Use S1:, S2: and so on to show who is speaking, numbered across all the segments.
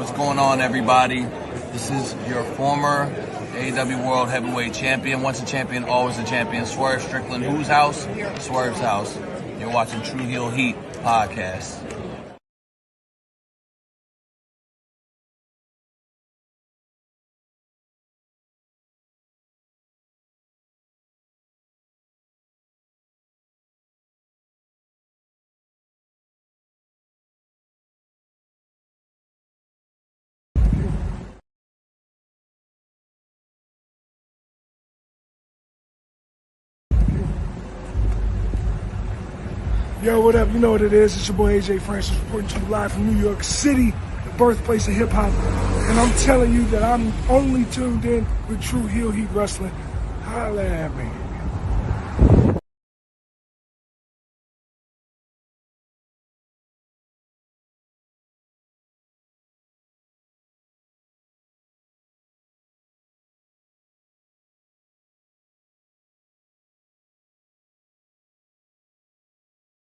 S1: What's going on, everybody? This is your former AEW World Heavyweight Champion. Once a champion, always a champion. Swerve Strickland. Whose house? Swerve's house. You're watching True Heel Heat podcast.
S2: Yo, what up? You know what it is. It's your boy AJ Francis reporting to you live from New York City, the birthplace of hip-hop. And I'm telling you that I'm only tuned in with True Heel Heat Wrestling. Holla at me.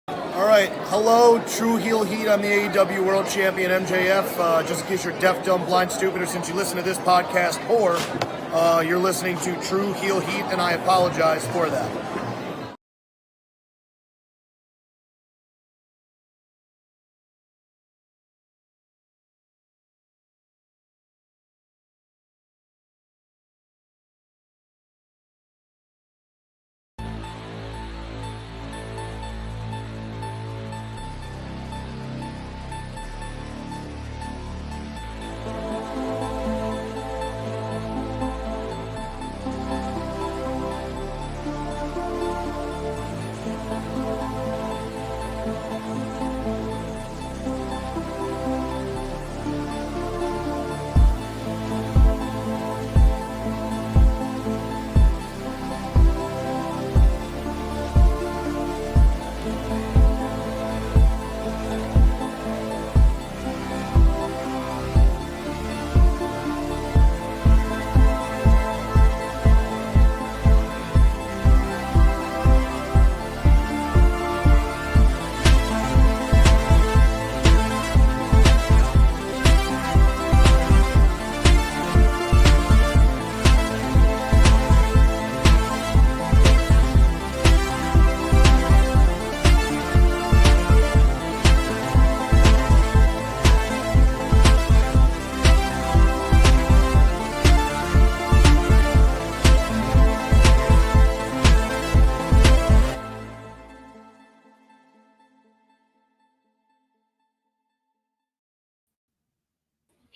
S3: All right, hello, True Heel Heat. I'm the AEW World Champion, MJF. Just in case you're deaf, dumb, blind, stupid, or since you listen to this podcast, or you're listening to True Heel Heat, and I apologize for that.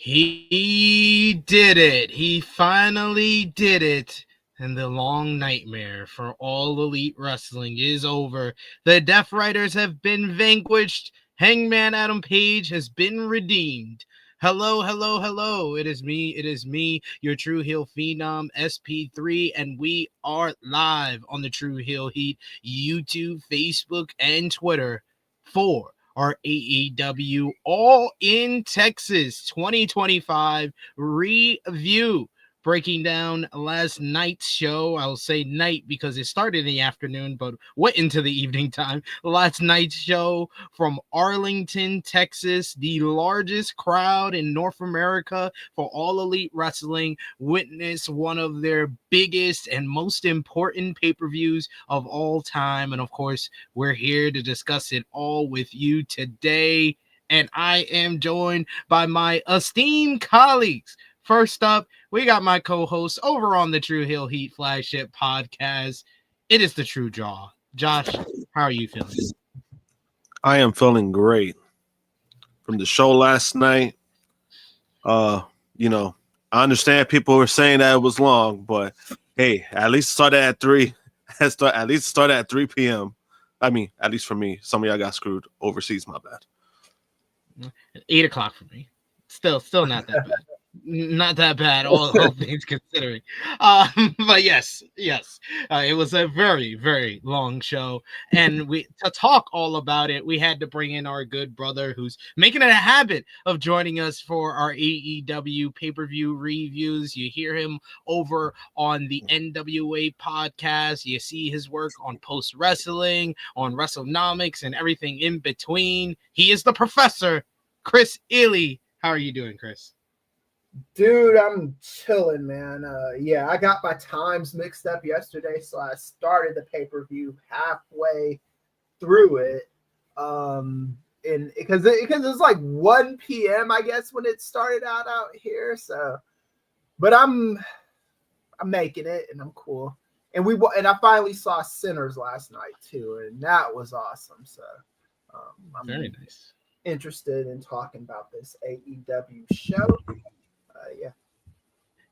S4: He did it. He finally did it. And the long nightmare for all elite wrestling is over. The Death Riders have been vanquished. Hangman Adam Page has been redeemed. Hello, hello, hello. It is me, your True Heel Phenom, SP3, and we are live on the True Heel Heat YouTube, Facebook, and Twitter for our AEW All in Texas 2025 review, breaking down last night's show. I'll say night because it started in the afternoon but went into the evening time. Last night's show from Arlington, Texas, the largest crowd in North America for All Elite Wrestling, witnessed one of their biggest and most important pay-per-views of all time. And of course, we're here to discuss it all with you today. And I am joined by my esteemed colleagues. First up, we got my co-host over on the True Heel Heat flagship podcast. It is the True Jaw. Josh, how are you feeling?
S5: I am feeling great. From the show last night, I understand people were saying that it was long, but hey, at least started at 3. At least started at 3 p.m. I mean, at least for me. Some of y'all got screwed overseas, my bad.
S4: 8 o'clock for me. Still not that bad. Not that bad, all things considering. But yes, it was a very, very long show, and to talk all about it, we had to bring in our good brother who's making it a habit of joining us for our AEW pay-per-view reviews. You hear him over on the N.W.A podcast. You see his work on Post Wrestling, on WrestleNomics, and everything in between. He is the professor, Kris Ely. How are you doing, Kris?
S6: Dude, I'm chilling, man. Yeah, I got my times mixed up yesterday, so I started the pay-per-view halfway through it. And because it was like 1 p.m. I guess when it started out here. So, but I'm making it, and I'm cool. And I finally saw Sinners last night too, and that was awesome. So, I'm
S4: very nice.
S6: Interested in talking about this AEW show. Yeah.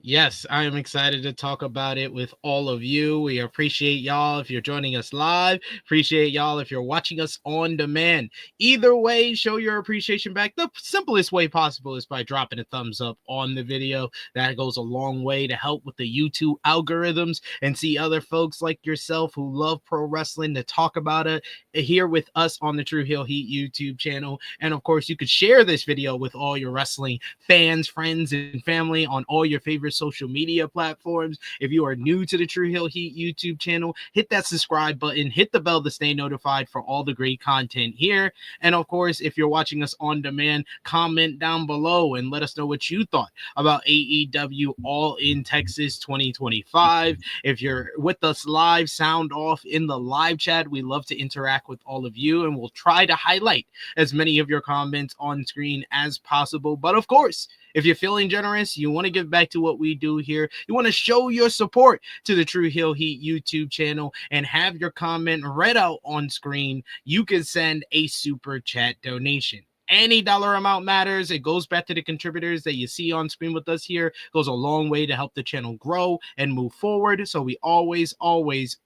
S4: Yes, I am excited to talk about it with all of you. We appreciate y'all if you're joining us live. Appreciate y'all if you're watching us on demand. Either way, show your appreciation back. The simplest way possible is by dropping a thumbs up on the video. That goes a long way to help with the YouTube algorithms and see other folks like yourself who love pro wrestling to talk about it here with us on the True Heel Heat YouTube channel. And of course, you could share this video with all your wrestling fans, friends, and family on all your favorite social media platforms. If you are new to the True Heel Heat YouTube channel, hit that subscribe button, hit the bell to stay notified for all the great content here. And of course, if you're watching us on demand, comment down below and let us know what you thought about AEW All in Texas 2025. If you're with us live, sound off in the live chat. We love to interact with all of you, and we'll try to highlight as many of your comments on screen as possible. But of course, if you're feeling generous, you want to give back to what we do here, you want to show your support to the True Heel Heat YouTube channel and have your comment read out on screen, you can send a super chat donation. Any dollar amount matters. It goes back to the contributors that you see on screen with us here. It goes a long way to help the channel grow and move forward. So we always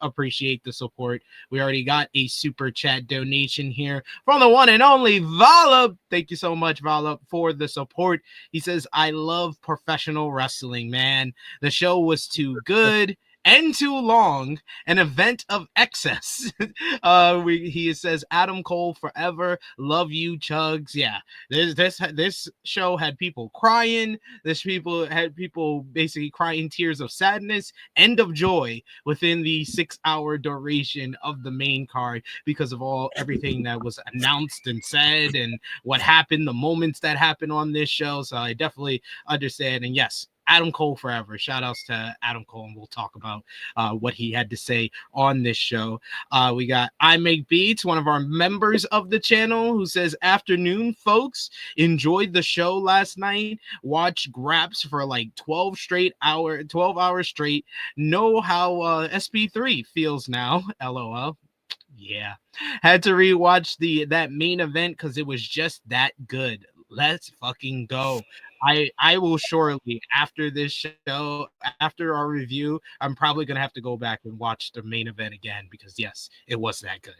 S4: appreciate the support. We already got a super chat donation here from the one and only Vala. Thank you so much, Vala, for the support. He says, I love professional wrestling, man. The show was too good and too long, an event of excess. He says, Adam Cole forever, love you, Chugs. Yeah, this show had people crying. Had people basically crying tears of sadness and of joy within the 6-hour duration of the main card because of everything that was announced and said and what happened, the moments that happened on this show. So I definitely understand. And yes, Adam Cole forever. Shout outs to Adam Cole, and we'll talk about what he had to say on this show. We got I Make Beats, one of our members of the channel, who says, afternoon, folks. Enjoyed the show last night. Watched Graps for like 12 hours straight. Know how SP3 feels now. LOL. Yeah. Had to rewatch that main event because it was just that good. Let's fucking go. I will surely, after this show, after our review, I'm probably going to have to go back and watch the main event again because, yes, it was that good.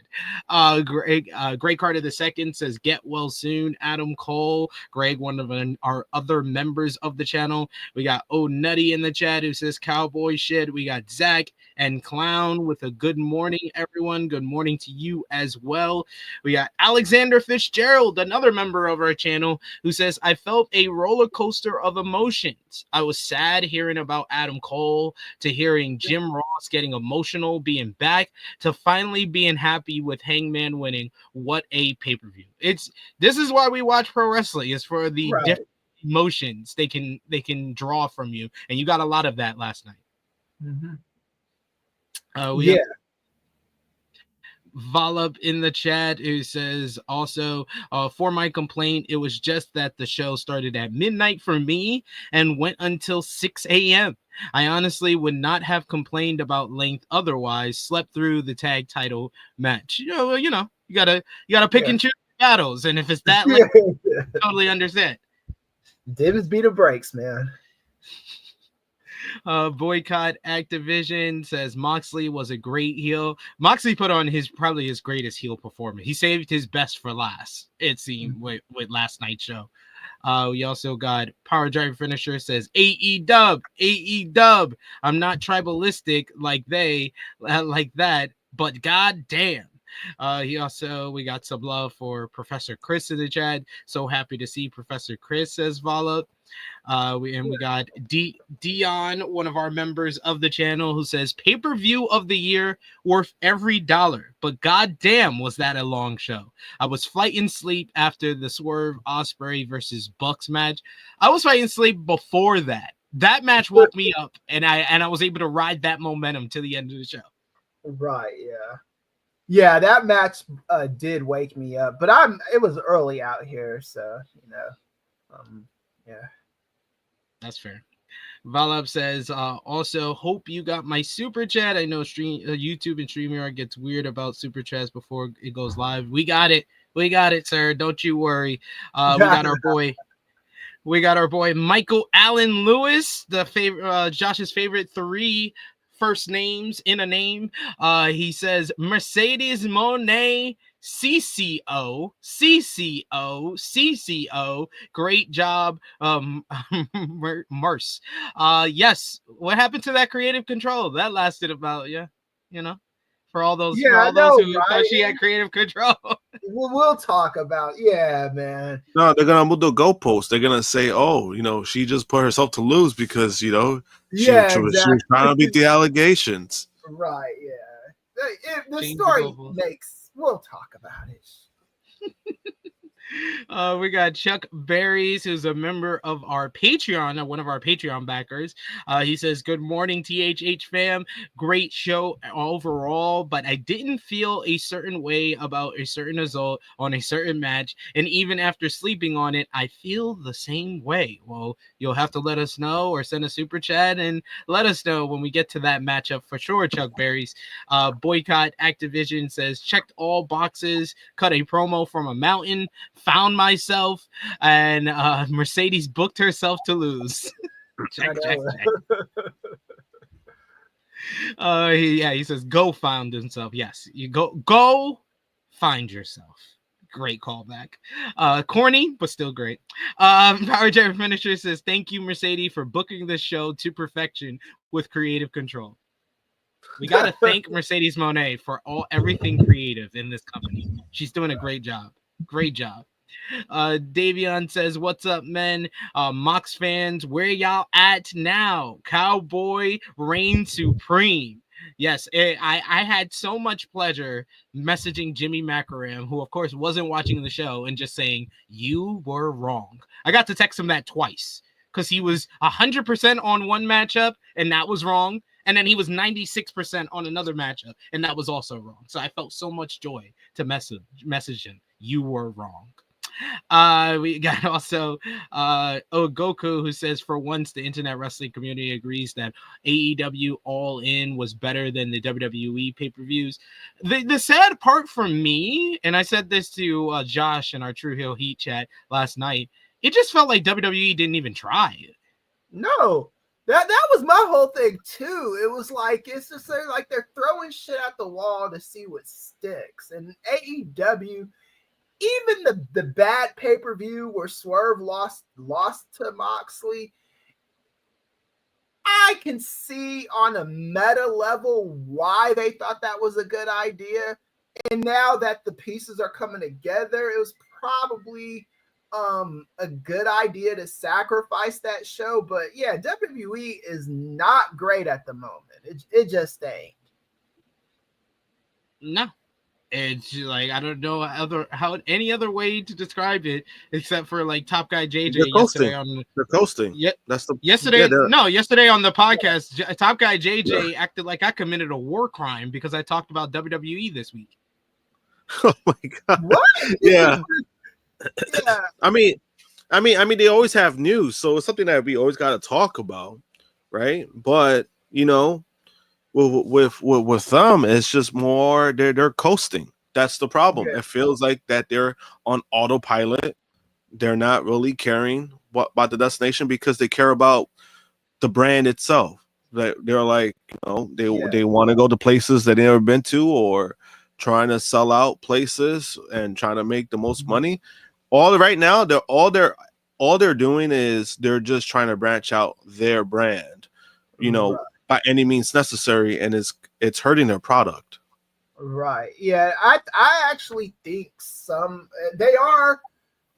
S4: Greg Carter II says, get well soon, Adam Cole. Greg, one of our other members of the channel. We got Oh Nutty in the chat who says, cowboy shit. We got Zach and Clown with a good morning, everyone. Good morning to you as well. We got Alexander Fitzgerald, another member of our channel, who says, I felt a roller coaster of emotions. I was sad hearing about Adam Cole, to hearing Jim Ross getting emotional being back, to finally being happy with Hangman winning. What a pay-per-view. This is why we watch pro wrestling, is for the different emotions they can draw from you, and you got a lot of that last night. We have Volop in the chat who says also, for my complaint, it was just that the show started at midnight for me and went until 6 a.m. I honestly would not have complained about length otherwise. Slept through the tag title match. You gotta pick and choose battles, and if it's that length, totally understand.
S6: Dims be the breaks, man.
S4: Boycott Activision says Moxley was a great heel. Moxley put on probably his greatest heel performance. He saved his best for last, it seemed, with last night's show. We also got Power Drive Finisher says AEW. I'm not tribalistic like that, but god damn. We got some love for Professor Kris in the chat. So happy to see Professor Kris, says Vala. We got Dion, one of our members of the channel, who says pay-per-view of the year, worth every dollar, but goddamn was that a long show. I was fighting sleep after the Swerve Ospreay versus Bucks match. I was fighting sleep before that. That match woke me up, and I was able to ride that momentum to the end of the show.
S6: Right, yeah, that match did wake me up, but it was early out here, so yeah.
S4: That's fair. Valab says, also hope you got my super chat. I know YouTube and StreamYard gets weird about super chats before it goes live. We got it, sir. Don't you worry. We got our boy Michael Allen Lewis, the favorite Josh's favorite 3 first names in a name. He says Mercedes Mone CCO. Great job, Merce. Yes. What happened to that creative control? That lasted about for all those who thought she had creative control.
S6: We'll talk about man.
S5: No, they're gonna move the goalpost. They're gonna say, "Oh, she just put herself to lose because she was trying to beat the allegations."
S6: Right? Yeah. The story makes. We'll talk about it.
S4: We got Chuck Berries, who's a member of our Patreon, one of our Patreon backers. He says, good morning, THH fam. Great show overall, but I didn't feel a certain way about a certain result on a certain match. And even after sleeping on it, I feel the same way. Well, you'll have to let us know or send a super chat and let us know when we get to that matchup for sure, Chuck Berries. Boycott Activision says, checked all boxes, cut a promo from a mountain, found myself, and Mercedes booked herself to lose. check. He says go found himself. Yes, you go find yourself. Great callback. Corny, but still great. Power Jet Finisher says, thank you, Mercedes, for booking this show to perfection with creative control. We got to thank Mercedes Mone for everything creative in this company. She's doing a great job. Great job. Davion says, what's up, men? Mox fans, where y'all at now? Cowboy reign supreme. Yes, I had so much pleasure messaging Jimmy Macaram, who of course wasn't watching the show, and just saying, you were wrong. I got to text him that twice because he was 100% on one matchup and that was wrong. And then he was 96% on another matchup and that was also wrong. So I felt so much joy to message him. You were wrong. We got also Goku, who says, for once the internet wrestling community agrees that AEW All In was better than the WWE pay-per-views. The sad part for me, and I said this to Josh in our True Heel Heat chat last night, it just felt like WWE didn't even try it.
S6: No, that was my whole thing too. It was like, it's just like they're throwing shit at the wall to see what sticks. And AEW, even the bad pay-per-view where Swerve lost to Moxley, I can see on a meta level why they thought that was a good idea. And now that the pieces are coming together, it was probably a good idea to sacrifice that show. But yeah, WWE is not great at the moment. It just ain't.
S4: No. It's like, I don't know how any other way to describe it except for like Top Guy JJ yesterday on
S5: the coasting.
S4: Yeah,
S5: that's the
S4: yesterday. Yesterday on the podcast, Top Guy JJ acted like I committed a war crime because I talked about WWE this week.
S5: Oh my god!
S6: What?
S5: Yeah. I mean, they always have news, so it's something that we always got to talk about, right? But with them, it's just more they're coasting. That's the problem. Yeah. It feels like that they're on autopilot. They're not really caring about the destination because they care about the brand itself. They're like, they want to go to places that they've never been to, or trying to sell out places and trying to make the most money. Right now, all they're doing is they're just trying to branch out their brand, by any means necessary, and it's hurting their product.
S6: Right. Yeah, I actually think they are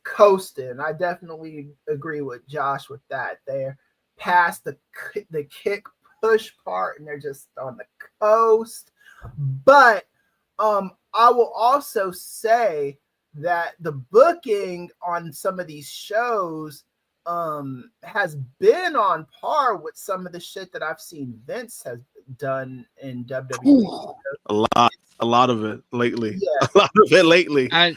S6: coasting. I definitely agree with Josh with that. They're past the kick push part and they're just on the coast. But I will also say that the booking on some of these shows has been on par with some of the shit that I've seen Vince has done in WWE.
S5: A lot of it lately.
S6: Yeah.
S5: A lot of it lately.
S4: I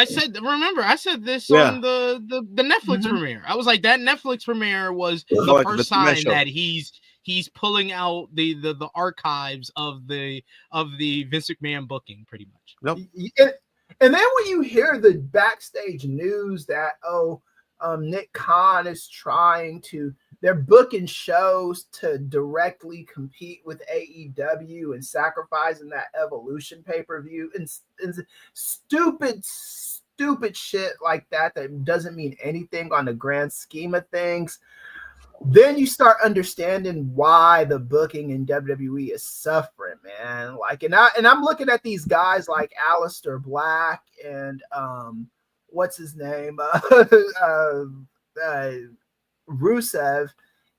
S4: said, remember, I said this
S5: Yeah.
S4: on the Netflix premiere. I was like, that Netflix premiere was the
S5: Like
S4: first
S5: the Met
S4: sign
S5: Show.
S4: that he's pulling out the archives of the Vince McMahon booking, pretty much.
S5: Yep.
S6: And then when you hear the backstage news that Nick Khan is they're booking shows to directly compete with AEW and sacrificing that Evolution pay-per-view and stupid shit like that doesn't mean anything on the grand scheme of things. Then you start understanding why the booking in WWE is suffering, man. Like, and I'm looking at these guys like Aleister Black and what's his name, Rusev,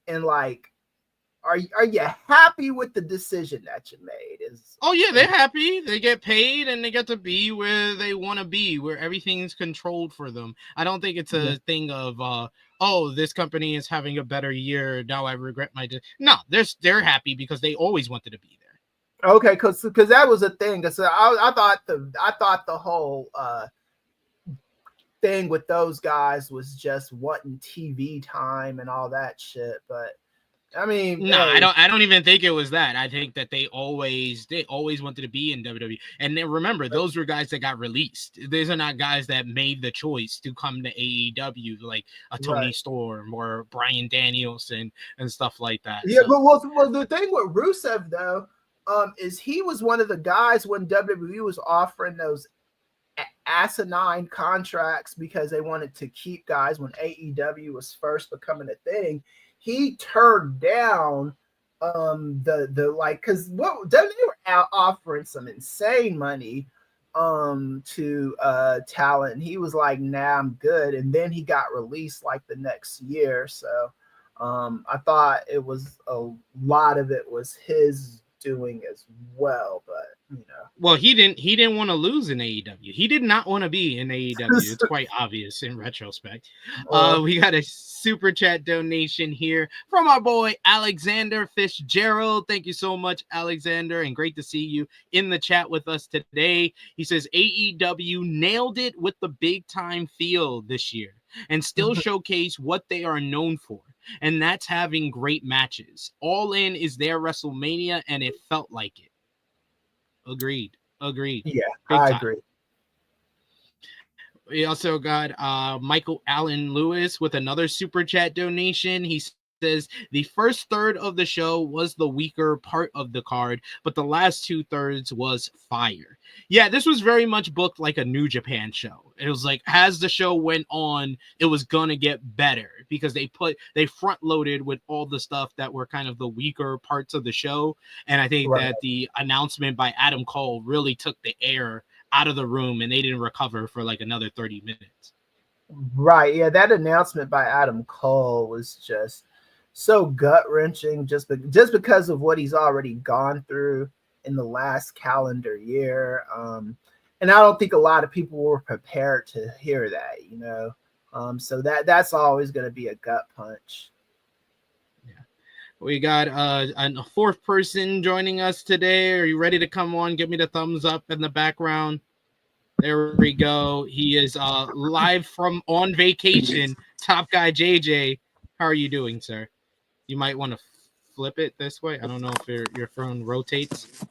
S6: and like, are you happy with the decision that you made?
S4: Oh yeah, they're happy. They get paid and they get to be where they want to be, where everything's controlled for them. I don't think it's a thing of oh, this company is having a better year, now I regret my no, they're happy because they always wanted to be there.
S6: Okay, because that was a thing. So I thought the whole thing with those guys was just wanting TV time and all that shit, but I mean,
S4: no, hey. I don't even think it was that. I think that they always wanted to be in WWE. And then remember, those were guys that got released. These are not guys that made the choice to come to AEW, like a Tony Storm or Bryan Danielson and stuff like that.
S6: Yeah, so. But well, the thing with Rusev though, is he was one of the guys when WWE was offering those asinine contracts because they wanted to keep guys when AEW was first becoming a thing. He turned down the like, because what they were out offering some insane money to talent, and he was like, nah, I'm good. And then he got released like the next year. So I thought it was a lot of it was his doing as well, but you know.
S4: Well, he didn't want to lose in AEW. He did not want to be in AEW. It's quite obvious in retrospect. We got a super chat donation here from our boy Alexander Fitzgerald. Thank you so much, Alexander, and great to see you in the chat with us today. He says AEW nailed it with the big time feel this year and still showcase what they are known for. And that's having great matches. All In is their WrestleMania, and it felt like it. Agreed.
S6: Yeah, I agree.
S4: We also got Michael Allen Lewis with another super chat donation. He says the first third of the show was the weaker part of the card, but the last 2/3 was fire. Yeah, this was very much booked like a New Japan show. It was like as the show went on, it was gonna get better because they front loaded with all the stuff that were kind of the weaker parts of the show. And I think that the announcement by Adam Cole really took the air out of the room and they didn't recover for like another 30 minutes.
S6: Right. Yeah, that announcement by Adam Cole was just so gut-wrenching just because of what he's already gone through in the last calendar year. And I don't think a lot of people were prepared to hear that, you know. So that's always going to be a gut punch.
S4: Yeah. We got a fourth person joining us today. Are you ready to come on? Give me the thumbs up in the background. There we go. He is live from on vacation. Top Guy JJ. How are you doing, sir? You might want to flip it this way. I don't know if your phone rotates.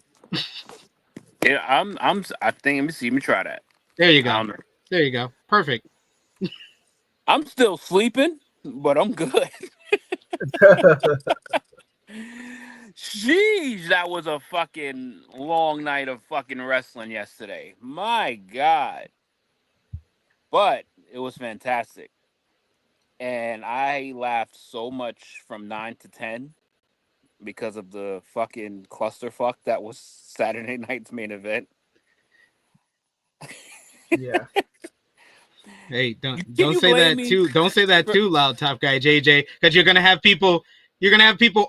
S7: Yeah, I think. Let me try that.
S4: There you go. There you go. Perfect.
S7: I'm still sleeping, but I'm good. Jeez, that was a fucking long night of fucking wrestling yesterday. My God. But it was fantastic. And I laughed so much from 9 to 10 because of the fucking clusterfuck that was Saturday night's main event.
S6: Yeah.
S4: Hey,
S7: Can
S4: don't
S7: you
S4: say
S7: blame
S4: that
S7: me
S4: too. Don't say that
S7: for-
S4: too loud, Top Guy JJ, because you're gonna have people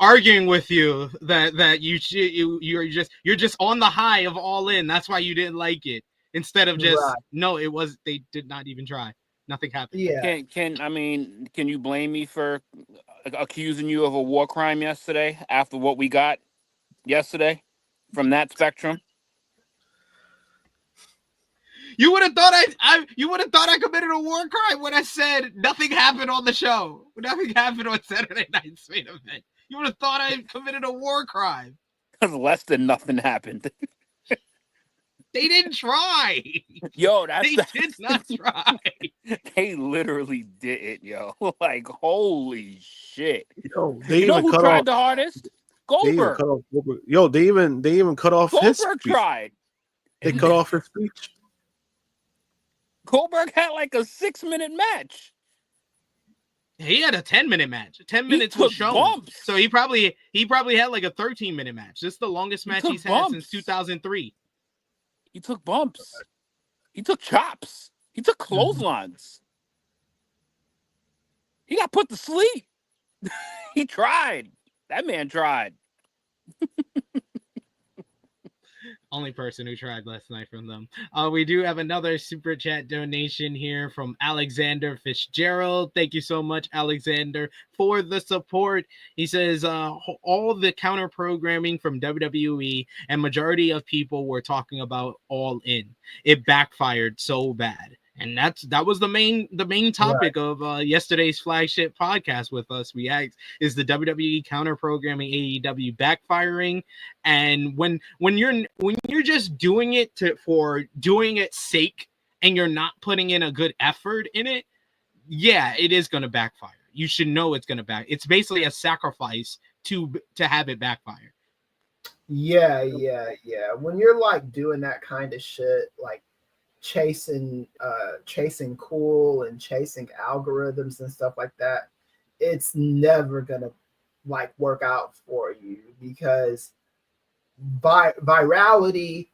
S4: arguing with you that you're just on the high of All In. That's why you didn't like it. Instead of just
S6: Right.
S4: no, it was they did not even try. Nothing happened.
S6: Yeah.
S7: Can you blame me for accusing you of a war crime yesterday after what we got yesterday from that spectrum?
S4: You would have thought I committed a war crime when I said nothing happened on the show. Nothing happened on Saturday night's main event. You would have thought I committed a war crime.
S7: Because less than nothing happened.
S4: They didn't try.
S7: Yo,
S4: They did not try.
S7: They literally did it, yo. Like, holy shit.
S5: Yo, they
S7: You know
S5: even
S7: who
S5: cut
S7: tried
S5: off.
S7: the hardest?
S5: They even
S7: Goldberg.
S5: cut off. Yo, they even cut off his
S7: Goldberg
S5: speech.
S7: tried.
S5: They cut off his speech.
S7: Goldberg had like a 6-minute match.
S4: He had a 10-minute match. 10 minutes
S7: took
S4: was shown.
S7: bumps.
S4: So he probably had like a 13-minute match. This is the longest match
S7: took
S4: he's had
S7: bumps.
S4: since 2003.
S7: He took bumps. He took chops. He took clotheslines. He got put to sleep. He tried. That man tried.
S4: Only person who tried last night from them. We do have another super chat donation here from Alexander Fitzgerald. Thank you so much, Alexander, for the support. He says all the counter programming from WWE and majority of people were talking about All In. It backfired so bad. And that was the main topic of yesterday's flagship podcast with us. We asked, is the WWE counter programming AEW backfiring? And when you're just doing it for doing its sake and you're not putting in a good effort in it, yeah, it is going to backfire. You should know it's going to back. It's basically a sacrifice to have it backfire.
S6: Yeah. When you're like doing that kind of shit, like chasing cool and chasing algorithms and stuff like that, it's never gonna like work out for you, because virality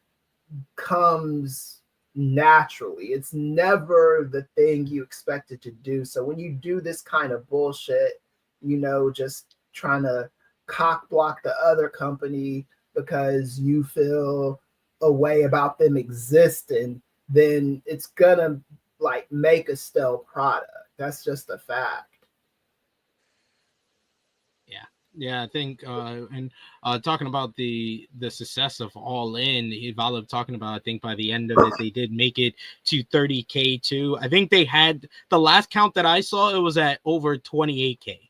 S6: comes naturally. It's never the thing you expect it to do. So when you do this kind of bullshit, just trying to cock block the other company because you feel a way about them existing, then it's gonna like make a stale product. That's just a fact.
S4: Yeah, I think and talking about the success of All In, Evolve talking about, I think by the end of it they did make it to 30K too. I think they had the last count that I saw, it was at over 28K.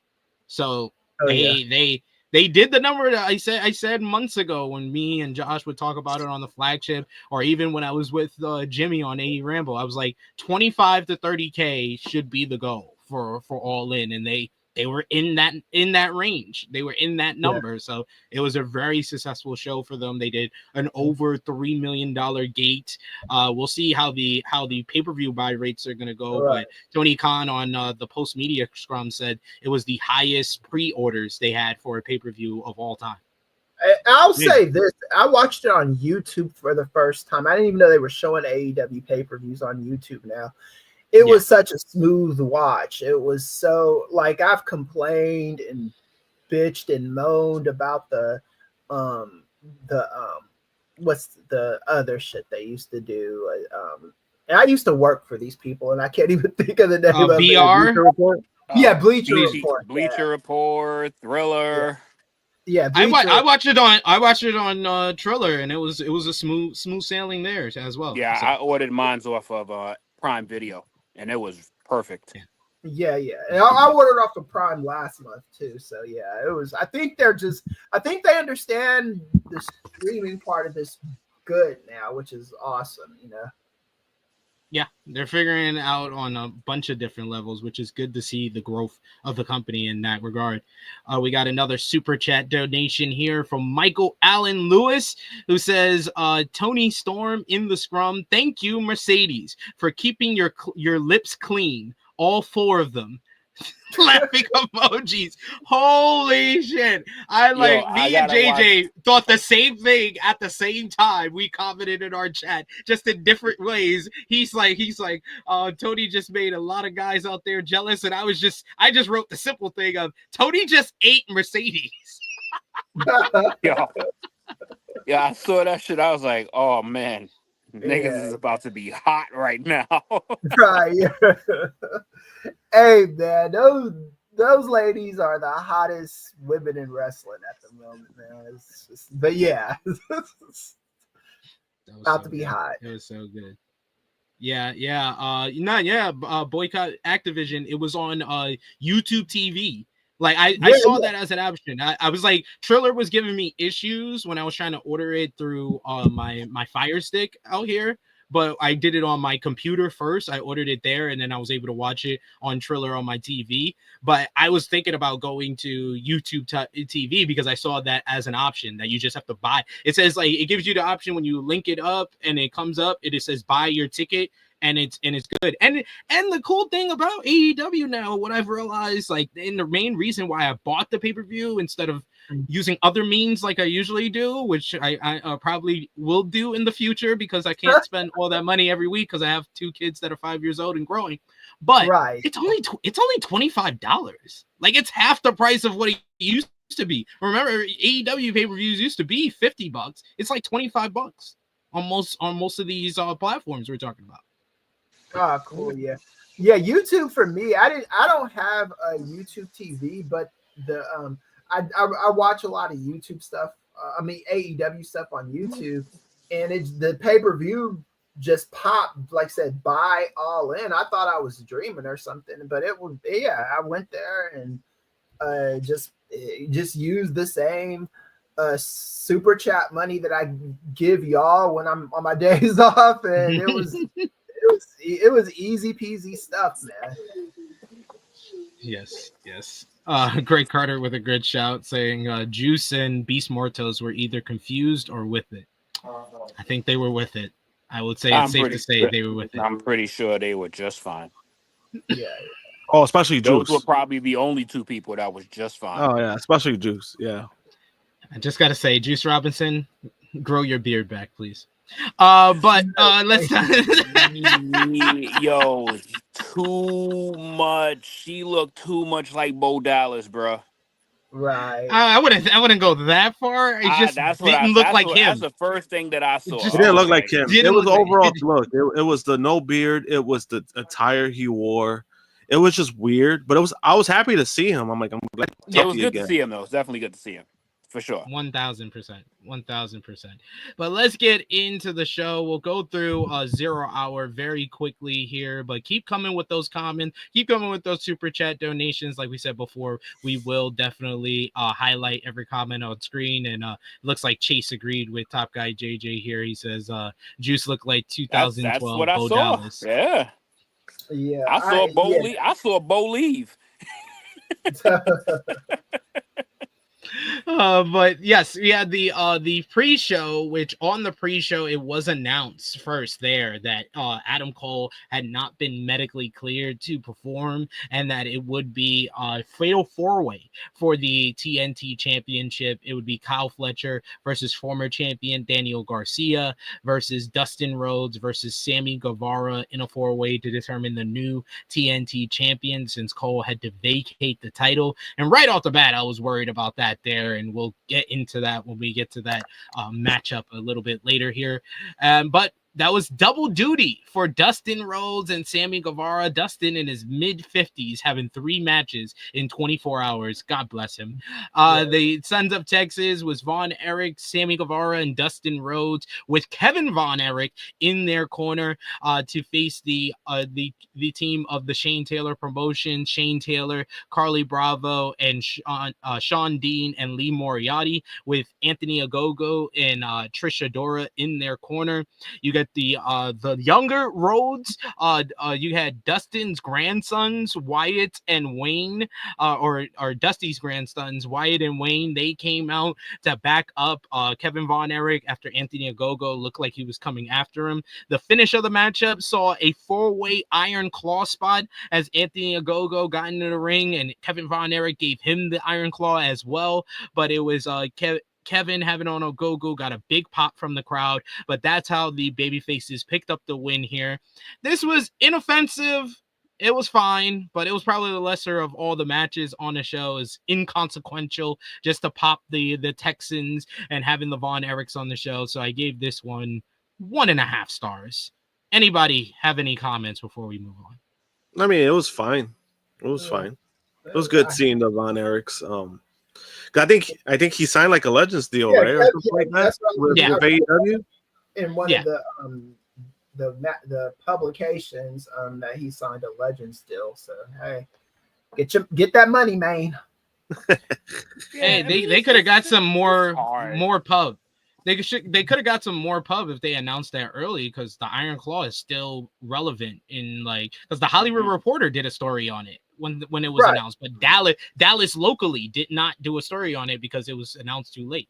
S4: So they did the number that I said months ago when me and Josh would talk about it on the flagship, or even when I was with Jimmy on AE Ramble. I was like 25 to 30K should be the goal for All In, and they were in that range. They were in that number. Yeah. So it was a very successful show for them. They did an over $3 million gate. We'll see how the pay-per-view buy rates are going to go. Right. But Tony Khan on the post media scrum said it was the highest pre-orders they had for a pay-per-view of all time.
S6: I'll say this. I watched it on YouTube for the first time. I didn't even know they were showing AEW pay-per-views on YouTube now. It was such a smooth watch. It was so, like, I've complained and bitched and moaned about the what's the other shit they used to do. And I used to work for these people, and I can't even think of the name of
S4: BR?
S6: Bleacher Report. Yeah, Bleacher Report.
S7: Bleacher Report, Thriller.
S6: Yeah,
S4: I watched it on Triller, and it was a smooth sailing there as well.
S7: Yeah,
S4: so.
S7: I ordered mine off of Prime Video, and it was perfect.
S6: Yeah. And I ordered off of Prime last month too. So yeah, it was. I think they understand the streaming part of this good now, which is awesome.
S4: Yeah, they're figuring it out on a bunch of different levels, which is good to see the growth of the company in that regard. We got another super chat donation here from Michael Allen Lewis, who says, Tony Storm in the scrum. Thank you, Mercedes, for keeping your lips clean. All 4 of them. Laughing emojis. Holy shit. Me and JJ thought the same thing at the same time. We commented in our chat, just in different ways. He's like, Toni just made a lot of guys out there jealous. And I just wrote the simple thing of Toni just ate Mercedes.
S7: Yeah, I saw that shit. I was like, oh man, niggas is about to be hot right now.
S6: Right. Yeah. Hey man, those ladies are the hottest women in wrestling at the moment, man. But yeah, about to be hot.
S4: It was so good. Yeah. Boycott Activision. It was on YouTube TV. Like I saw that as an option. I was like, Triller was giving me issues when I was trying to order it through my Fire Stick out here. But I did it on my computer first. I ordered it there, and then I was able to watch it on Triller on my TV. But I was thinking about going to YouTube TV because I saw that as an option that you just have to buy. It says like it gives you the option when you link it up and it comes up. It says buy your ticket. And it's good. And the cool thing about AEW now, what I've realized, like, and the main reason why I bought the pay-per-view instead of using other means like I usually do, which I probably will do in the future because I can't spend all that money every week because I have 2 kids that are 5 years old and growing. But it's only $25. Like, it's half the price of what it used to be. Remember, AEW pay-per-views used to be $50. It's like $25 on most of these platforms we're talking about.
S6: Oh, cool. Yeah. YouTube for me, I don't have a YouTube TV, but the I watch a lot of YouTube stuff. AEW stuff on YouTube, and it's the pay-per-view just popped. Like I said, buy all in. I thought I was dreaming or something, but it was I went there and just used the same super chat money that I give y'all when I'm on my days off, and it was. It was easy peasy stuff, man.
S4: Yes. Greg Carter with a good shout saying Juice and Beast Mortos were either confused or with it. I think they were with it. I would say it's safe to say they were with it.
S7: I'm pretty sure they were just fine.
S6: Yeah.
S5: Oh, especially Juice.
S7: Those were probably the only 2 people that was just fine.
S5: Oh yeah, especially Juice. Yeah.
S4: I just gotta say, Juice Robinson, grow your beard back, please. Let's
S7: yo, too much. She looked too much like Bo Dallas, bro.
S6: Right.
S4: I wouldn't go that far. It just didn't look like him.
S7: That's the first thing that I saw.
S5: It didn't look like him. It was the overall look. It was the no beard. It was the attire he wore. It was just weird, but I was happy to see him. I'm glad.
S7: It was good to see him, though. It was definitely good to see him. For sure.
S4: 1000%. But let's get into the show. We'll go through 0 hour very quickly here, but keep coming with those comments. Keep coming with those super chat donations. Like we said before, we will definitely highlight every comment on screen. And looks like Chase agreed with Top Guy JJ here. He says Juice looked like 2012.
S7: That's what I saw.
S4: Dallas.
S7: Yeah. I saw Bo leave.
S4: But yes, we had the pre-show, which on the pre-show it was announced first there that Adam Cole had not been medically cleared to perform, and that it would be a fatal 4-way for the TNT Championship. It would be Kyle Fletcher versus former champion Daniel Garcia versus Dustin Rhodes versus Sammy Guevara in a 4-way to determine the new TNT champion, since Cole had to vacate the title. And right off the bat, I was worried about that there, and we'll get into that when we get to that matchup a little bit later here. But that was double duty for Dustin Rhodes and Sammy Guevara. Dustin in his mid-50s having 3 matches in 24 hours. God bless him. The Sons of Texas was Von Erich, Sammy Guevara, and Dustin Rhodes, with Kevin Von Erich in their corner to face the team of the Shane Taylor promotion. Shane Taylor, Carly Bravo, and Sean Dean and Lee Moriarty, with Anthony Ogogo and Trisha Dora in their corner. You guys get the younger Rhodes. You had Dustin's grandsons, Wyatt and Wayne, or Dusty's grandsons, Wyatt and Wayne. They came out to back up Kevin Von Erich after Anthony Ogogo looked like he was coming after him. The finish of the matchup saw a 4-way iron claw spot as Anthony Ogogo got into the ring, and Kevin Von Erich gave him the iron claw as well. But it was Kevin having on Ogogo got a big pop from the crowd, but that's how the babyfaces picked up the win here. This was inoffensive. It was fine, but it was probably the lesser of all the matches on the show. Is inconsequential just to pop the Texans and having the Von Erichs on the show. So I gave this one 1.5 stars. Anybody have any comments before we move on?
S5: I mean, it was fine. It was fine. It was good seeing the Von Erichs. I think he signed like a Legends deal, right? Or something like that. With AEW.
S6: In one of the publications that he signed a Legends deal. So hey, get that money, man.
S4: Hey, they could have got some more pub. They could have got some more pub if they announced that early, because the Iron Claw is still relevant in because the Hollywood Reporter did a story on it when it was announced, but Dallas locally did not do a story on it because it was announced too late.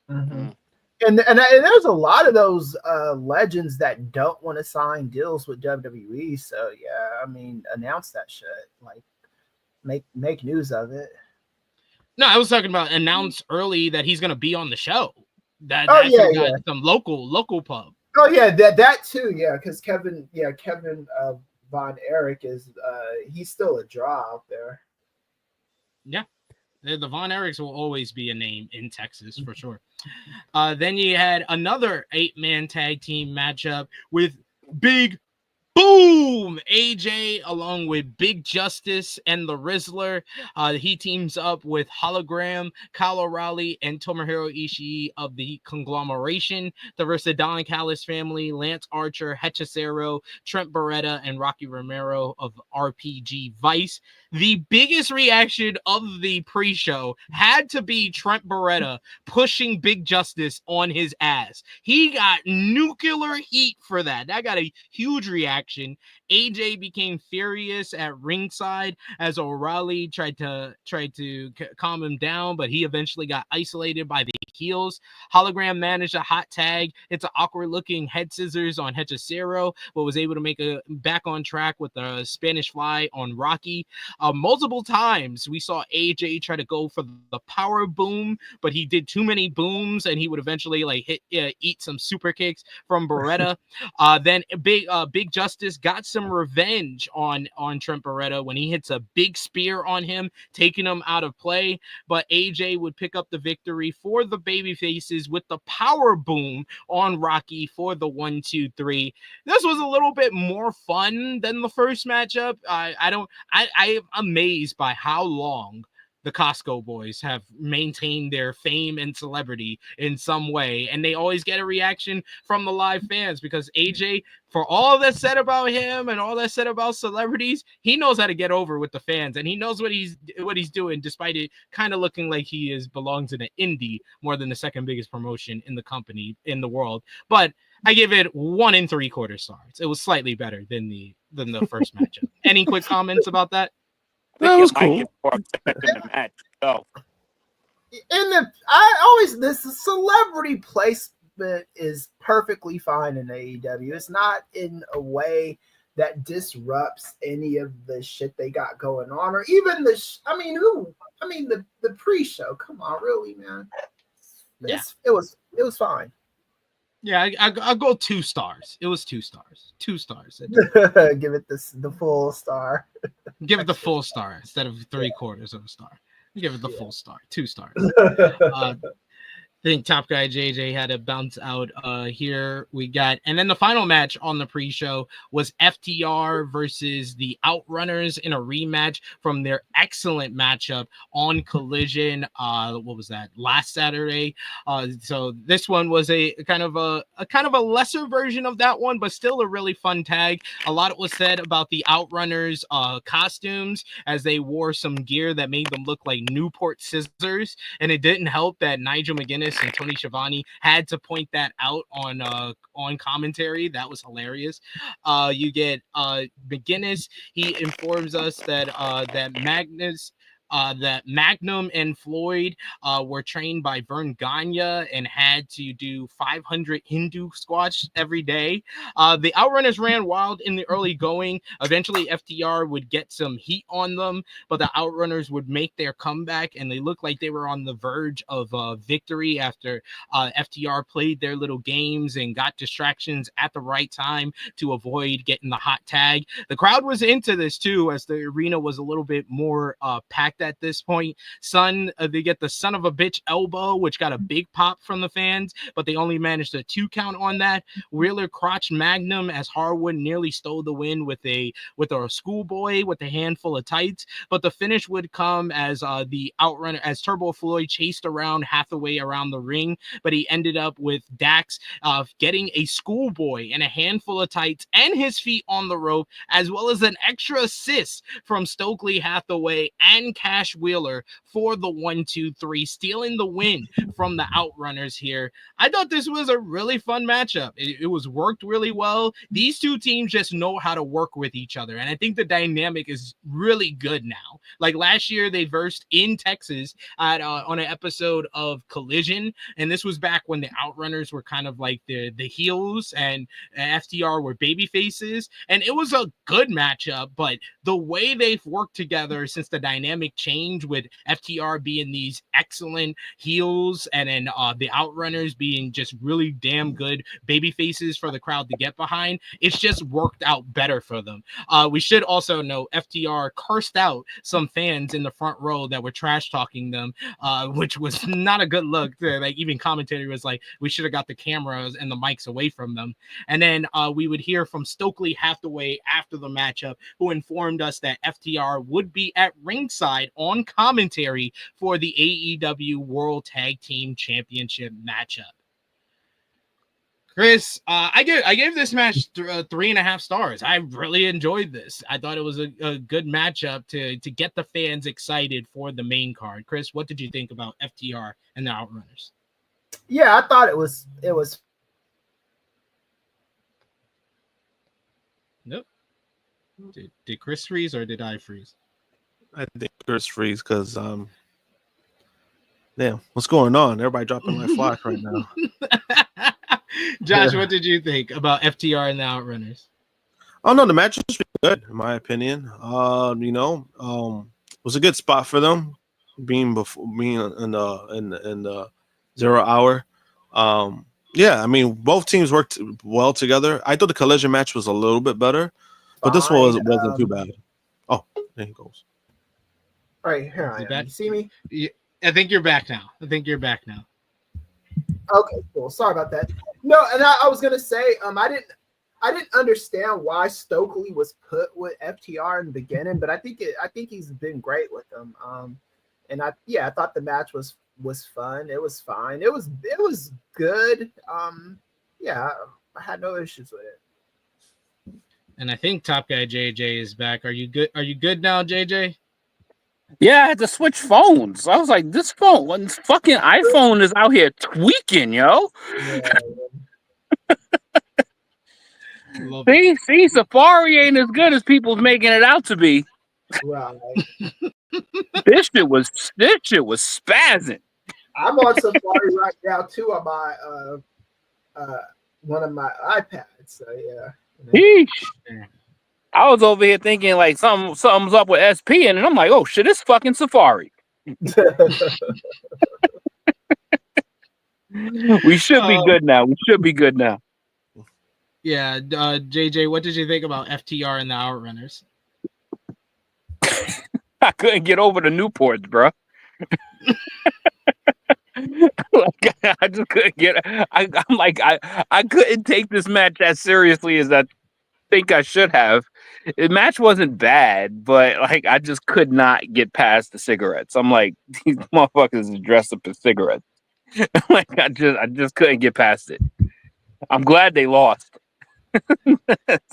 S6: Mm-hmm. And there's a lot of those legends that don't want to sign deals with WWE. So yeah, I mean, announce that shit. Like, make news of it.
S4: No, I was talking about announce early that he's gonna be on the show. Some local pub.
S6: Oh yeah, that too. Yeah, because Kevin Von Erich is he's still a draw out there.
S4: Yeah. The Von Erichs will always be a name in Texas for sure. Then you had another 8-man tag team matchup with Big Boom AJ along with Big Justice and the Rizzler. He teams up with Hologram, Kyle O'Reilly, and Tomohiro Ishii of the Conglomeration to versus the Don Callis family, Lance Archer, Hechicero, Trent Beretta, and Rocky Romero of RPG Vice. The biggest reaction of the pre-show had to be Trent Beretta pushing Big Justice on his ass. He got nuclear heat for that. That got a huge reaction. AJ became furious at ringside as O'Reilly tried to calm him down, but he eventually got isolated by the heels. Hologram managed a hot tag. It's an awkward looking head scissors on Hechicero, but was able to make a back on track with a Spanish fly on Rocky. Multiple times we saw AJ try to go for the power boom, but he did too many booms and he would eventually eat some super kicks from Beretta. Then Big Justice got some revenge on Trent Beretta when he hits a big spear on him, taking him out of play, but AJ would pick up the victory for the baby faces with the power boom on Rocky for the 1-2-3. This was a little bit more fun than the first matchup. I am amazed by how long the Costco boys have maintained their fame and celebrity in some way, and they always get a reaction from the live fans because AJ, for all that's said about him and all that's said about celebrities, he knows how to get over with the fans, and he knows what he's doing, despite it kind of looking like he belongs in an indie more than the second biggest promotion in the company in the world. But I give it 1 3/4 stars. It was slightly better than the first matchup. Any quick comments about that?
S5: That was cool.
S6: This celebrity placement is perfectly fine in AEW. It's not in a way that disrupts any of the shit they got going on, or even the pre-show. Come on, really, man. It was fine.
S4: Yeah, I'll go 2 stars. It was 2 stars. 2 stars.
S6: Give it the full star.
S4: Give it the full star instead of 3/4 of a star. Give it the full star. 2 stars. I think Top Guy JJ had to bounce out here. We got, and then the final match on the pre-show was FTR versus the Outrunners in a rematch from their excellent matchup on Collision. What was that? Last Saturday. So this one was a kind of a lesser version of that one, but still a really fun tag. A lot was said about the Outrunners costumes as they wore some gear that made them look like Newport scissors, and it didn't help that Nigel McGuinness McGinnis and Tony Schiavone had to point that out on commentary. That was hilarious. You get McGinnis. He informs us that that Magnum and Floyd were trained by Vern Gagne and had to do 500 Hindu squats every day. The Outrunners ran wild in the early going. Eventually, FTR would get some heat on them, but the Outrunners would make their comeback, and they looked like they were on the verge of victory after FTR played their little games and got distractions at the right time to avoid getting the hot tag. The crowd was into this too, as the arena was a little bit more packed at this point. They get the son of a bitch elbow, which got a big pop from the fans, but they only managed a 2 count on that. Wheeler crotch Magnum as Harwood nearly stole the win with a schoolboy with a handful of tights, but the finish would come as the Outrunner, as Turbo Floyd chased around Hathaway around the ring, but he ended up with Dax getting a schoolboy and a handful of tights and his feet on the rope, as well as an extra assist from Stokely Hathaway and Cash Wheeler for the 1-2-3, stealing the win from the Outrunners here. I thought this was a really fun matchup. It was worked really well. These two teams just know how to work with each other, and I think the dynamic is really good now. Like last year, they versed in Texas on an episode of Collision, and this was back when the Outrunners were kind of like the heels and FTR were baby faces, and it was a good matchup, but the way they've worked together since the dynamic change, with FTR being these excellent heels and then the Outrunners being just really damn good baby faces for the crowd to get behind, it's just worked out better for them. We should also know FTR cursed out some fans in the front row that were trash talking them, which was not a good look. Like even commentary was like, we should have got the cameras and the mics away from them. And then we would hear from Stokely Hathaway after the matchup, who informed us that FTR would be at ringside on commentary for the AEW World Tag Team Championship matchup. Chris, I gave this match 3.5 stars. I really enjoyed this. I thought it was a good matchup to get the fans excited for the main card. Chris, what did you think about FTR and the Outrunners?
S6: Yeah, I thought it was.
S4: Nope. Did Chris freeze or did I freeze?
S5: I think Chris freeze because damn, what's going on? Everybody dropping like flies right now.
S4: Josh, what did you think about FTR and the Outrunners?
S5: Oh no, the match was good in my opinion. It was a good spot for them, being in the 0 hour. Yeah, I mean both teams worked well together. I thought the Collision match was a little bit better, but this one wasn't too bad. Oh, there he goes.
S6: All right, here I am. You see me?
S4: Yeah, I think you're back now.
S6: Okay, cool. Sorry about that. No, and I was gonna say, I didn't understand why Stokely was put with FTR in the beginning, but I think he's been great with them. And I thought the match was fun. It was fine. It was good. I had no issues with it.
S4: And I think Top Guy JJ is back. Are you good? Are you good now, JJ?
S7: Yeah, I had to switch phones. I was like, this fucking iPhone is out here tweaking, yo.
S6: Yeah.
S7: See, Safari ain't as good as people's making it out to be.
S6: Right.
S7: This shit was spazzing.
S6: I'm on Safari right now too on my one of my iPads. So yeah.
S7: Yeesh. I was over here thinking like something's up with SP, and I'm like, oh shit, it's fucking Safari. We should be good now.
S4: Yeah, JJ, what did you think about FTR and the Outrunners?
S7: I couldn't get over the Newports, bro. I just couldn't get. I'm like, I couldn't take this match as seriously as I think I should have. The match wasn't bad, but like I just could not get past the cigarettes. I'm like, these motherfuckers is dressed up as cigarettes. Like I just couldn't get past it. I'm glad they lost.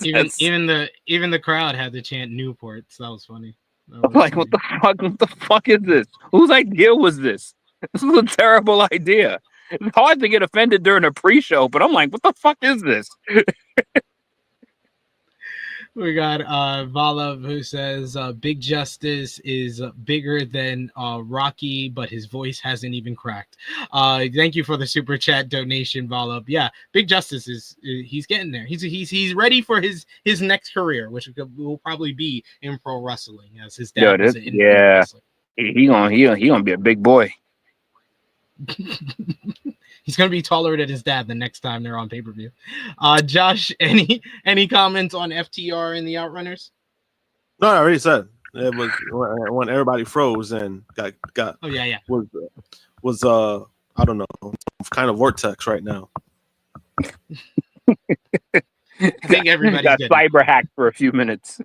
S4: Even the crowd had to chant Newport, so that was funny.
S7: I'm like, what the fuck is this? Whose idea was this? This was a terrible idea. It's hard to get offended during a pre-show, but I'm like, what the fuck is this?
S4: We got Vala who says Big Justice is bigger than Rocky, but his voice hasn't even cracked. Thank you for the super chat donation, Vala. Yeah, Big Justice he's getting there. He's ready for his next career, which will probably be in pro wrestling, as his dad was in pro wrestling.
S7: He gonna be a big boy.
S4: He's gonna be taller than his dad the next time they're on pay-per-view. Josh, any comments on FTR and the Outrunners?
S5: No, I already said it was when everybody froze and got.
S4: Oh yeah.
S5: Was I don't know, kind of vortex right now.
S4: I think everybody
S7: got cyber hacked for a few minutes.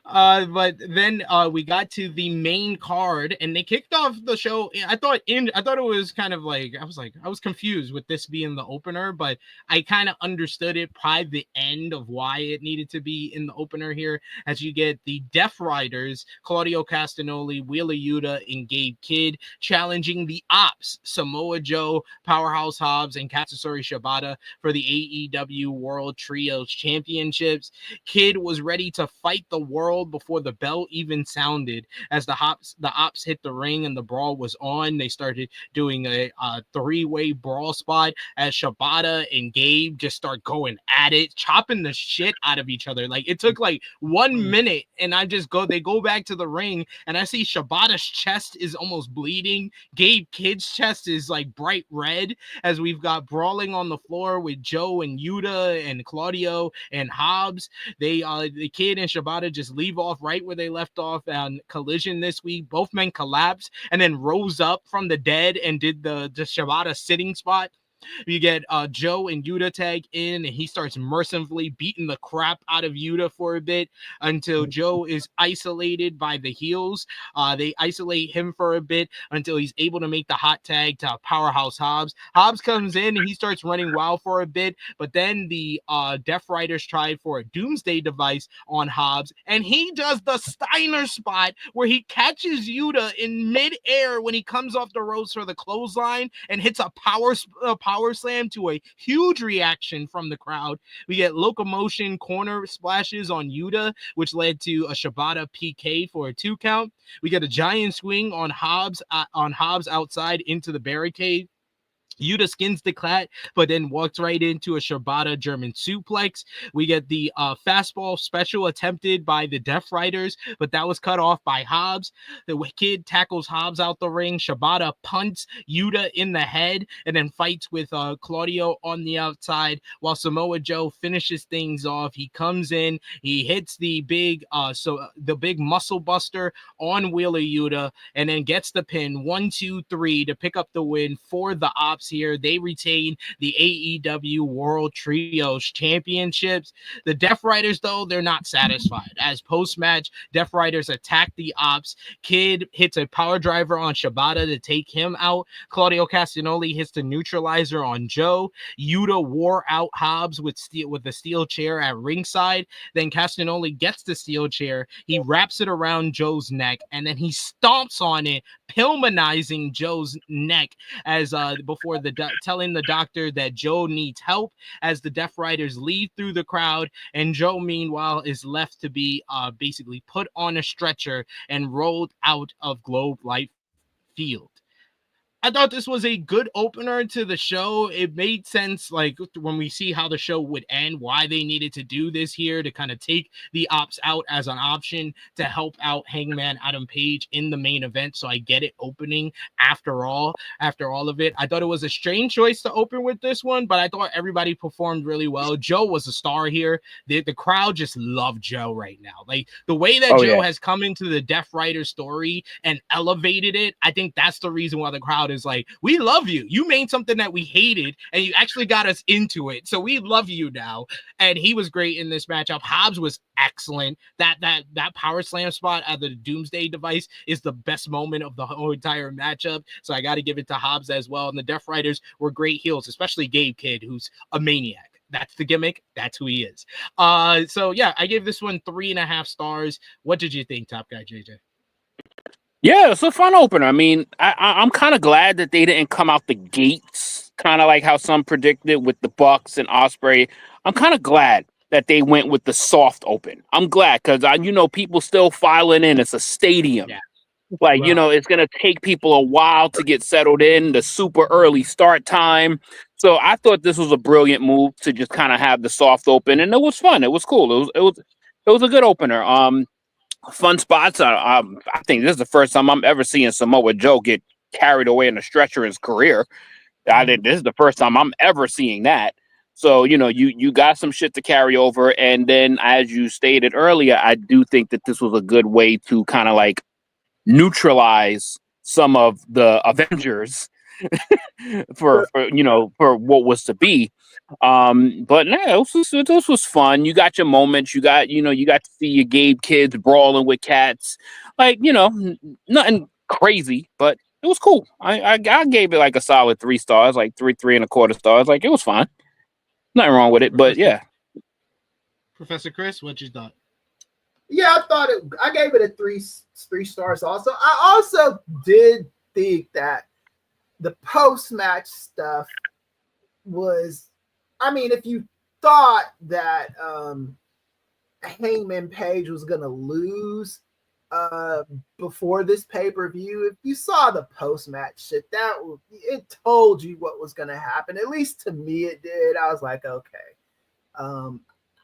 S4: But then we got to the main card and they kicked off the show. I thought it was kind of like I was confused with this being the opener, but I kind of understood it by the end of why it needed to be in the opener here, as you get the Death Riders, Claudio Castagnoli, Wheeler Yuta, and Gabe Kidd challenging the Ops, Samoa Joe, Powerhouse Hobbs, and Katsuyori Shibata for the AEW World Trios Championships. Kidd was ready to fight the world before the bell even sounded. As the Ops hit the ring and the brawl was on, they started doing a three-way brawl spot as Shibata and Gabe just start going at it, chopping the shit out of each other. Like, it took like 1 minute, and they go back to the ring, and I see Shibata's chest is almost bleeding. Gabe Kidd's chest is like bright red, as we've got brawling on the floor with Joe and Yuta and Claudio and Hobbs. The Kid and Shibata just leave off right where they left off on Collision this week. Both men collapsed and then rose up from the dead and did the Shibata sitting spot. You get Joe and Yuta tag in, and he starts mercifully beating the crap out of Yuta for a bit until Joe is isolated by the heels. They isolate him for a bit until he's able to make the hot tag to Powerhouse Hobbs. Hobbs comes in and he starts running wild for a bit, but then the Death Riders tried for a Doomsday device on Hobbs, and he does the Steiner spot where he catches Yuta in midair when he comes off the ropes for the clothesline and hits a power slam to a huge reaction from the crowd. We get locomotion corner splashes on Yuta, which led to a Shibata PK for a 2 count. We get a giant swing on Hobbs outside into the barricade. Yuta skins the clat, but then walks right into a Shibata German suplex. We get the fastball special attempted by the Death Riders, but that was cut off by Hobbs. The Kid tackles Hobbs out the ring. Shibata punts Yuta in the head and then fights with Claudio on the outside while Samoa Joe finishes things off. He comes in, he hits the big muscle buster on Wheeler Yuta and then gets the pin 1, 2, 3 to pick up the win for the Ops here. They retain the AEW World Trios Championships. The Death Riders, though, they're not satisfied. As post-match, Death Riders attack the Ops. Kid hits a power driver on Shibata to take him out. Claudio Castagnoli hits the neutralizer on Joe. Yuta wore out Hobbs with the steel chair at ringside. Then Castagnoli gets the steel chair. He wraps it around Joe's neck, and then he stomps on it, Pillmanizing Joe's neck as before telling the doctor that Joe needs help, as the Death Riders leave through the crowd, and Joe meanwhile is left to be basically put on a stretcher and rolled out of Globe Life Field. I thought this was a good opener to the show. It made sense, like, when we see how the show would end, why they needed to do this here to kind of take the Ops out as an option to help out Hangman Adam Page in the main event. So I get it opening after all of it. I thought it was a strange choice to open with this one, but I thought everybody performed really well. Joe was a star here. The crowd just loved Joe right now. Like, the way that Joe has come into the Death Rider story and elevated it, I think that's the reason why the crowd is like, we love you. You made something that we hated, and you actually got us into it. So we love you now. And he was great in this matchup. Hobbs was excellent. That power slam spot at the Doomsday device is the best moment of the whole entire matchup. So I got to give it to Hobbs as well. And the Death Riders were great heels, especially Gabe Kidd, who's a maniac. That's the gimmick. That's who he is. So yeah, I gave this one 3.5 stars. What did you think, Top Guy JJ?
S7: Yeah, it's a fun opener. I mean, I'm kind of glad that they didn't come out the gates, kind of like how some predicted with the Bucks and Ospreay. I'm kind of glad that they went with the soft open. I'm glad because people still filing in. It's a stadium.
S4: Yeah.
S7: Like,
S6: Right.
S7: it's going to take people a while to get settled in, the super early start time. So I thought this was a brilliant move to just kind of have the soft open, and it was fun. It was cool. It was a good opener. Fun spots. I think this is the first time I'm ever seeing Samoa Joe get carried away in a stretcher in his career. This is the first time I'm ever seeing that. So, you got some shit to carry over. And then, as you stated earlier, I do think that this was a good way to kind of like neutralize some of the Avengers for what was to be. But no, this was fun. You got your moments. You got to see your Gabe kids brawling with cats. Like, nothing crazy, but it was cool. I gave it like a solid 3 stars, like 3.25 stars. Like, it was fine. Nothing wrong with it, but yeah.
S4: Professor Kris, what you thought?
S6: Yeah, I gave it a three stars also. I also did think that the post-match stuff was, I mean, if you thought that Hangman Page was going to lose before this pay-per-view, if you saw the post-match shit, it told you what was going to happen. At least to me it did. I was like, okay.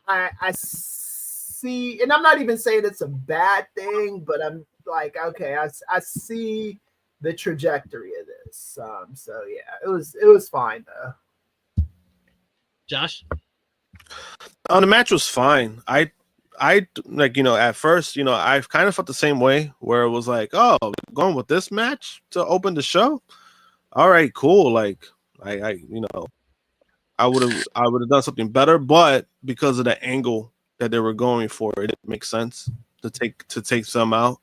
S6: I see, and I'm not even saying it's a bad thing, but I'm like, okay, I see the trajectory of this. So yeah, it was fine though.
S4: Josh?
S5: The match was fine. I like, at first, I kind of felt the same way where it was like, oh, going with this match to open the show. All right, cool. Like I would have done something better, but because of the angle that they were going for, it didn't make sense to take some out.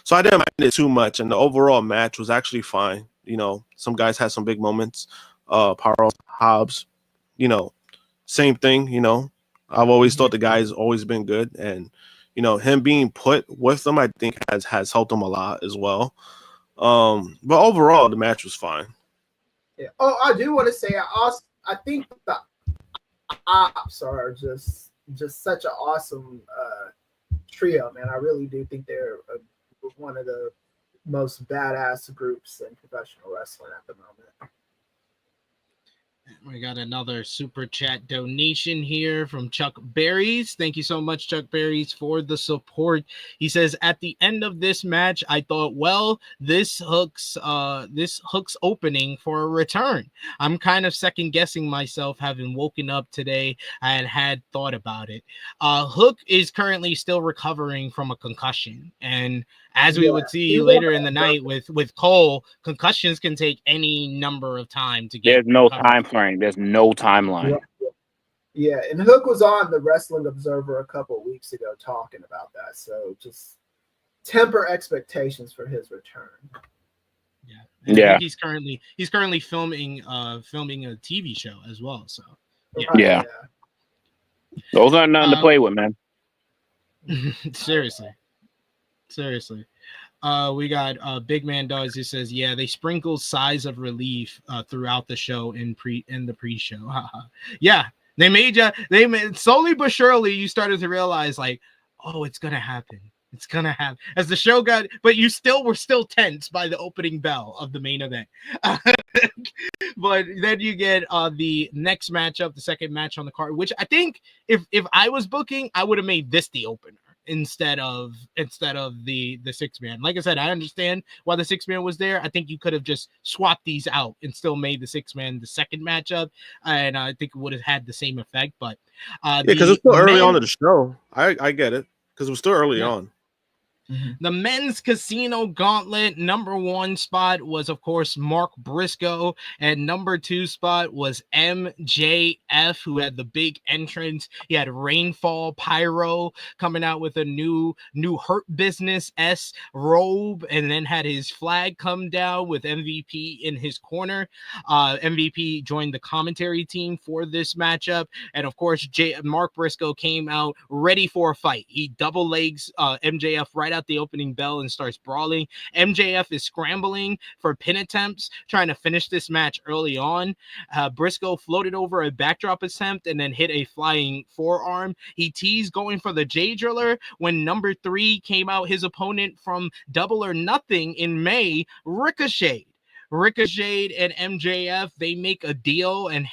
S5: So I didn't mind it too much, and the overall match was actually fine. Some guys had some big moments. Power Hobbs, same thing. I've always thought the guy's always been good, and him being put with them, I think has helped him a lot as well. But overall, the match was fine.
S6: Yeah. Oh, I do want to say I think the Ops are just such an awesome trio, man. I really do think they're one of the most badass groups in professional wrestling at the moment.
S4: We got another super chat donation here from Chuck Berries. Thank you so much, Chuck Berries, for the support. He says, at the end of this match, I thought, well, this hooks opening for a return. I'm kind of second guessing myself, having woken up today and had thought about it. Hook is currently still recovering from a concussion, and as we would see later in the night with Cole, concussions can take any number of time to get.
S7: There's no time frame. There's no timeline.
S6: Yeah, and Hook was on the Wrestling Observer a couple of weeks ago talking about that. So just temper expectations for his return.
S4: Yeah. I think he's currently filming a TV show as well. So
S7: yeah. Those aren't nothing to play with, man.
S4: Seriously. We got Big Man Does, who says, yeah, they sprinkle sighs of relief throughout the show in the pre-show. Yeah, they made slowly but surely you started to realize, like, oh, it's gonna happen. As the show got, but were still tense by the opening bell of the main event. But then you get the next matchup, the second match on the card, which I think if I was booking, I would have made this the opener instead of the 6-man. Like I said, I understand why the 6-man was there. I think you could have just swapped these out and still made the 6-man the second matchup, and I think it would have had the same effect. But
S5: because it's still early on in the show. I get it, because it was still early on.
S4: The men's casino gauntlet number 1 spot was, of course, Mark Briscoe, and number 2 spot was MJF, who had the big entrance. He had Rainfall Pyro coming out with a new Hurt Business S robe, and then had his flag come down with MVP in his corner. MVP joined the commentary team for this matchup, and of course, Mark Briscoe came out ready for a fight. He double legs MJF right out at the opening bell and starts brawling. MJF is scrambling for pin attempts, trying to finish this match early on. Briscoe floated over a backdrop attempt and then hit a flying forearm. He teased going for the J Driller when number 3 came out, his opponent from Double or Nothing in May, Ricochet. Ricochet and MJF, they make a deal and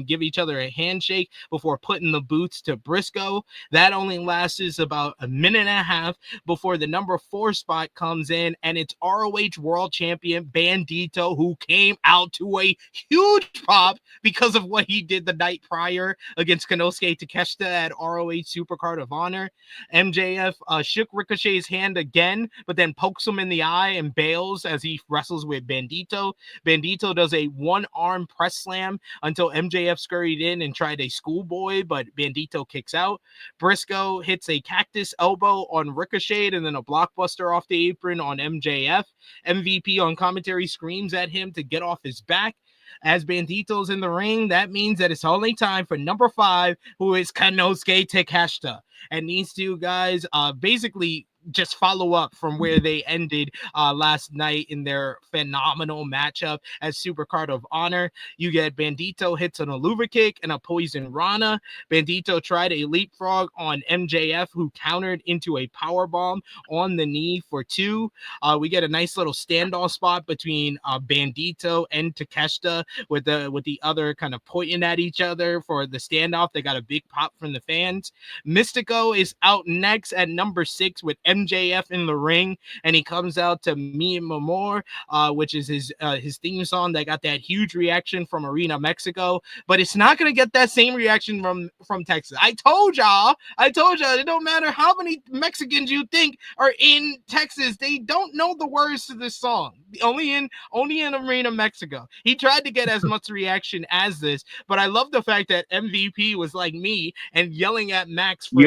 S4: give each other a handshake before putting the boots to Briscoe. That only lasts about a minute and a half before the number 4 spot comes in, and it's ROH World Champion Bandito, who came out to a huge pop because of what he did the night prior against Konosuke Takeshita at ROH Supercard of Honor. MJF shook Ricochet's hand again, but then pokes him in the eye and bails as he wrestles with Bandito. Bandito does a one-arm press slam until MJF scurried in and tried a schoolboy, but Bandito kicks out. Briscoe hits a cactus elbow on Ricochet and then a blockbuster off the apron on MJF. MVP on commentary screams at him to get off his back. As Bandito's in the ring, that means that it's only time for number 5, who is Konosuke Takeshita. And these two guys basically just follow up from where they ended last night in their phenomenal matchup as Supercard of Honor. You get Bandito hits an Aluva kick and a Poison Rana. Bandito tried a leapfrog on MJF, who countered into a powerbomb on the knee for 2. We get a nice little standoff spot between Bandito and Takeshita with the other kind of pointing at each other for the standoff. They got a big pop from the fans. Mystico is out next at number 6 with MJF in the ring, and he comes out to Me and More, which is his theme song that got that huge reaction from Arena Mexico, but it's not going to get that same reaction from Texas. I told y'all, it don't matter how many Mexicans you think are in Texas, they don't know the words to this song. Only in Arena Mexico. He tried to get as much reaction as this, but I love the fact that MVP was like me and yelling at Max for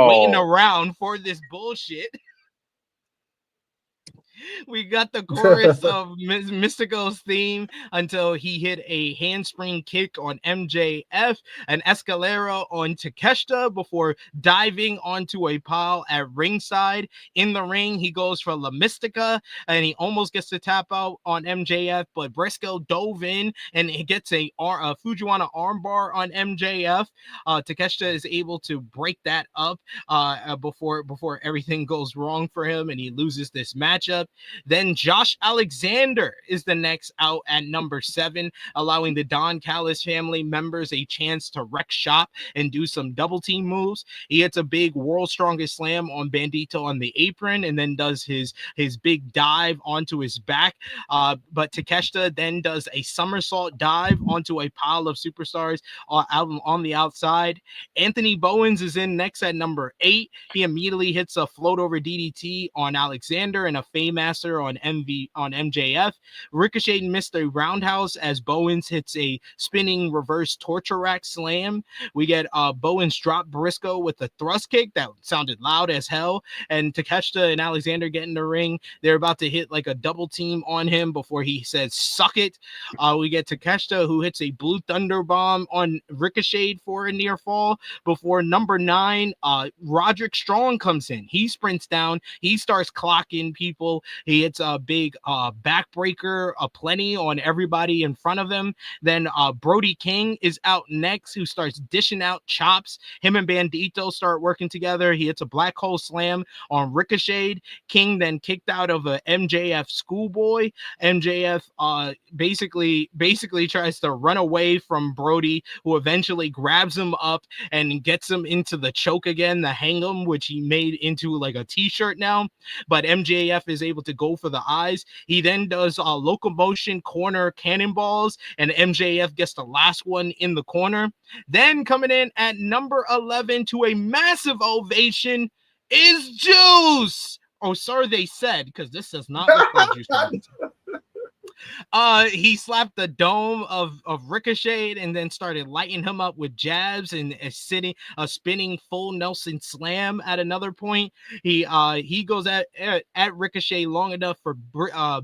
S4: waiting around for this bullshit. We got the chorus of Mystico's theme until he hit a handspring kick on MJF, an Escudero on Takeshita before diving onto a pile at ringside. In the ring, he goes for La Mystica, and he almost gets to tap out on MJF, but Briscoe dove in, and he gets a Fujiwara armbar on MJF. Takeshita is able to break that up before everything goes wrong for him, and he loses this matchup. Then Josh Alexander is the next out at number 7, allowing the Don Callis family members a chance to wreck shop and do some double team moves. He hits a big World's Strongest Slam on Bandito on the apron and then does his big dive onto his back. But Takeshita then does a somersault dive onto a pile of superstars out on the outside. Anthony Bowens is in next at number 8. He immediately hits a float over DDT on Alexander and a Faymaster on MJF. Ricochet missed a roundhouse as Bowens hits a spinning reverse torture rack slam. We get Bowens drop Briscoe with a thrust kick that sounded loud as hell, and Takeshita and Alexander get in the ring. They're about to hit like a double team on him before he says suck it. We get Takeshita, who hits a blue thunder bomb on Ricochet for a near fall before number 9 Roderick Strong comes in. He sprints down, he starts clocking people. He hits a big backbreaker plenty on everybody in front of him. Then Brody King is out next, who starts dishing out chops. Him and Bandito start working together. He hits a black hole slam on Ricochet. King then kicked out of a MJF schoolboy. MJF basically tries to run away from Brody, who eventually grabs him up and gets him into the choke again, the hang him, which he made into like a t-shirt now. But MJF is able to go for the eyes. He then does locomotion corner cannonballs, and MJF gets the last one in the corner. Then coming in at number 11 to a massive ovation is Juice. Oh, sorry, they said, because this does not look like Juice. He slapped the dome of Ricochet and then started lighting him up with jabs and a spinning full Nelson slam at another point. He goes at Ricochet long enough for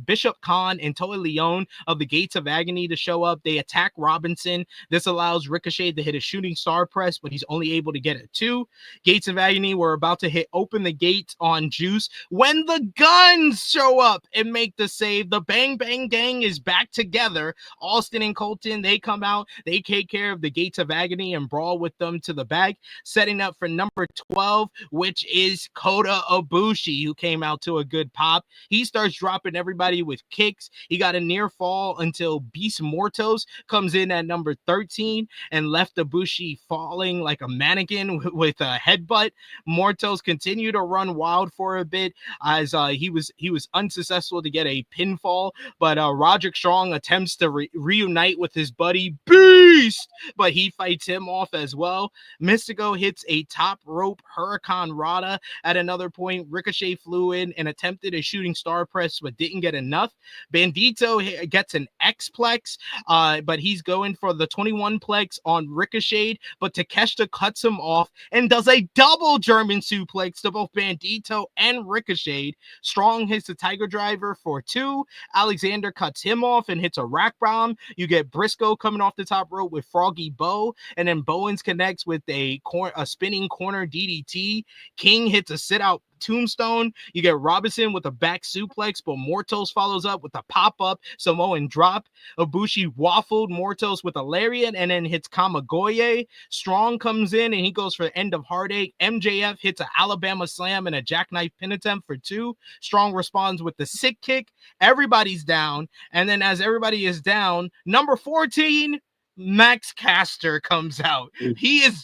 S4: Bishop Khan and Toa Leon of the Gates of Agony to show up. They attack Robinson. This allows Ricochet to hit a shooting star press, but he's only able to get a 2. Gates of Agony were about to open the gate on Juice when the Guns show up and make the save. The Bang Bang Gang is back together. Austin and Colton, they come out, they take care of the Gates of Agony and brawl with them to the back, setting up for number 12, which is Kota Ibushi, who came out to a good pop. He starts dropping everybody with kicks. He got a near fall until Beast Mortos comes in at number 13 and left Ibushi falling like a mannequin with a headbutt. Mortos continued to run wild for a bit as he was unsuccessful to get a pinfall, but Roderick Strong attempts to reunite with his buddy Beast, but he fights him off as well. Mystico hits a top rope Hurricane Rana at another point. Ricochet flew in and attempted a shooting star press, but didn't get enough. Bandito gets an X-Plex, but he's going for the 21 plex on Ricochet, but Takeshita cuts him off and does a double German suplex to both Bandito and Ricochet. Strong hits the Tiger Driver for 2. Alexander cuts him off and hits a rack bomb. You get Briscoe coming off the top rope with Froggy Bow, and then Bowens connects with a spinning corner DDT. King hits a sit-out tombstone. You get Robinson with a back suplex, but Mortos follows up with a pop-up Samoan drop. Ibushi waffled Mortos with a lariat and then hits Kamagoye. Strong comes in and he goes for the end of Heartache. MJF hits an Alabama slam and a jackknife pin attempt for 2. Strong responds with the sick kick. Everybody's down, and then as everybody is down, number 14, Max Caster comes out. He is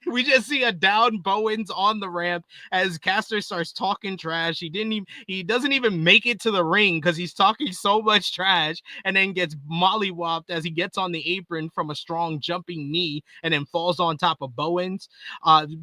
S4: we just see a down Bowens on the ramp as Caster starts talking trash. He doesn't even make it to the ring because he's talking so much trash, and then gets mollywopped as he gets on the apron from a Strong jumping knee and then falls on top of Bowens.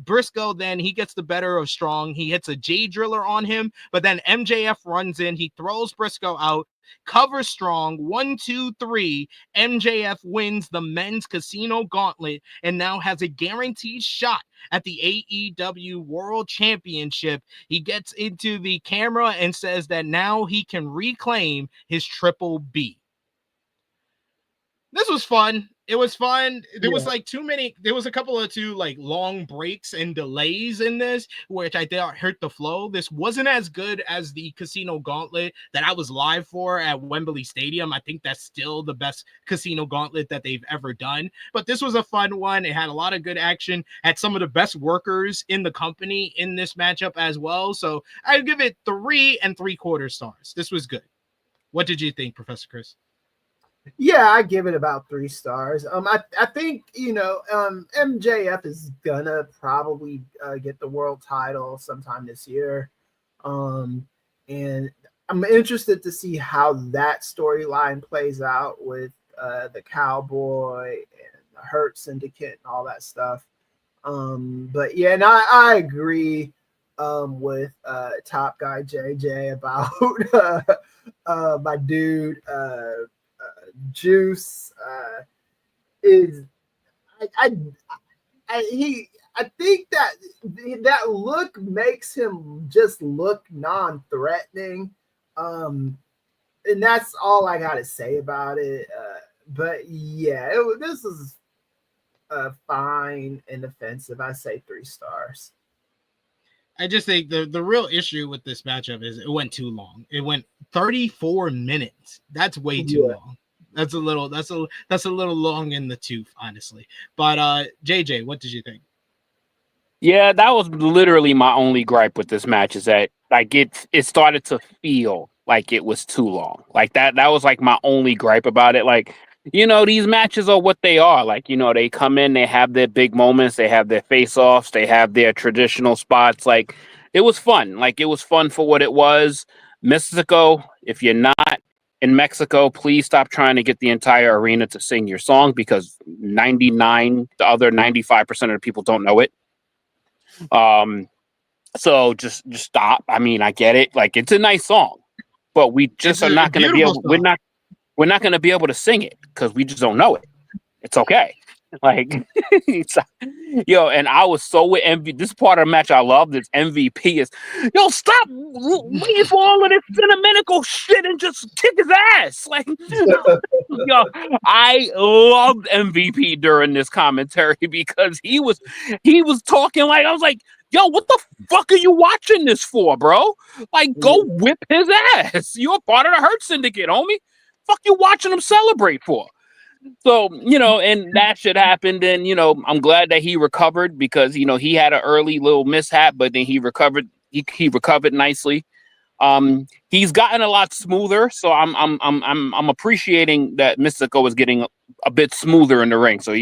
S4: Briscoe then he gets the better of Strong. He hits a J Driller on him, but then MJF runs in. He throws Briscoe out. Covers Strong. 1, 2, 3. MJF wins the men's casino gauntlet and now has a guaranteed shot at the AEW World Championship. He gets into the camera and says that now he can reclaim his Triple B. This was fun. It was fun. There was like there was a couple of long breaks and delays in this, which I thought hurt the flow. This wasn't as good as the Casino Gauntlet that I was live for at Wembley Stadium. I think that's still the best Casino Gauntlet that they've ever done. But this was a fun one. It had a lot of good action, had some of the best workers in the company in this matchup as well. So I give it 3 3/4 stars. This was good. What did you think, Professor Chris?
S6: Yeah, I give it about 3 stars. I think MJF is gonna probably get the world title sometime this year, and I'm interested to see how that storyline plays out with the Cowboy and the Hurt Syndicate and all that stuff. But yeah, and I agree with Top Guy JJ about my dude. Juice is I think that look makes him just look non-threatening, and that's all I gotta say about it. But yeah, this is fine and offensive. I say 3 stars.
S4: I just think the real issue with this matchup is it went too long. It went 34 minutes. That's way too long. That's a little long in the tooth, honestly. But JJ, what did you think?
S7: Yeah, that was literally my only gripe with this match, is that it started to feel like it was too long. Like that was like my only gripe about it. Like, these matches are what they are. Like, they come in, they have their big moments, they have their face-offs, they have their traditional spots. Like, it was fun. Like, it was fun for what it was. Mystico, if you're not in Mexico, please stop trying to get the entire arena to sing your song, because the other 95% of the people don't know it. So just stop. I mean, I get it. Like, it's a nice song, but we just
S4: It's
S7: are
S4: a
S7: not going to be
S4: beautiful
S7: able.
S4: song.
S7: We're not going to be able to sing it because we just don't know it. It's okay. Like, yo, and I was so with MVP. This part of the match I love. This MVP is, yo, stop waiting for all of this sentimental shit and just kick his ass. Like, yo, I loved MVP during this commentary because he was talking like, I was like, yo, what the fuck are you watching this for, bro? Like, go whip his ass. You're part of the Hurt Syndicate, homie. Fuck you watching him celebrate for? So, and that shit happened. And, I'm glad that he recovered because, he had an early little mishap, but then he recovered. He recovered nicely. He's gotten a lot smoother. So I'm appreciating that Mystico is getting a bit smoother in the ring. So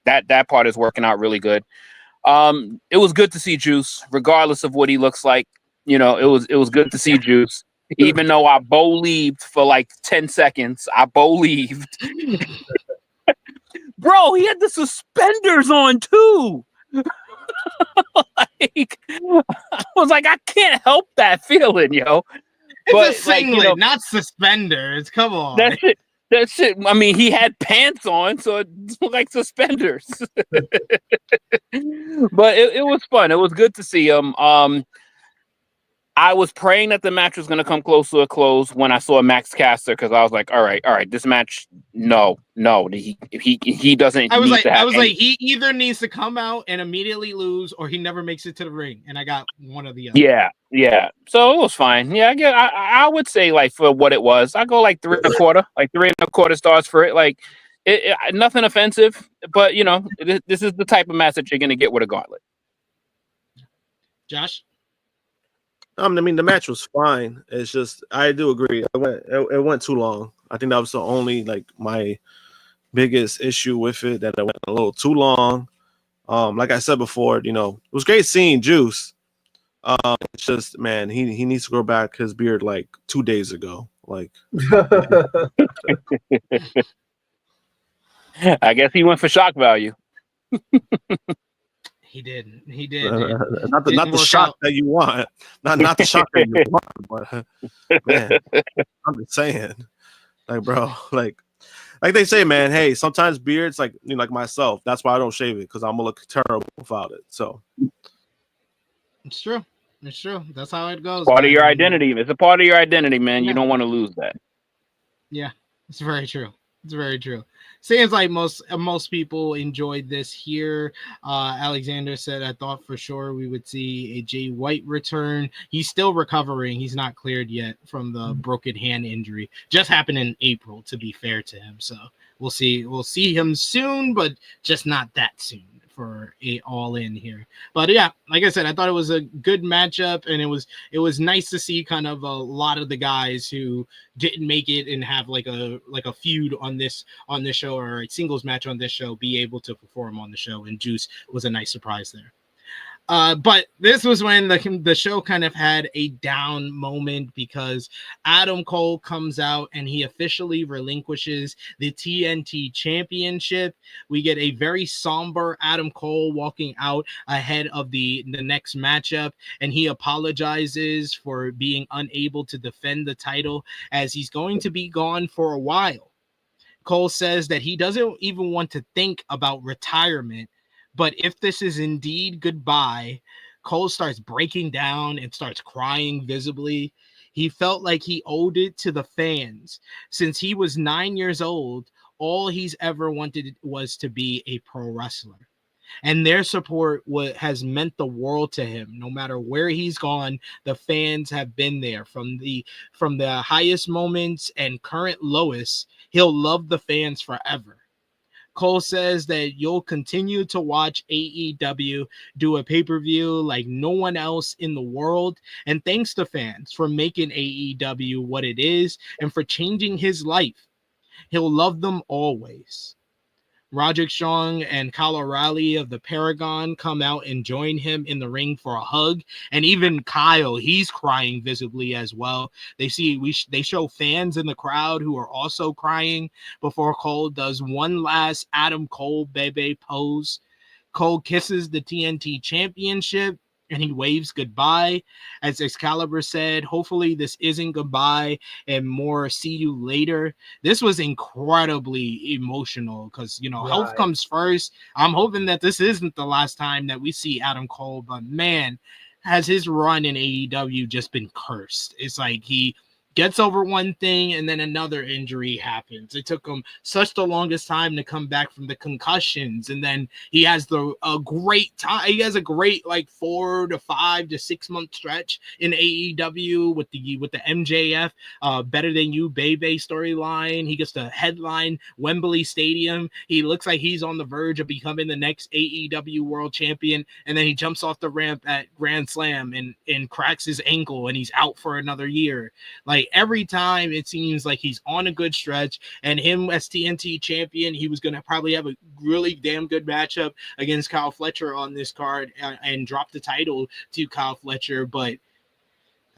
S7: that part is working out really good. It was good to see Juice, regardless of what he looks like. It was good to see Juice. Even though I believed for like 10 seconds, I believed. Bro, he had the suspenders on too. Like, I was like, I can't help that feeling, yo.
S4: It's a singlet, not suspenders. Come on.
S7: That shit. I mean, he had pants on, so it looked like suspenders. But it was fun. It was good to see him. I was praying that the match was going to come close to a close when I saw Max Caster because I was like, all right, this match, no, he doesn't.
S4: I was like, he either needs to come out and immediately lose, or he never makes it to the ring. And I got one or the other.
S7: Yeah. So it was fine. Yeah, I would say like for what it was, I go like 3.25, like 3.25 stars for it. Like nothing offensive, but this is the type of match that you're going to get with a gauntlet.
S4: Josh.
S5: I mean, the match was fine. It's just I do agree. It went too long. I think that was the only like my biggest issue with it, that it went a little too long. Like I said before, it was great seeing Juice. It's just, man, he needs to grow back his beard like 2 days ago. Like,
S7: I guess he went for shock value.
S4: He did.
S5: Not the shock that you want. Not the shock that you want, but man, I'm just saying. Like, bro, like they say, man, hey, sometimes beards, like like myself, that's why I don't shave it, because I'm gonna look terrible without it. So
S4: it's true. That's how it goes.
S7: Part of your identity. It's a part of your identity, man. Yeah. You don't want to lose that.
S4: Yeah, it's very true. Seems like most people enjoyed this here. Alexander said, I thought for sure we would see a Jay White return. He's still recovering. He's not cleared yet from the broken hand injury. Just happened in April, to be fair to him. So we'll see him soon, but just not that soon for Allin here. But yeah, like I said, I thought it was a good matchup, and it was nice to see kind of a lot of the guys who didn't make it and have like a feud on this show, or a singles match on this show, be able to perform on the show, and Juice was a nice surprise there. But this was when the show kind of had a down moment, because Adam Cole comes out and he officially relinquishes the TNT Championship. We get a very somber Adam Cole walking out ahead of the next matchup, and he apologizes for being unable to defend the title, as he's going to be gone for a while. Cole says that he doesn't even want to think about retirement. But if this is indeed goodbye, Cole starts breaking down and starts crying visibly. He felt like he owed it to the fans. Since he was 9 years old, all he's ever wanted was to be a pro wrestler. And their support has meant the world to him. No matter where he's gone, the fans have been there. From the highest moments and current lowest, he'll love the fans forever. Cole says that you'll continue to watch AEW do a pay-per-view like no one else in the world. And thanks to fans for making AEW what it is and for changing his life. He'll love them always. Roderick Strong and Kyle O'Reilly of the Paragon come out and join him in the ring for a hug. And even Kyle, he's crying visibly as well. They show fans in the crowd who are also crying before Cole does one last Adam Cole Bebe pose. Cole kisses the TNT Championship, and he waves goodbye. As Excalibur said, hopefully this isn't goodbye and more see you later. This was incredibly emotional because, you know, health comes first. I'm hoping that this isn't the last time that we see Adam Cole, but man, has his run in AEW just been cursed. It's like he gets over one thing and then another injury happens. It took him such the longest time to come back from the concussions, and then he has a great time. He has a great like 4 to 5 to 6 month stretch in AEW with the MJF Better Than You Bebe storyline. He gets to headline Wembley Stadium. He looks like he's on the verge of becoming the next AEW World Champion, and then he jumps off the ramp at Grand Slam and cracks his ankle, and he's out for another year. Like every time it seems like he's on a good stretch, and him as TNT champion, he was going to probably have a really damn good matchup against Kyle Fletcher on this card and drop the title to Kyle Fletcher. But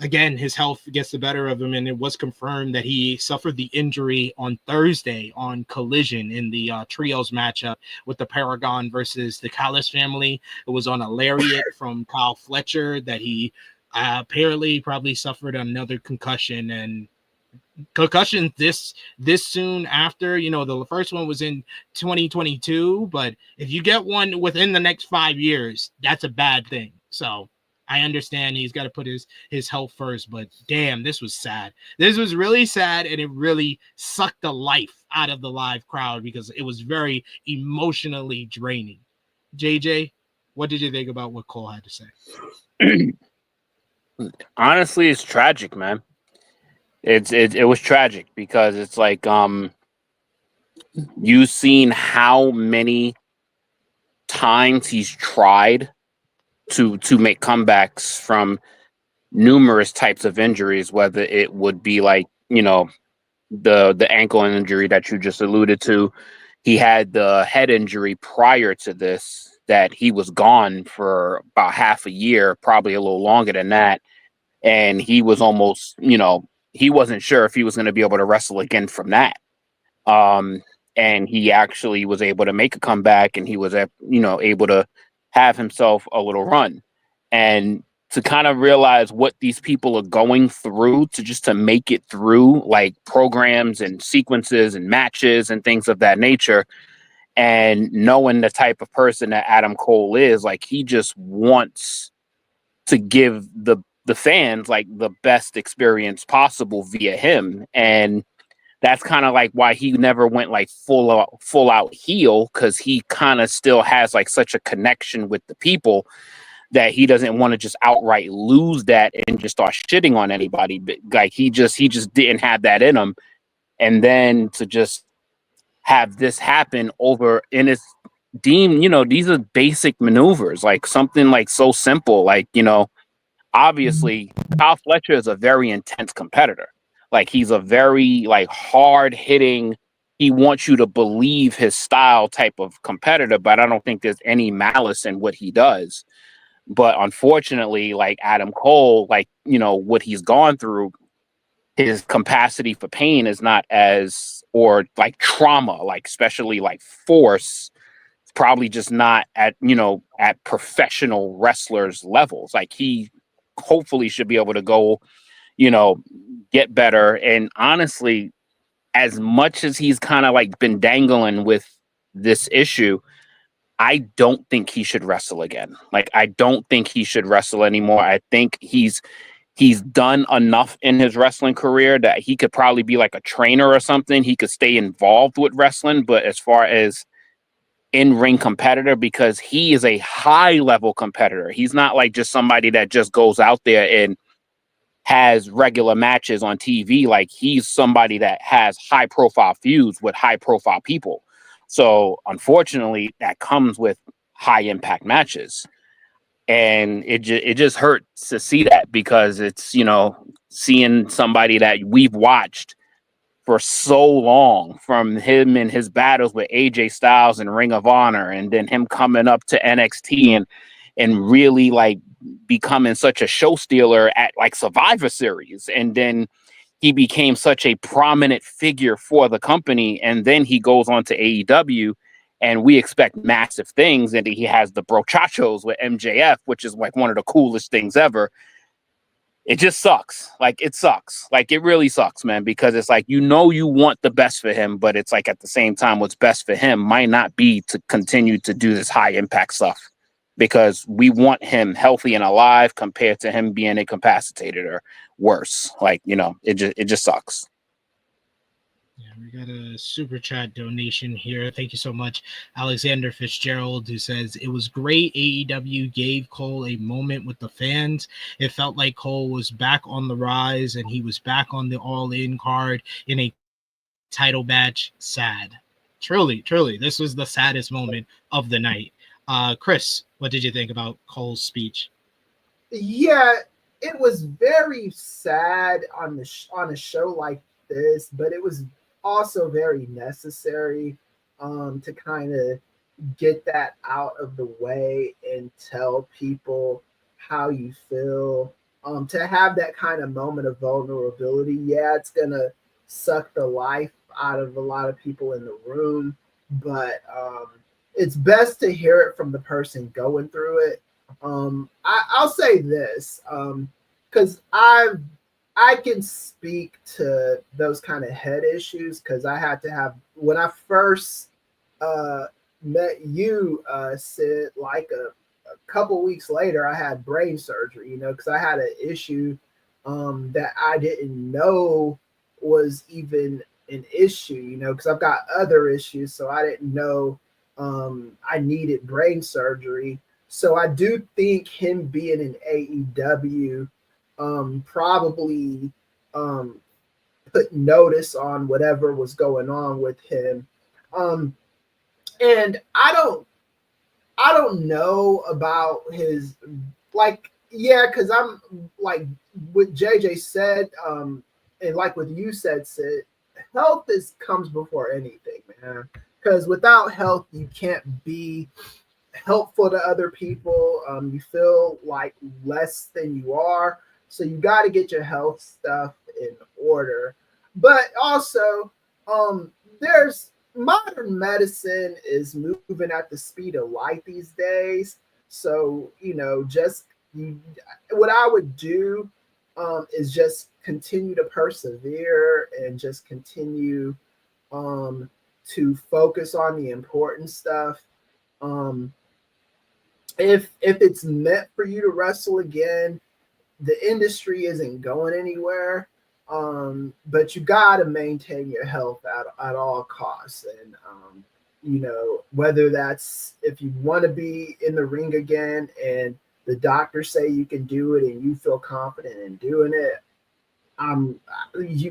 S4: again, his health gets the better of him, and it was confirmed that he suffered the injury on Thursday on Collision in the trios matchup with the Paragon versus the Callis family. It was on a lariat from Kyle Fletcher that he apparently probably suffered another concussion, and concussions this soon after, you know, the first one was in 2022, but if you get one within the next 5 years, that's a bad thing. So I understand he's got to put his health first, but damn, this was sad. This was really sad, and it really sucked the life out of the live crowd because it was very emotionally draining. JJ, what did you think about what Cole had to say?
S7: Honestly, it's tragic, man. It was tragic because it's like you've seen how many times he's tried to make comebacks from numerous types of injuries, whether it would be like, you know, the ankle injury that you just alluded to. He had the head injury prior to this that he was gone for about half a year, probably a little longer than that. And he was almost, you know, he wasn't sure if he was going to be able to wrestle again from that. And he actually was able to make a comeback, and he was, you know, able to have himself a little run. And to kind of realize what these people are going through to make it through like programs and sequences and matches and things of that nature. And knowing the type of person that Adam Cole is, like, he just wants to give the fans like the best experience possible via him. And that's kind of like why he never went like full out heel, because he kind of still has like such a connection with the people that he doesn't want to just outright lose that and just start shitting on anybody. But like he just didn't have that in him. And then to just have this happen over, and it's deemed, you know, these are basic maneuvers, like something like so simple, like, you know, obviously Kyle Fletcher is a very intense competitor. Like, he's a very like hard hitting, he wants you to believe his style type of competitor, but I don't think there's any malice in what he does. But unfortunately, like Adam Cole, like, you know, what he's gone through, his capacity for pain is not as, or like trauma, like especially like force, it's probably just not at, you know, at professional wrestlers levels. Like, he hopefully should be able to go, you know, get better. And honestly, as much as he's kind of like been dangling with this issue, I don't think he should wrestle again. Like, I don't think he should wrestle anymore. I think he's done enough in his wrestling career that he could probably be like a trainer or something. He could stay involved with wrestling, but as far as in-ring competitor, because he is a high-level competitor. He's not like just somebody that just goes out there and has regular matches on TV. Like, he's somebody that has high-profile feuds with high-profile people. So, unfortunately, that comes with high-impact matches. And it just hurts to see that, because it's, you know, seeing somebody that we've watched for so long, from him and his battles with AJ Styles and Ring of Honor, and then him coming up to NXT and really like becoming such a show stealer at like Survivor Series. And then he became such a prominent figure for the company. And then he goes on to AEW and we expect massive things, and he has the brochachos with MJF, which is like one of the coolest things ever. It just sucks. Like, it sucks. Like, it really sucks, man, because it's like, you want the best for him, but it's like at the same time, what's best for him might not be to continue to do this high impact stuff, because we want him healthy and alive compared to him being incapacitated or worse. Like, it just sucks.
S4: Yeah, we got a super chat donation here. Thank you so much, Alexander Fitzgerald, who says it was great. AEW gave Cole a moment with the fans. It felt like Cole was back on the rise, and he was back on the All-In card in a title match. Sad. Truly, this was the saddest moment of the night. Kris, what did you think about Cole's speech?
S6: Yeah, it was very sad on a show like this, but it was also very necessary to kind of get that out of the way and tell people how you feel. To have that kind of moment of vulnerability, yeah, it's gonna suck the life out of a lot of people in the room, but it's best to hear it from the person going through it. I'll say this, because I can speak to those kind of head issues, because I had to have, when I first met you, Sid, like a couple weeks later, I had brain surgery, because I had an issue that I didn't know was even an issue, because I've got other issues, so I didn't know I needed brain surgery. So I do think him being in AEW probably put notice on whatever was going on with him. And I don't know about his, like, yeah, because I'm like what JJ said, and like what you said, Sid, health comes before anything, man. Because without health, you can't be helpful to other people. You feel like less than you are. So you got to get your health stuff in order. But also, there's modern medicine is moving at the speed of light these days. So, what I would do is just continue to persevere and just continue to focus on the important stuff. If it's meant for you to wrestle again, the industry isn't going anywhere, but you got to maintain your health at all costs. And, whether that's if you want to be in the ring again and the doctors say you can do it and you feel confident in doing it,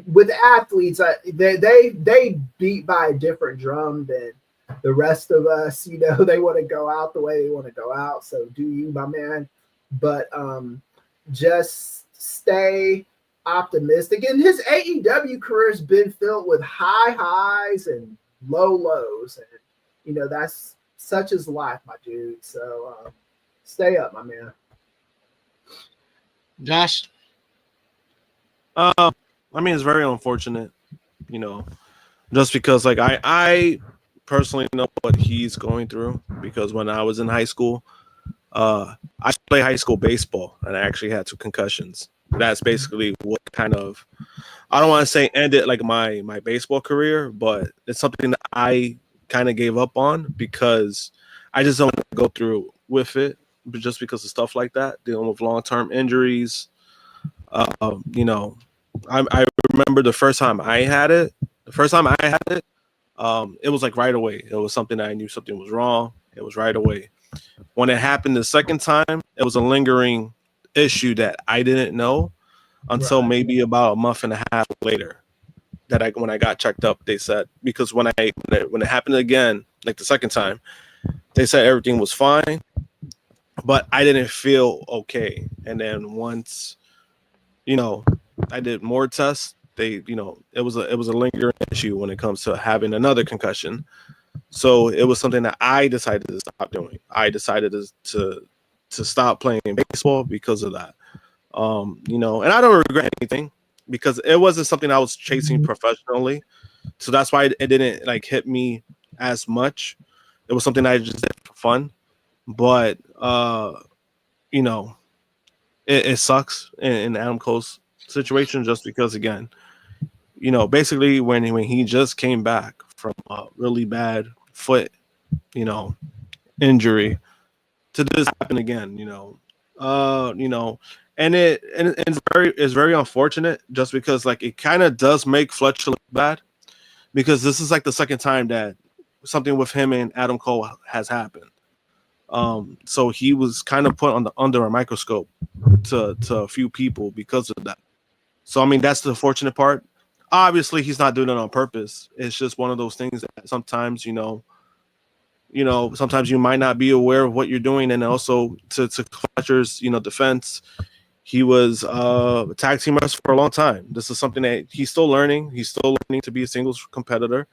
S6: with athletes, they beat by a different drum than the rest of us. They want to go out the way they want to go out. So do you, my man. But just stay optimistic. And his AEW career has been filled with high highs and low lows. And, that's such is life, my dude. So stay up, my man.
S4: Josh?
S5: I mean, it's very unfortunate, just because, like, I personally know what he's going through, because when I was in high school, I played high school baseball and I actually had 2 concussions. That's basically what kind of, I don't want to say ended like my baseball career, but it's something that I kind of gave up on because I just don't want to go through with it, but just because of stuff like that, dealing with long-term injuries. I remember the first time I had it, it was like right away. It was something that I knew something was wrong. It was right away. When it happened the second time, it was a lingering issue that I didn't know until maybe about a month and a half later. When I got checked up, they said, because when it happened again, like the second time, they said everything was fine, but I didn't feel okay. And then once, I did more tests, it was a lingering issue when it comes to having another concussion. So it was something that I decided to stop doing. I decided to stop playing baseball because of that. And I don't regret anything because it wasn't something I was chasing professionally. So that's why it didn't like hit me as much. It was something I just did for fun. But you know, it sucks in Adam Cole's situation just because, again, you know, basically when he just came back from a really bad foot, you know, injury, to this happen again, you know, and it's very unfortunate just because like it kind of does make Fletcher look bad because this is like the second time that something with him and Adam Cole has happened. So he was kind of put under a microscope to a few people because of that. So I mean that's the fortunate part. Obviously, he's not doing it on purpose. It's just one of those things that sometimes sometimes you might not be aware of what you're doing, and also to Fletcher's defense, he was a tag team wrestler for a long time. This is something that he's still learning. He's still learning to be a singles competitor.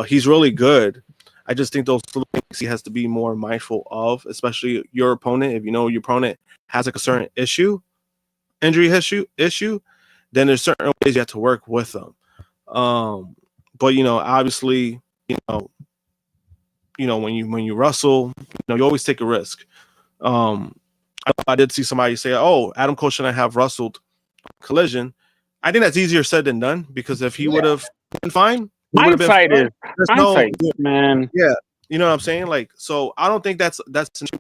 S5: He's really good. I just think those little things he has to be more mindful of, especially your opponent. If you know your opponent has like a certain injury issue, then there's certain ways you have to work with them. But obviously, when you wrestle, you always take a risk. I did see somebody say, "Oh, Adam Cole shouldn't have wrestled Collision." I think that's easier said than done because if he would have been fine,
S7: hindsight is man.
S5: Yeah, you know what I'm saying? Like, so I don't think that's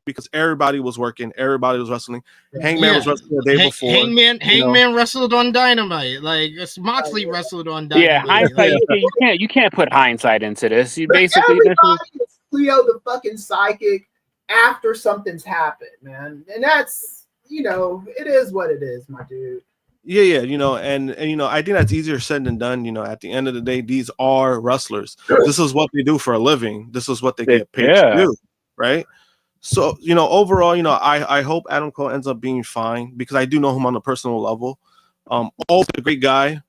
S5: because everybody was working, everybody was wrestling. Hangman was wrestling the day before.
S4: Hangman wrestled on Dynamite. Like Moxley wrestled on Dynamite.
S7: Yeah, hindsight. You can't put hindsight into this. You basically
S6: is Cleo the fucking psychic after something's happened, man, and that's it is what it is, my dude.
S5: Yeah, and I think that's easier said than done. At the end of the day, these are wrestlers. This is what they do for a living. This is what they get paid to do, right? So, overall, I hope Adam Cole ends up being fine because I do know him on a personal level. Also a great guy.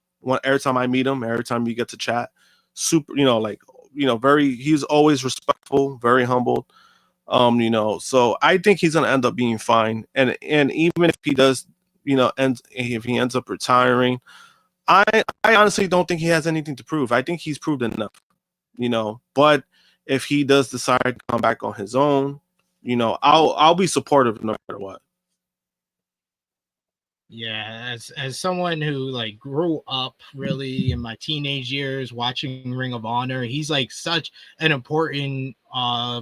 S5: Every time I meet him, every time we get to chat, super, he's always respectful, very humbled. So I think he's gonna end up being fine. And even if he does, if he ends up retiring, I honestly don't think he has anything to prove. I think he's proved enough, but if he does decide to come back on his own, I'll be supportive no matter what.
S4: Yeah, as someone who like grew up really in my teenage years watching Ring of Honor, he's like such an important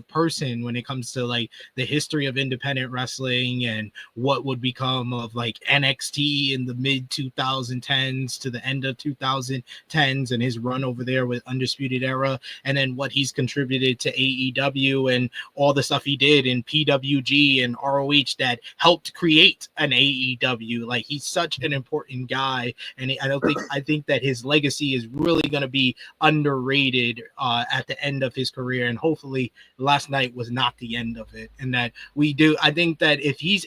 S4: person when it comes to like the history of independent wrestling and what would become of like NXT in the mid 2010s to the end of 2010s and his run over there with Undisputed Era, and then what he's contributed to AEW and all the stuff he did in PWG and ROH that helped create an AEW. Like he's such an important guy, and I think that his legacy is really going to be underrated at the end of his career, and hopefully last night was not the end of it. And that I think that if he's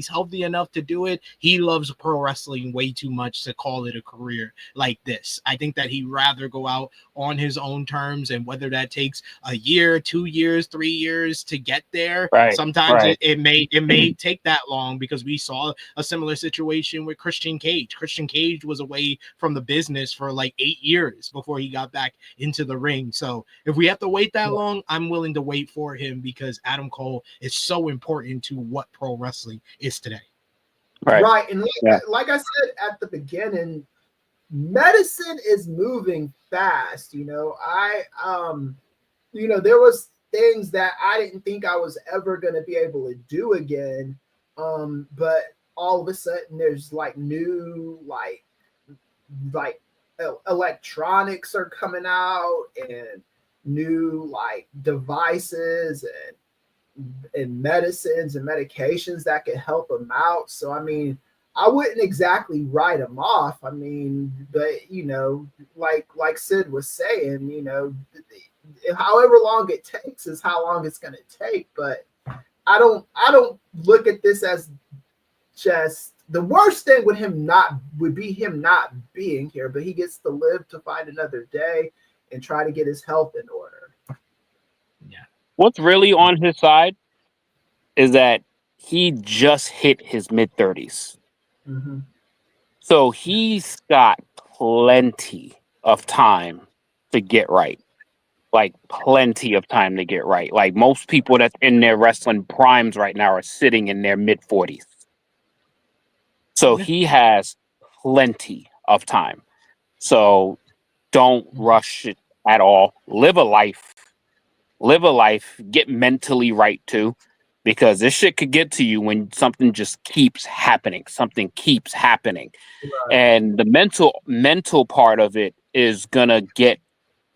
S4: healthy enough to do it, he loves pro wrestling way too much to call it a career like this. I think that he'd rather go out on his own terms, and whether that takes a year, 2 years, 3 years to get there, sometimes it may take that long, because we saw a similar situation with Christian Cage. Christian Cage was away from the business for like 8 years before he got back into the ring. So if we have to wait that long, I'm willing to wait for him, because Adam Cole is so important to what pro wrestling is today.
S6: Right. And like I said at the beginning, medicine is moving fast. There was things that I didn't think I was ever going to be able to do again. But all of a sudden there's like new, like electronics are coming out, and new like devices and medicines and medications that can help them out. So I mean, I wouldn't exactly write them off. I mean, but like Sid was saying, however long it takes is how long it's going to take. But I don't look at this as just the worst thing would be him not being here, but he gets to live to fight another day and try to get his health in order.
S7: Yeah. What's really on his side is that he just hit his mid-30s.
S6: Mm-hmm.
S7: So he's got plenty of time to get right. like plenty of time to get right. Like most people that's in their wrestling primes right now are sitting in their mid-40s. So he has plenty of time. So don't rush it at all. Live a life. Get mentally right too, because this shit could get to you when something just keeps happening. And the mental part of it is gonna get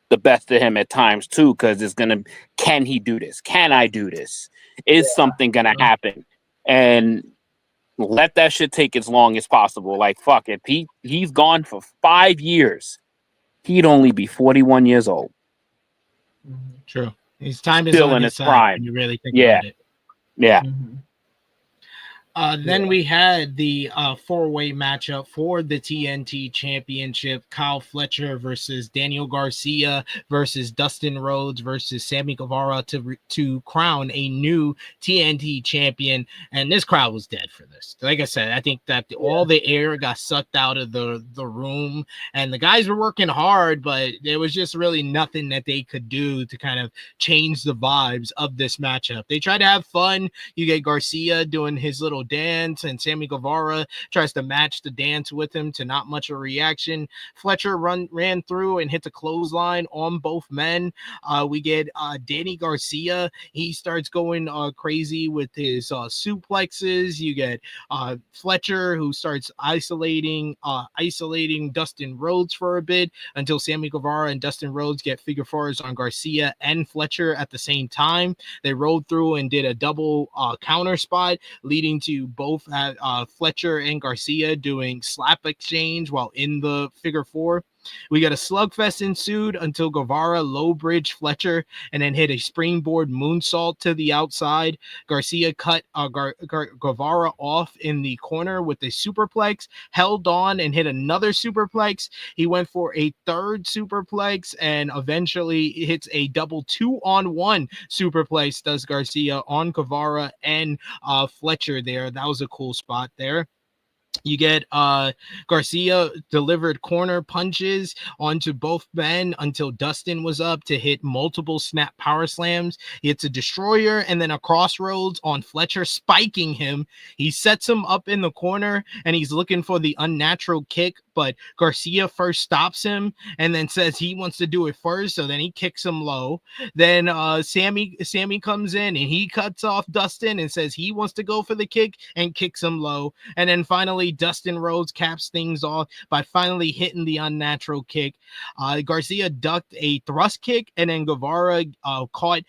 S7: the best of him at times too, because it's gonna, can he do this? Can I do this? Is something gonna happen? And let that shit take as long as possible. Like fuck, if he's gone for 5 years, he'd only be 41 years old.
S4: True. His time is
S7: Still
S4: on
S7: in
S4: his
S7: his
S4: side
S7: prime.
S4: when you really think
S7: Yeah.
S4: about it.
S7: Yeah.
S4: Then we had the four-way matchup for the TNT Championship. Kyle Fletcher versus Daniel Garcia versus Dustin Rhodes versus Sammy Guevara to crown a new TNT champion. And this crowd was dead for this. Like I said, I think that all the air got sucked out of the room, and the guys were working hard, but there was just really nothing that they could do to kind of change the vibes of this matchup. They tried to have fun. You get Garcia doing his little dance, and Sammy Guevara tries to match the dance with him to not much of a reaction. Fletcher ran through and hit the clothesline on both men. We get Danny Garcia. He starts going crazy with his suplexes. You get Fletcher, who starts isolating Dustin Rhodes for a bit until Sammy Guevara and Dustin Rhodes get figure fours on Garcia and Fletcher at the same time. They rolled through and did a double counter spot, leading to both Fletcher and Garcia doing slap exchange while in the figure four. We got a slugfest ensued until Guevara low bridge Fletcher and then hit a springboard moonsault to the outside. Garcia cut Guevara off in the corner with a superplex, held on and hit another superplex. He went for a third superplex and eventually hits a double 2-on-1 superplex, does Garcia on Guevara and Fletcher there. That was a cool spot there. You get Garcia delivered corner punches onto both men until Dustin was up to hit multiple snap power slams. He hits a destroyer and then a crossroads on Fletcher, spiking him. He sets him up in the corner and he's looking for the unnatural kick, but Garcia first stops him and then says he wants to do it first, so then he kicks him low. Then Sammy comes in and he cuts off Dustin and says he wants to go for the kick and kicks him low. And then finally Dustin Rhodes caps things off by finally hitting the unnatural kick. Garcia ducked a thrust kick, and then Guevara caught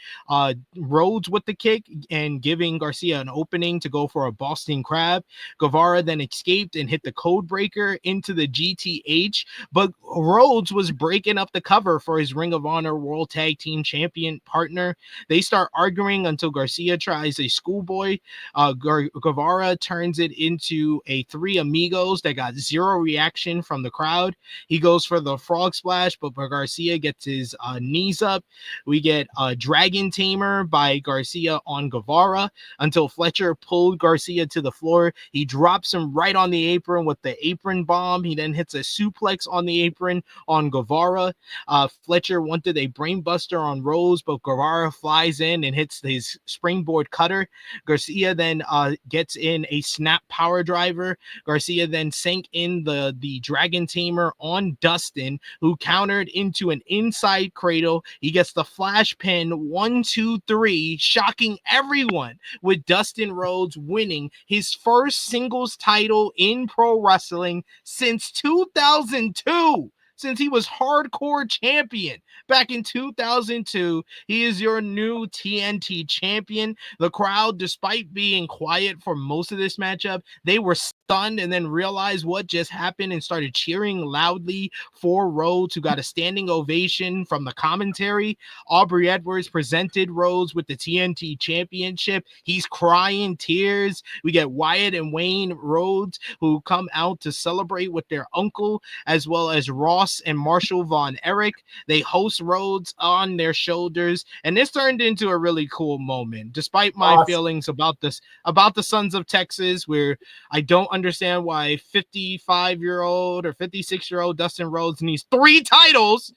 S4: Rhodes with the kick and giving Garcia an opening to go for a Boston Crab. Guevara then escaped and hit the code breaker into the GTH, but Rhodes was breaking up the cover for his Ring of Honor World Tag Team Champion partner. They start arguing until Garcia tries a schoolboy. Guevara turns it into a three amigos that got zero reaction from the crowd. He goes for the frog splash, but Garcia gets his knees up. We get a dragon tamer by Garcia on Guevara until Fletcher pulled Garcia to the floor. He drops him right on the apron with the apron bomb. He then hits a suplex on the apron on Guevara. Fletcher wanted a brainbuster on Rose, but Guevara flies in and hits his springboard cutter. Garcia then gets in a snap power driver. Garcia then sank in the Dragon Tamer on Dustin, who countered into an inside cradle. He gets the flash pin 1, 2, 3, shocking everyone, with Dustin Rhodes winning his first singles title in pro wrestling since 2002. Since he was hardcore champion back in 2002, he is your new TNT champion. The crowd, despite being quiet for most of this matchup, they were stunned and then realized what just happened and started cheering loudly for Rhodes, who got a standing ovation from the commentary. Aubrey Edwards presented Rhodes with the TNT championship. He's crying tears. We get Wyatt and Wayne Rhodes, who come out to celebrate with their uncle, as well as Ross and Marshall Von Erich. They host Rhodes on their shoulders, and this turned into a really cool moment. Despite my feelings about the Sons of Texas, where I don't understand why 55-year-old or 56-year-old Dustin Rhodes needs 3 titles.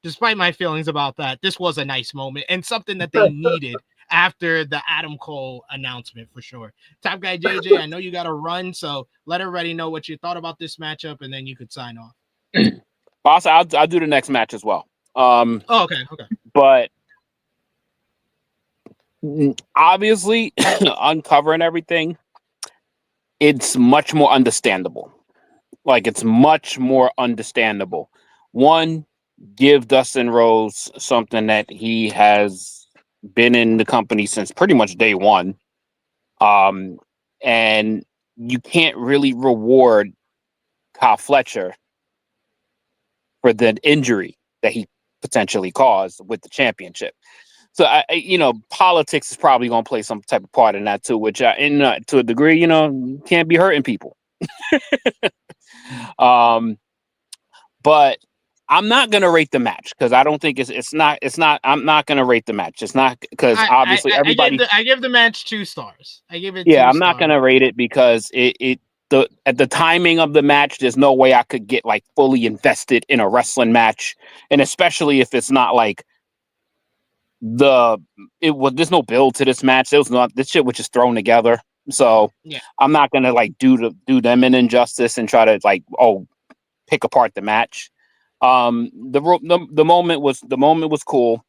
S4: despite my feelings about that, this was a nice moment and something that they needed after the Adam Cole announcement for sure. Top Guy JJ, I know you got to run, so let everybody know what you thought about this matchup, and then you could sign off.
S7: Also, I'll do the next match as well.
S4: Okay.
S7: But obviously, uncovering everything, it's much more understandable. Like, it's much more understandable. One, give Dustin Rhodes something that he has been in the company since pretty much day one. And you can't really reward Kyle Fletcher for the injury that he potentially caused with the championship. So, politics is probably going to play some type of part in that too, which to a degree, you can't be hurting people. But I'm not going to rate the match because I don't think it's not, I'm not going to rate the match. It's not because obviously everybody.
S4: I give the match 2 stars. I give it.
S7: Yeah,
S4: 2
S7: I'm not going to rate it because at the timing of the match, there's no way I could get like fully invested in a wrestling match. And especially if it's not like there's no build to this match. This shit was just thrown together. So
S4: yeah.
S7: I'm not going to like do them an injustice and try to like, pick apart the match. The moment was cool.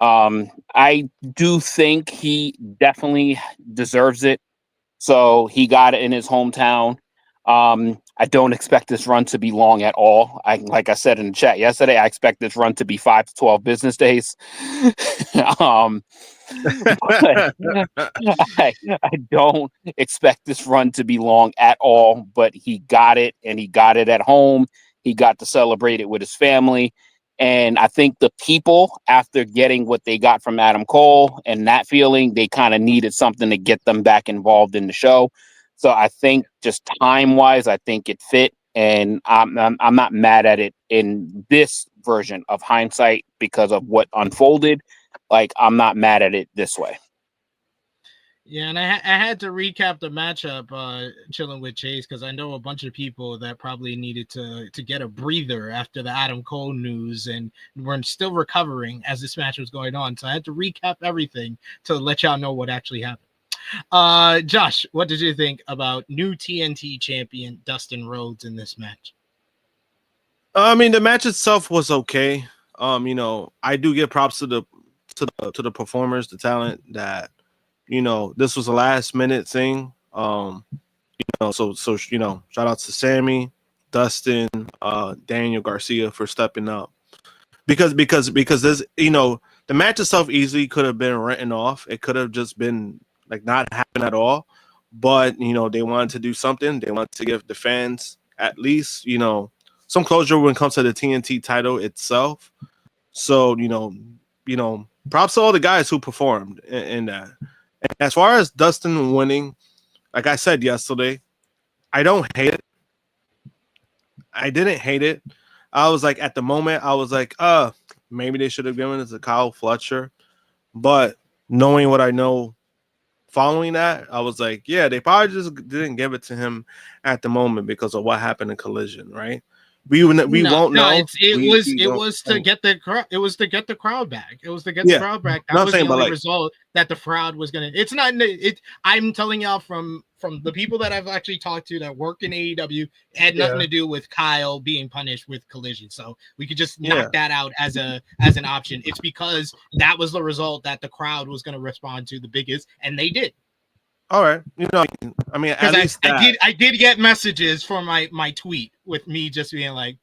S7: I do think he definitely deserves it. So he got it in his hometown. I don't expect this run to be long at all. Like I said in the chat yesterday, I expect this run to be 5 to 12 business days. I don't expect this run to be long at all, but he got it, and he got it at home. He got to celebrate it with his family. And I think the people, after getting what they got from Adam Cole and that feeling, they kind of needed something to get them back involved in the show. So I think just time-wise, I think it fit. And I'm not mad at it in this version of hindsight because of what unfolded. Like, I'm not mad at it this way.
S4: Yeah, and I had to recap the matchup, chilling with Chase, because I know a bunch of people that probably needed to get a breather after the Adam Cole news, and we're still recovering as this match was going on. So I had to recap everything to let y'all know what actually happened. Josh, what did you think about new TNT champion Dustin Rhodes in this match?
S5: I mean, the match itself was okay. I do give props to the performers, the talent that. This was a last minute thing. So shout out to Sammy, Dustin, Daniel Garcia for stepping up. Because there's, the match itself easily could have been written off. It could have just been like not happen at all. But, they wanted to do something. They wanted to give the fans at least, some closure when it comes to the TNT title itself. So, props to all the guys who performed in that. And as far as Dustin winning, like I said yesterday, I don't hate it. I didn't hate it. I was like, at the moment, I was like, maybe they should have given it to Kyle Fletcher. But knowing what I know following that, I was like, yeah, they probably just didn't give it to him at the moment because of what happened in Collision, right? We won't know.
S4: It was to get the crowd. It was to get the crowd back. It was to get the crowd back. That was the only result that the crowd was gonna. It's not. I'm telling y'all from the people that I've actually talked to that work in AEW, it had nothing to do with Kyle being punished with Collision. So we could just knock that out as an option. It's because that was the result that the crowd was going to respond to the biggest, and they did.
S5: All right, I mean, at least
S4: I did get messages for my tweet with me just being like,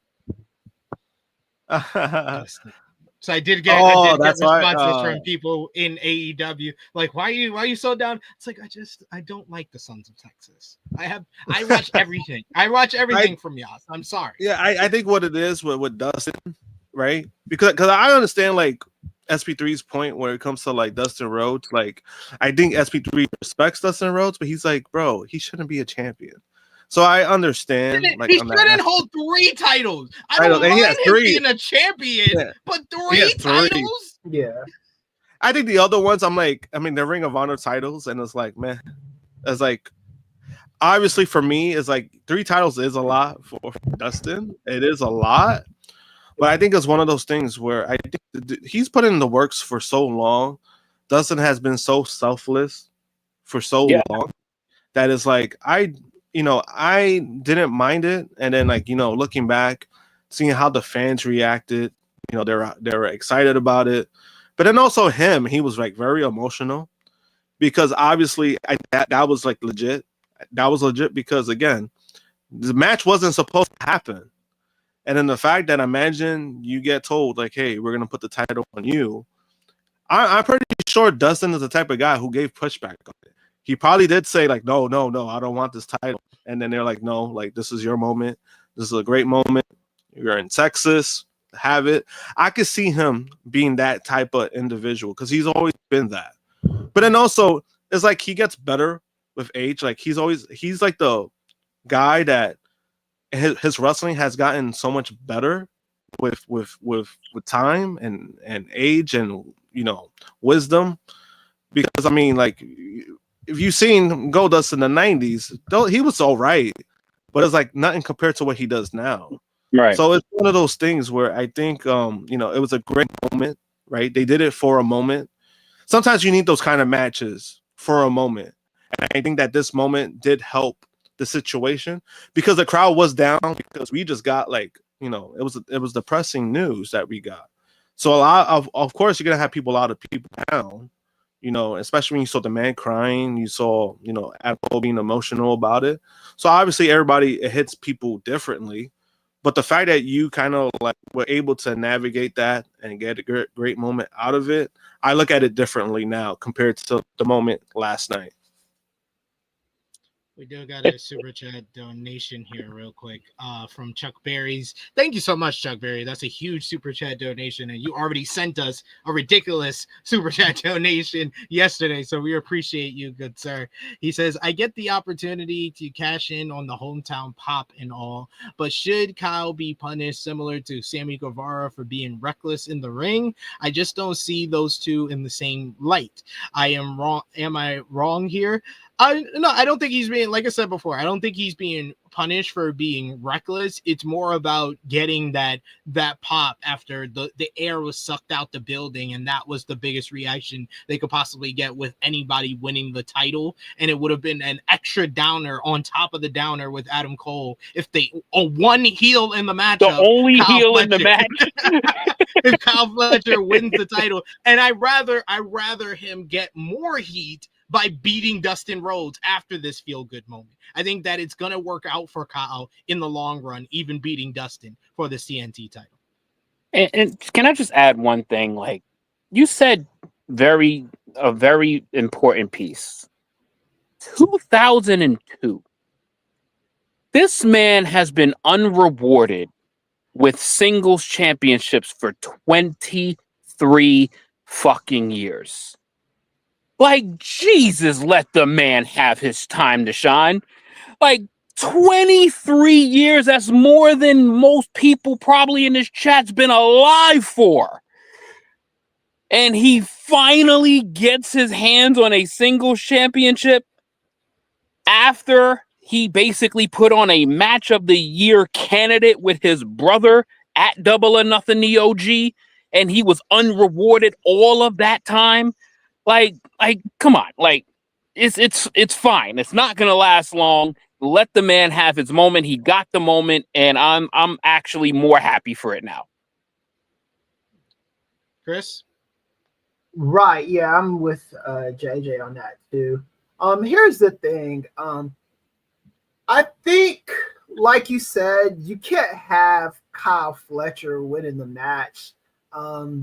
S4: so I did get responses from people in AEW like, why are you so down? It's like I don't like the Sons of Texas. I watch everything. I watch everything from y'all. I'm sorry.
S5: Yeah, I think what it is with Dustin, right? Because I understand like SP3's point where it comes to like Dustin Rhodes. Like, I think SP3 respects Dustin Rhodes, but he's like, bro, he shouldn't be a champion. So I understand.
S4: He shouldn't hold 3 titles. I don't mind him being a champion, but 3 titles?
S6: Yeah.
S5: I think the other ones, the Ring of Honor titles, and it's like, man, it's like, obviously for me, it's like 3 titles is a lot for Dustin. It is a lot. But I think it's one of those things where I think he's put in the works for so long. Dustin has been so selfless for so long that it's like I didn't mind it, and then looking back, seeing how the fans reacted, they were excited about it, but then also he was like very emotional because obviously that was like legit. That was legit because again, the match wasn't supposed to happen. And then the fact that imagine you get told like, hey, we're going to put the title on you. I'm pretty sure Dustin is the type of guy who gave pushback on it. He probably did say like, no, I don't want this title. And then they're like, no, like this is your moment. This is a great moment. You're in Texas. Have it. I could see him being that type of individual because he's always been that. But then also it's like he gets better with age. Like he's like the guy that his wrestling has gotten so much better with time and age and wisdom, because I mean, like, if you've seen Goldust in the 90s, though he was all right, but it's like nothing compared to what he does now.
S7: Right.
S5: So it's one of those things where I think it was a great moment, right? They did it for a moment. Sometimes you need those kind of matches for a moment, and I think that this moment did help the situation because the crowd was down because we just got it was depressing news that we got. So a lot of course you're gonna have a lot of people down, especially when you saw the man crying, you saw Adam Cole being emotional about it. So obviously it hits people differently, but the fact that you kind of like were able to navigate that and get a great moment out of it, I look at it differently now compared to the moment last night.
S4: We do got a super chat donation here real quick from Chuck Berry's. Thank you so much, Chuck Berry. That's a huge super chat donation, and you already sent us a ridiculous super chat donation yesterday, so we appreciate you, good sir. He says, I get the opportunity to cash in on the hometown pop and all, but should Kyle be punished similar to Sammy Guevara for being reckless in the ring? I just don't see those two in the same light. Am I wrong here? I don't think he's being, like I said before, I don't think he's being punished for being reckless. It's more about getting that pop after the air was sucked out the building, and that was the biggest reaction they could possibly get with anybody winning the title. And it would have been an extra downer on top of the downer with Adam Cole if they one heel in the matchup.
S7: The only
S4: Kyle
S7: heel
S4: Fletcher.
S7: in the match.
S4: If Kyle Fletcher wins the title, and I rather him get more heat by beating Dustin Rhodes after this feel-good moment. I think that it's going to work out for Kyle in the long run, even beating Dustin for the CNT title.
S7: And can I just add one thing? Like, you said a very important piece. 2002. This man has been unrewarded with singles championships for 23 fucking years. Like, Jesus, let the man have his time to shine. Like, 23 years, that's more than most people probably in this chat's been alive for. And he finally gets his hands on a singles championship after he basically put on a match of the year candidate with his brother at Double or Nothing, the OG, and he was unrewarded all of that time. Like, come on, like, it's fine. It's not gonna last long. Let the man have his moment. He got the moment, and I'm actually more happy for it now.
S4: Kris?
S6: Right, yeah, I'm with JJ on that too. Here's the thing. I think, like you said, you can't have Kyle Fletcher winning the match,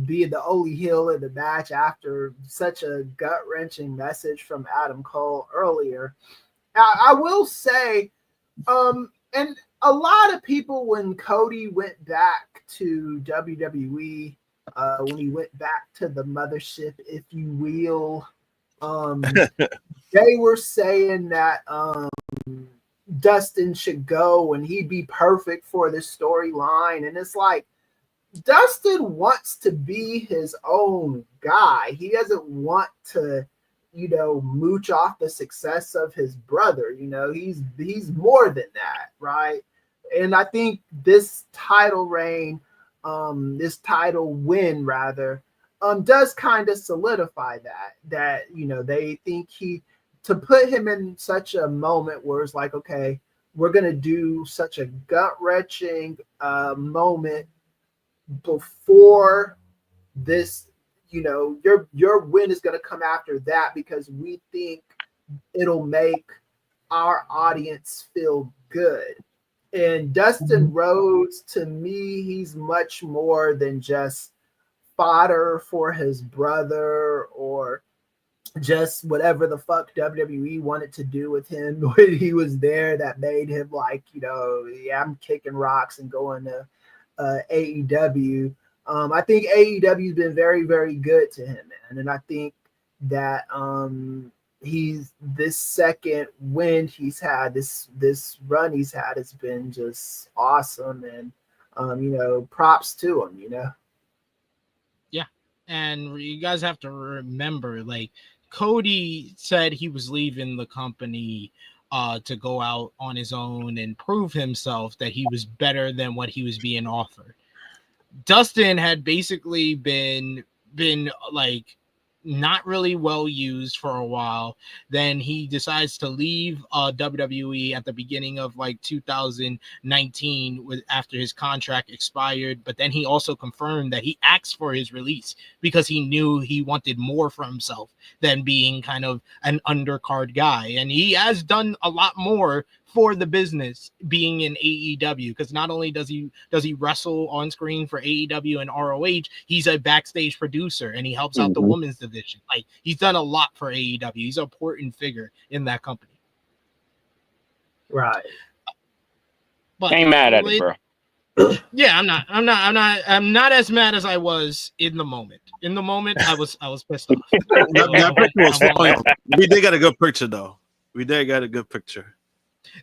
S6: being the only heel in the match after such a gut-wrenching message from Adam Cole earlier. I will say, and a lot of people, when Cody went back to WWE, when he went back to the mothership, if you will, they were saying that Dustin should go and he'd be perfect for this storyline. And it's like, Dustin wants to be his own guy. He doesn't want to, mooch off the success of his brother. He's more than that, right? And I think this title reign this title win rather, does kind of solidify that they think to put him in such a moment where it's like, okay, we're gonna do such a gut-wrenching moment before this, your win is gonna come after that because we think it'll make our audience feel good. And Dustin Rhodes, to me, he's much more than just fodder for his brother or just whatever the fuck WWE wanted to do with him when he was there that made him like, yeah, I'm kicking rocks and going to AEW. I think AEW's been very, very good to him, man. And I think that he's this second win he's had, this run he's had has been just awesome. And props to him,
S4: Yeah. And you guys have to remember, like, Cody said he was leaving the company to go out on his own and prove himself that he was better than what he was being offered. Dustin had basically been like not really well used for a while. Then he decides to leave WWE at the beginning of like 2019 after his contract expired. But then he also confirmed that he asked for his release because he knew he wanted more for himself than being kind of an undercard guy. And he has done a lot more for the business being in AEW, because not only does he wrestle on screen for AEW and ROH, he's a backstage producer and he helps out the women's division. Like, he's done a lot for AEW. He's an important figure in that company.
S6: Right.
S7: But ain't mad at it, bro.
S4: Yeah, I'm not as mad as I was in the moment. In the moment, I was pissed off.
S5: That picture was fun. We did get a good picture though. We did get a good picture.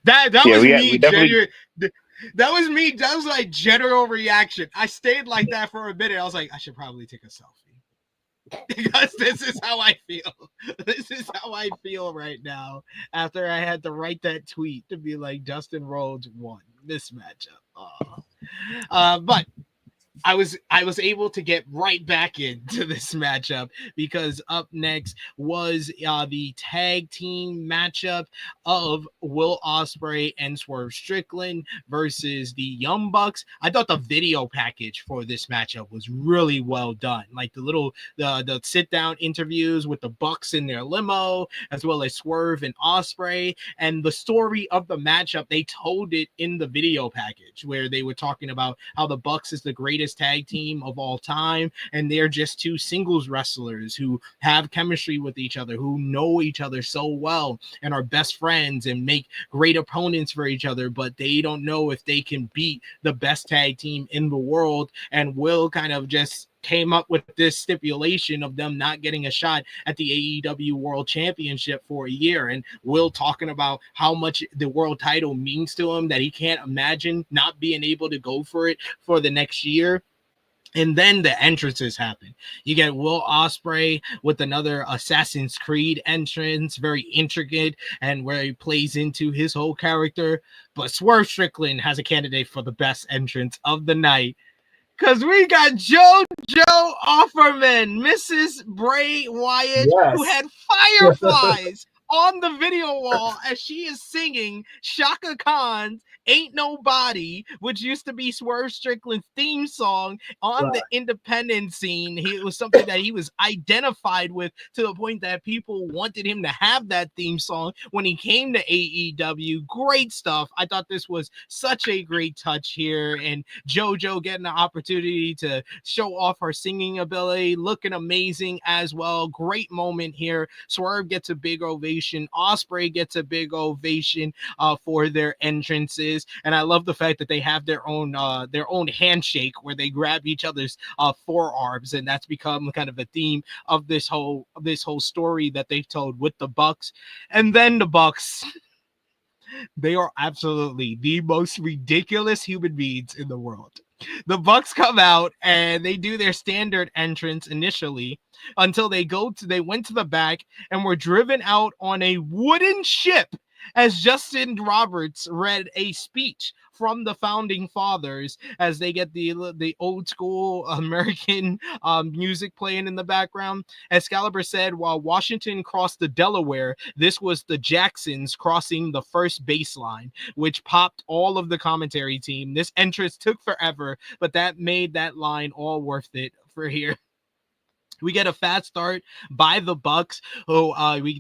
S4: That was me. That was me. That was like general reaction. I stayed like that for a minute. I was like, I should probably take a selfie because this is how I feel. This is how I feel right now after I had to write that tweet to be like, Dustin Rhodes won this matchup. But I was able to get right back into this matchup because up next was the tag team matchup of Will Ospreay and Swerve Strickland versus the Young Bucks. I thought the video package for this matchup was really well done. Like the sit down interviews with the Bucks in their limo, as well as Swerve and Ospreay, and the story of the matchup. They told it in the video package where they were talking about how the Bucks is the greatest tag team of all time, and they're just two singles wrestlers who have chemistry with each other, who know each other so well and are best friends and make great opponents for each other, but they don't know if they can beat the best tag team in the world. And Will kind of just came up with this stipulation of them not getting a shot at the AEW World Championship for a year. And Will talking about how much the world title means to him, that he can't imagine not being able to go for it for the next year. And then the entrances happen. You get Will Ospreay with another Assassin's Creed entrance, very intricate and where he plays into his whole character. But Swerve Strickland has a candidate for the best entrance of the night, because we got JoJo Offerman, Mrs. Bray Wyatt, who had fireflies on the video wall as she is singing Shaka Khan's Ain't Nobody, which used to be Swerve Strickland's theme song on the independent scene. It was something that he was identified with, to the point that people wanted him to have that theme song when he came to AEW. Great stuff. I thought this was such a great touch here, and JoJo getting the opportunity to show off her singing ability, looking amazing as well. Great moment here. Swerve gets a big ovation. Ospreay gets a big ovation for their entrances. And I love the fact that they have their own handshake where they grab each other's forearms, and that's become kind of a theme of this whole story that they've told with the Bucks. And then the Bucks, they are absolutely the most ridiculous human beings in the world. The Bucks come out and they do their standard entrance initially until they went to the back and were driven out on a wooden ship as Justin Roberts read a speech from the founding fathers as they get the old school American music playing in the background. Excalibur said, while Washington crossed the Delaware, this was the Jacksons crossing the first baseline, which popped all of the commentary team. This entrance took forever, but that made that line all worth it for here. We get a fast start by the Bucks, who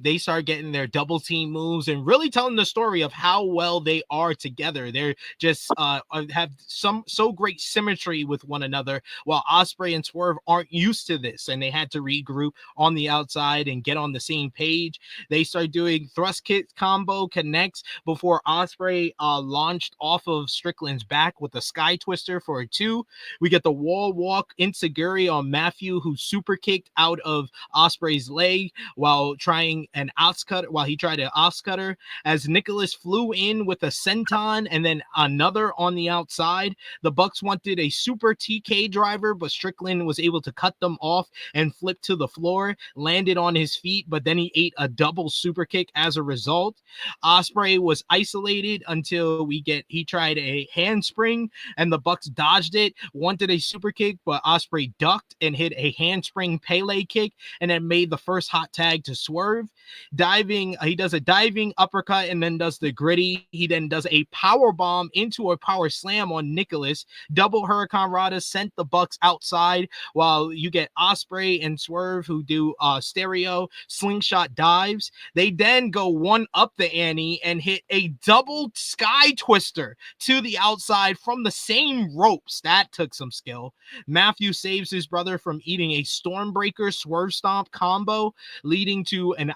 S4: they start getting their double team moves and really telling the story of how well they are together. They're just have so great symmetry with one another, while Ospreay and Swerve aren't used to this, and they had to regroup on the outside and get on the same page. They start doing thrust kick combo connects before Ospreay launched off of Strickland's back with a sky twister for a 2. We get the wall walk insecurity on Matthew, who super kicked out of Ospreay's leg while trying an outscut while he tried to offcutter, as Nicholas flew in with a senton and then another on the outside. The Bucks wanted a super TK driver, but Strickland was able to cut them off and flip to the floor, landed on his feet, but then he ate a double super kick as a result. Ospreay was isolated until he tried a handspring, and the Bucks dodged it, wanted a super kick, but Ospreay ducked and hit a handspring Pele kick, and then made the first hot tag to Swerve. He does a diving uppercut and then does the gritty. He then does a power bomb into a power slam on Nicholas. Double Hurricane Rana sent the Bucks outside, while you get Ospreay and Swerve who do stereo slingshot dives. They then go one up the ante and hit a double sky twister to the outside from the same ropes. That took some skill. Matthew saves his brother from eating a Stormbreaker Swerve Stomp combo, leading to an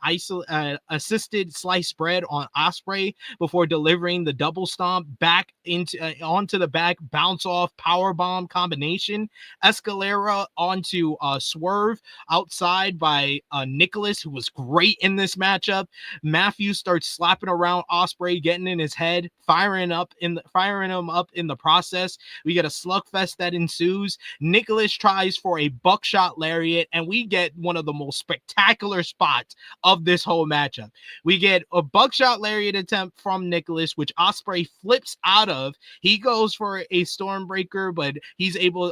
S4: assisted sliced bread on Ospreay before delivering the double stomp back onto the back bounce off power bomb combination. Escalera onto Swerve outside by Nicholas, who was great in this matchup. Matthew starts slapping around Ospreay, getting in his head, firing him up in the process. We get a slugfest that ensues. Nicholas tries for a buckshot lariat, and we get one of the most spectacular spots of this whole matchup. We get a buckshot lariat attempt from Nicholas, which Ospreay flips out of. He goes for a Stormbreaker, but he's able,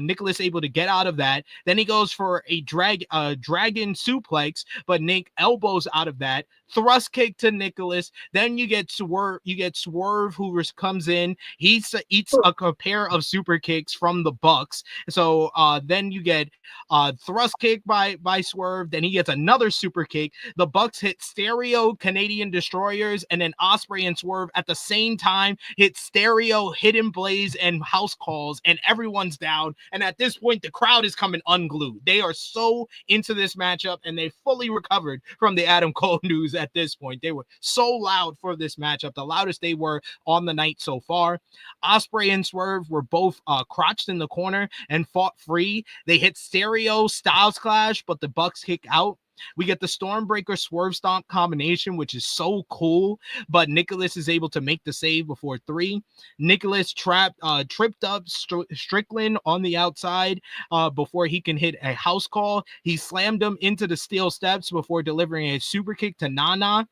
S4: Nicholas able to get out of that. Then he goes for a dragon suplex, but Nick elbows out of that. Thrust kick to Nicholas. Then you get Swerve, who comes in. He eats a pair of super kicks from the Bucks. So then you get thrust kick by Swerve. Then he gets another super kick. The Bucks hit stereo Canadian destroyers, and then Ospreay and Swerve at the same time hit stereo hidden blaze and house calls, and everyone's down. And at this point, the crowd is coming unglued. They are so into this matchup, and they fully recovered from the Adam Cole news at this point. They were so loud for this matchup, the loudest they were on the night so far. Ospreay and Swerve were both crouched in the corner and fought free. They hit stereo Styles Clash, but the Bucks kick out. We get the Stormbreaker Swerve Stomp combination, which is so cool, but Nicholas is able to make the save before 3. Nicholas tripped up Strickland on the outside before he can hit a house call. He slammed him into the steel steps before delivering a super kick to Nana.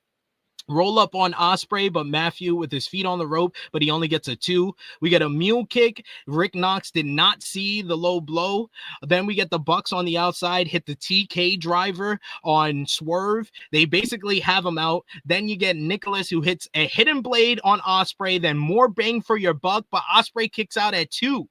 S4: Roll up on Ospreay, but Matthew with his feet on the rope, but he only gets a 2. We get a mule kick. Rick Knox did not see the low blow. Then we get the Bucks on the outside, hit the TK driver on Swerve. They basically have him out. Then you get Nicholas, who hits a hidden blade on Ospreay, then more bang for your buck, but Ospreay kicks out at 2.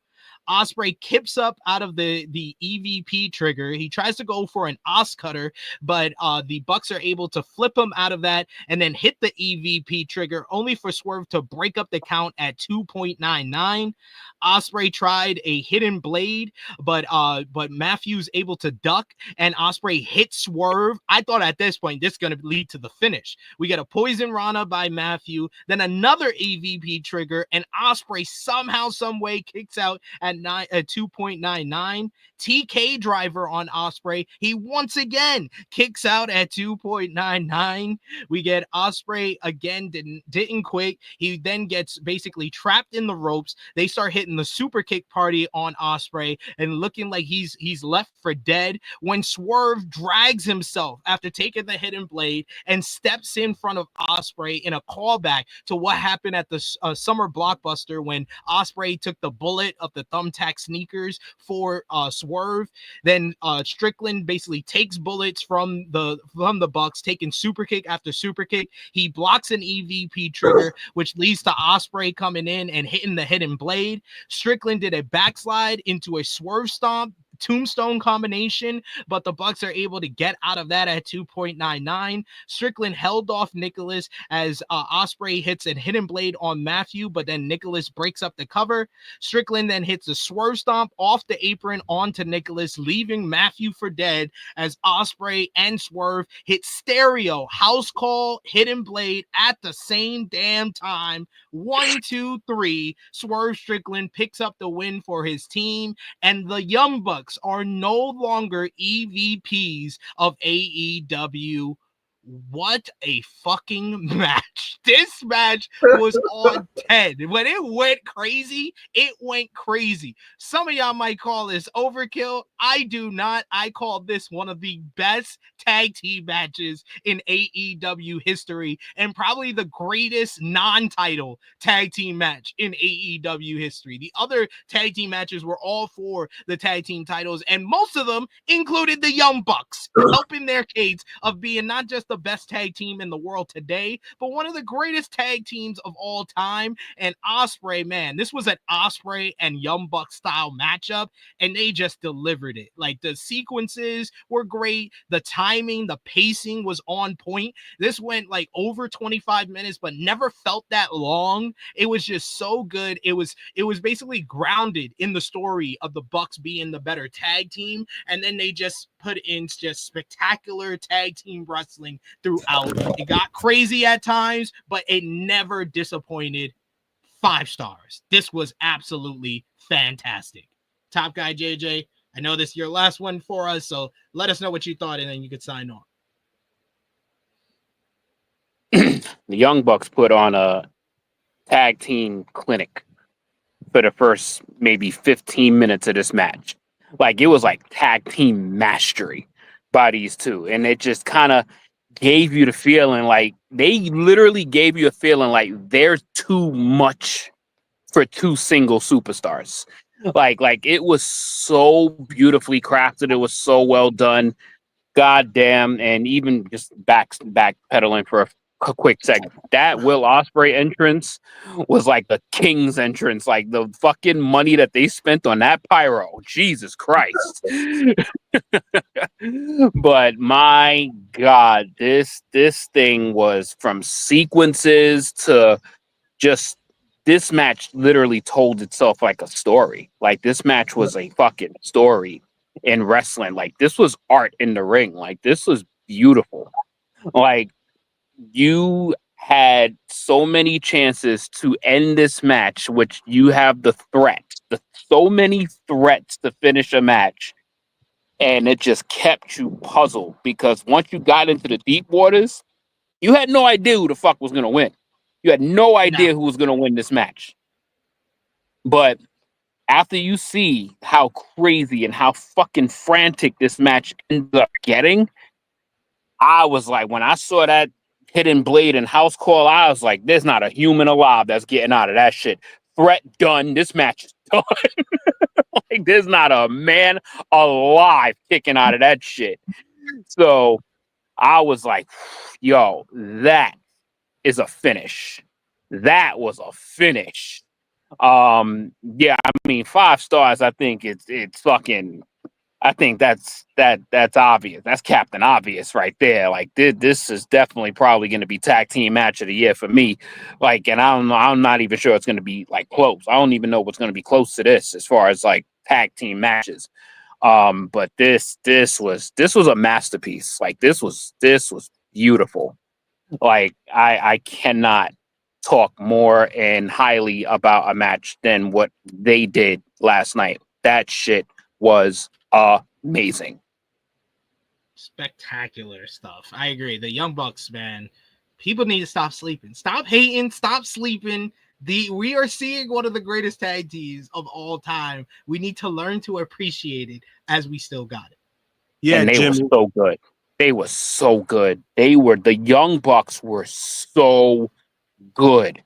S4: Ospreay kips up out of the EVP trigger. He tries to go for an Os cutter, but the Bucks are able to flip him out of that and then hit the EVP trigger, only for Swerve to break up the count at 2.99. Ospreay tried a hidden blade, but Matthews able to duck, and Ospreay hit Swerve. I thought at this point this is going to lead to the finish. We get a poison Rana by Matthew, then another EVP trigger, and Ospreay somehow, some way kicks out at 2.99. TK driver on Ospreay. He once again kicks out at 2.99. We get Ospreay again, didn't quit. He then gets basically trapped in the ropes. They start hitting the super kick party on Ospreay and looking like he's left for dead when Swerve drags himself after taking the hidden blade and steps in front of Ospreay in a callback to what happened at the summer blockbuster when Ospreay took the bullet of the thumbtack sneakers for Swerve. Then Strickland basically takes bullets from the Bucks, taking super kick after super kick. He blocks an EVP trigger, which leads to Ospreay coming in and hitting the hidden blade. Strickland did a backslide into a Swerve stomp tombstone combination, but the Bucks are able to get out of that at 2.99. Strickland held off Nicholas as Ospreay hits a hidden blade on Matthew, but then Nicholas breaks up the cover. Strickland then hits a Swerve stomp off the apron onto Nicholas, leaving Matthew for dead as Ospreay and Swerve hit stereo house call hidden blade at the same damn time. 1, 2, 3. Swerve Strickland picks up the win for his team, and the Young Bucks are no longer EVPs of AEW. What a fucking match. This match was on 10. When it went crazy, it went crazy. Some of y'all might call this overkill. I do not. I call this one of the best tag team matches in AEW history and probably the greatest non-title tag team match in AEW history. The other tag team matches were all for the tag team titles, and most of them included the Young Bucks, helping their case of being not just the best tag team in the world today, but one of the greatest tag teams of all time. And Ospreay, man, this was an Ospreay and Young Bucks style matchup, and they just delivered it. Like, the sequences were great, the timing, the pacing was on point. This went like over 25 minutes, but never felt that long. It was just so good. It was basically grounded in the story of the Bucks being the better tag team, and then they just put in just spectacular tag team wrestling throughout. It got crazy at times, but it never disappointed. 5 stars. This was absolutely fantastic. Top Guy JJ, I know this is your last one for us, so let us know what you thought, and then you could sign on.
S7: The Young Bucks put on a tag team clinic for the first maybe 15 minutes of this match. Like, it was like tag team mastery by these two, and it just kind of gave you the feeling like they literally gave you a feeling like there's too much for 2 single superstars. Like it was so beautifully crafted. It was so well done. Goddamn. And even just backpedaling for a quick second, that Will Ospreay entrance was like the King's entrance. Like, the fucking money that they spent on that pyro, Jesus Christ. But my God, this thing was, from sequences to just, this match literally told itself like a story. Like, this match was a fucking story in wrestling. Like, this was art in the ring. Like, this was beautiful. Like, you had so many chances to end this match, which you have so many threats to finish a match, and it just kept you puzzled, because once you got into the deep waters, you had no idea who the fuck was going to win. You had no idea who was going to win this match. But after you see how crazy and how fucking frantic this match ended up getting, I was like, when I saw that hidden blade and house call, I was like, there's not a human alive that's getting out of that shit. Threat done. This match is done. Like, there's not a man alive kicking out of that shit. So I was like, yo, that is a finish. That was a finish. Yeah, I mean, 5 stars. I think it's fucking. I think that's obvious. That's Captain Obvious right there. Like, this is definitely probably going to be tag team match of the year for me. Like, and I don't know. I'm not even sure it's going to be like close. I don't even know what's going to be close to this as far as like tag team matches. But this was a masterpiece. Like, this was beautiful. Like, I cannot talk more and highly about a match than what they did last night. That shit was amazing.
S4: Spectacular stuff. I agree. The Young Bucks, man, people need to stop sleeping. Stop hating. Stop sleeping. We are seeing one of the greatest tag teams of all time. We need to learn to appreciate it as we still got it.
S5: Yeah,
S7: and they
S5: Jimmy.
S7: were so good. They were so good. The Young Bucks were so good.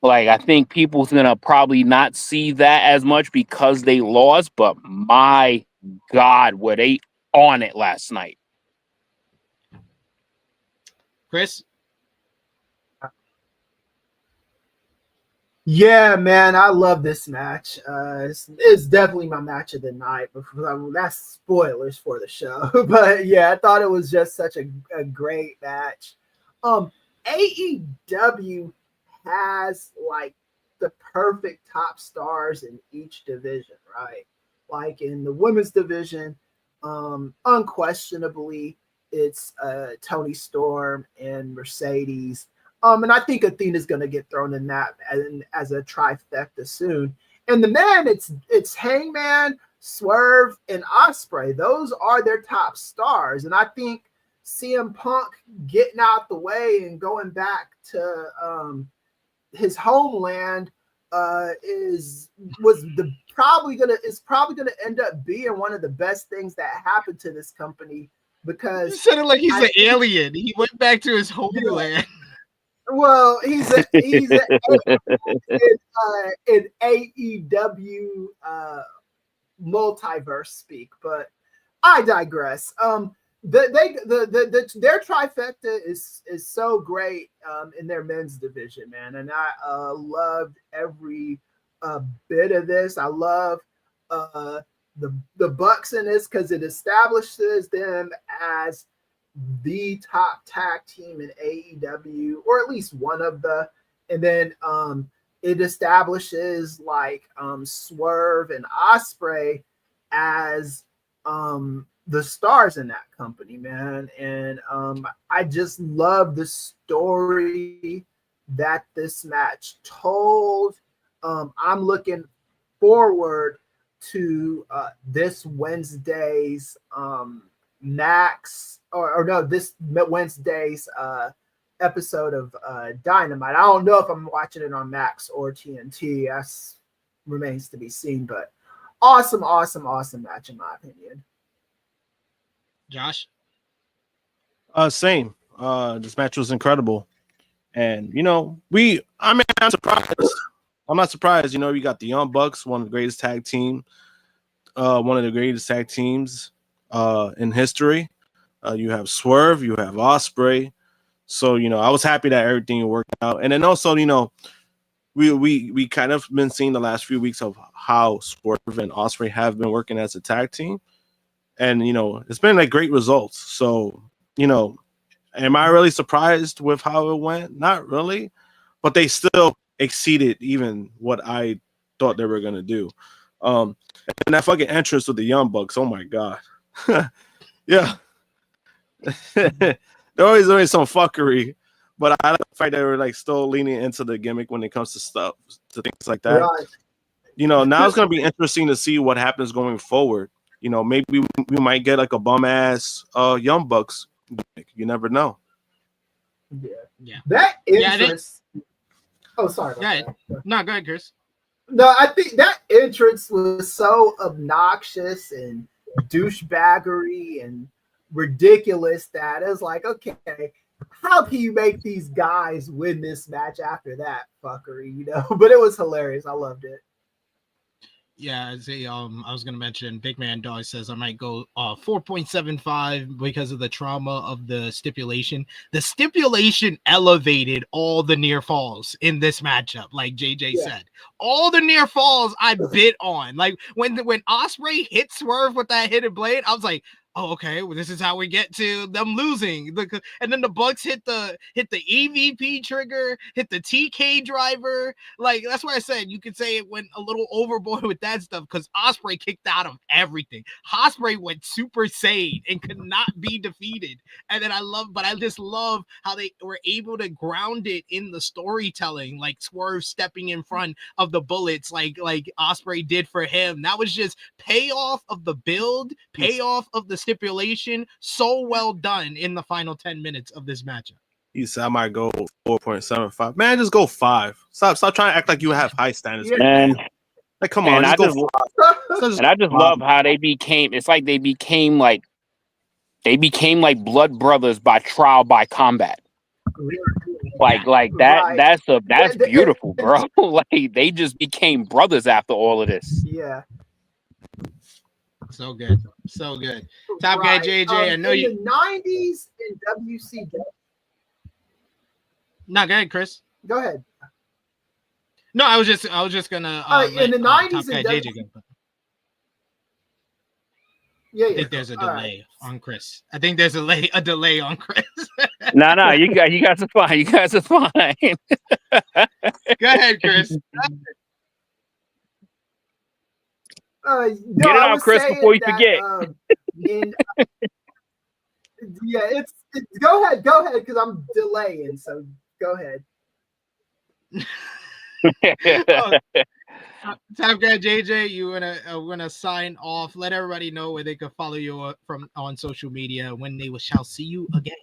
S7: Like, I think people's gonna probably not see that as much because they lost, but my God, were they on it last night?
S4: Kris?
S6: Yeah, man, I love this match. It's definitely my match of the night. But that's spoilers for the show. But yeah, I thought it was just such a great match. AEW has like the perfect top stars in each division, right? Like in the women's division, unquestionably, it's Toni Storm and Mercedes. And I think Athena's going to get thrown in that as a trifecta soon. And the men, it's Hangman, Swerve, and Ospreay. Those are their top stars. And I think CM Punk getting out the way and going back to his homeland is probably gonna end up being one of the best things that happened to this company, because
S4: You said it like he's an alien. He went back to his homeland.
S6: Well, he's in AEW multiverse speak, but I digress. Their trifecta is so great in their men's division, man, and I loved every bit of this. I love the Bucks in this because it establishes them as the top tag team in AEW, or at least one of the, and then it establishes like Swerve and Ospreay as the stars in that company, man. And I just love the story that this match told. I'm looking forward to this Wednesday's this Wednesday's episode of Dynamite. I don't know if I'm watching it on Max or TNT. That remains to be seen, but awesome match in my opinion.
S4: Josh?
S5: Same. This match was incredible. And, I'm surprised. I'm not surprised. You got the Young Bucks, one of the greatest tag teams in history. You have Swerve, you have Ospreay. So, I was happy that everything worked out. And then also, we kind of been seeing the last few weeks of how Swerve and Ospreay have been working as a tag team. And, it's been like great results. So, am I really surprised with how it went? Not really. But they still exceeded even what I thought they were going to do. And that fucking entrance with the Young Bucks, oh my God. Yeah. They're always doing some fuckery, but I like the fact that they were like still leaning into the gimmick when it comes to things like that.
S6: Right.
S5: Now it's going to be interesting to see what happens going forward. Maybe we might get like a bum ass Young Bucks gimmick. You never know.
S4: Yeah.
S6: That entrance. Oh, sorry.
S4: No, go ahead, Kris.
S6: No, I think that entrance was so obnoxious and douchebaggery and ridiculous that it was like, okay, how can you make these guys win this match after that fuckery, But it was hilarious. I loved it.
S4: Yeah, I was gonna mention Big Man Dog says I might go 4.75 because of the trauma of the stipulation. The stipulation elevated all the near falls in this matchup, like JJ said. All the near falls I bit on. Like when Ospreay hit Swerve with that hidden blade, I was like, oh, okay, well, this is how we get to them losing. And then the Bucks hit the EVP trigger, hit the TK driver. Like, that's why I said you could say it went a little overboard with that stuff because Ospreay kicked out of everything. Ospreay went Super Saiyan and could not be defeated. And then I just love how they were able to ground it in the storytelling, like Swerve stepping in front of the bullets, like Ospreay did for him. That was just payoff of the build, payoff of the stipulation, so well done in the final 10 minutes of this matchup.
S5: He said I might go 4.75. Man, just go 5. Stop trying to act like you have high standards.
S7: And
S5: like, come on, just go 5.
S7: And I just love how they became. It's like they became like blood brothers by trial by combat. Like that.
S6: Right.
S7: That's beautiful, bro. Like they just became brothers after all of this.
S6: Yeah.
S4: So good. Top guy JJ, I know you.
S6: In the 90s in WCW.
S4: No, go ahead, Chris.
S6: Go ahead.
S4: No, I was just gonna.
S6: In the 90s
S4: Top guy
S6: in
S4: JJ go.
S6: Yeah.
S4: I think there's a delay on Chris. I think there's a delay on Chris.
S7: No, you guys are fine. You guys are fine.
S4: Go ahead, Chris.
S6: Get
S7: it out, Chris, before you forget.
S6: It's go ahead, because I'm delaying. So go ahead.
S4: Top guy JJ, you wanna sign off? Let everybody know where they can follow you on social media when they shall see you again.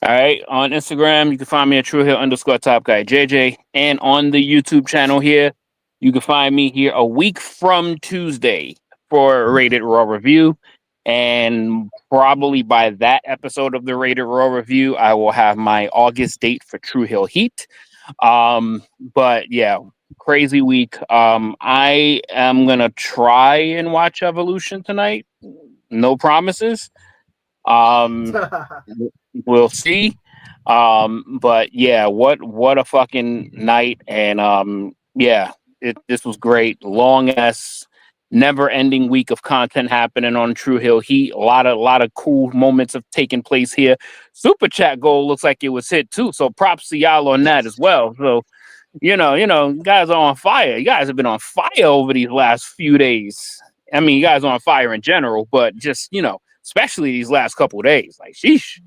S7: All right, on Instagram, you can find me at TrueHill_Top Guy JJ, and on the YouTube channel here, you can find me here a week from Tuesday for a Rated Raw review. And probably by that episode of the Rated Raw review, I will have my August date for True Hill Heat. But yeah, crazy week. I am going to try and watch Evolution tonight. No promises. We'll see. But yeah, what a fucking night. And yeah. This was great. Long ass, never-ending week of content happening on True Hill Heat. A lot of cool moments have taken place here. Super chat goal looks like it was hit too. So props to y'all on that as well. So you guys are on fire. You guys have been on fire over these last few days. I mean, you guys are on fire in general, but just especially these last couple of days. Like, sheesh.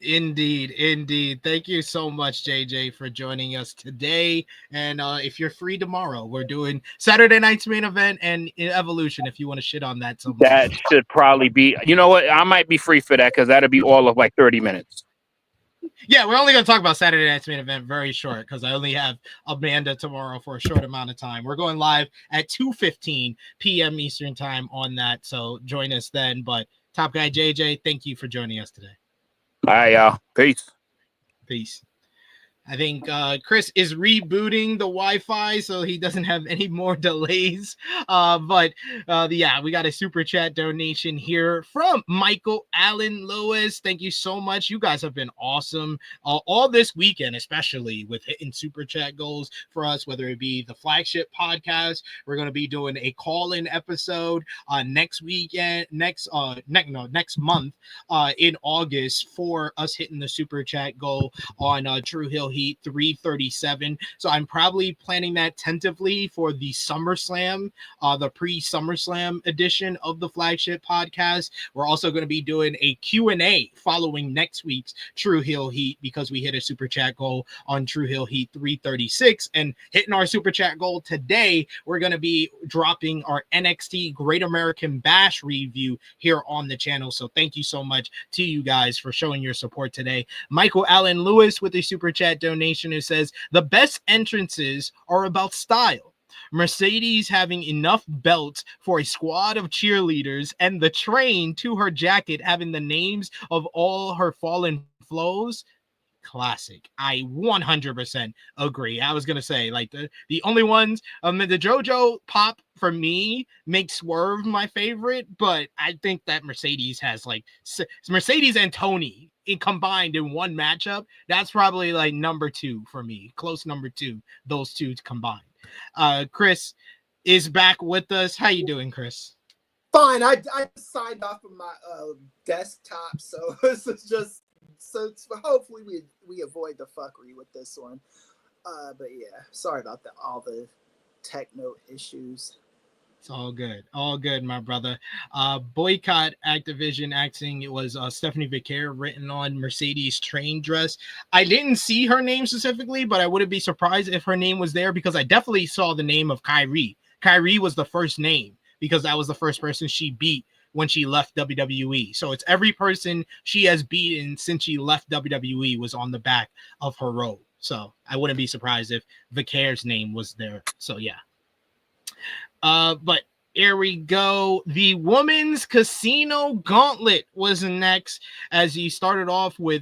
S4: Indeed. Thank you so much, JJ, for joining us today. And if you're free tomorrow, we're doing Saturday night's main event and Evolution. If you want to shit on that,
S7: that should probably be. You know what? I might be free for that because that'll be all of like 30 minutes.
S4: Yeah, we're only going to talk about Saturday night's main event very short because I only have Amanda tomorrow for a short amount of time. We're going live at 2:15 p.m. Eastern time on that, so join us then. But Top Guy JJ, thank you for joining us today.
S7: All right, y'all. Peace.
S4: I think Kris is rebooting the Wi-Fi so he doesn't have any more delays. But yeah, we got a super chat donation here from Michael Allen Lewis. Thank you so much. You guys have been awesome all this weekend, especially with hitting super chat goals for us, whether it be the flagship podcast. We're going to be doing a call-in episode next month in August for us hitting the super chat goal on True Hill Heat 337. So I'm probably planning that tentatively for the SummerSlam, the pre-SummerSlam edition of the flagship podcast. We're also going to be doing a Q&A following next week's True Hill Heat because we hit a super chat goal on True Hill Heat 336, and hitting our super chat goal today, we're going to be dropping our NXT Great American Bash review here on the channel. So thank you so much to you guys for showing your support today. Michael Allen Lewis with a super chat donation who says the best entrances are about style. Mercedes having enough belts for a squad of cheerleaders, and the train to her jacket having the names of all her fallen flows. Classic. I 100% agree. I was gonna say, like, the only ones, the JoJo pop for me makes Swerve my favorite, but I think that Mercedes has like Mercedes and Toni combined in one matchup. That's probably like number 2 for me, close number 2. Those two combined. Kris is back with us. How you doing, Kris?
S6: fine. I just signed off of my desktop, so this is just so hopefully we avoid the fuckery with this one. But yeah, sorry about all the techno issues.
S4: It's all good, my brother. Boycott Activision acting. It was Stephanie Vicaire written on Mercedes' train dress. I didn't see her name specifically, but I wouldn't be surprised if her name was there because I definitely saw the name of Kyrie. Kyrie was the first name because that was the first person she beat when she left WWE. So it's every person she has beaten since she left WWE was on the back of her robe. So I wouldn't be surprised if Vicaire's name was there. So yeah. But here we go. The women's casino gauntlet was next, as he started off with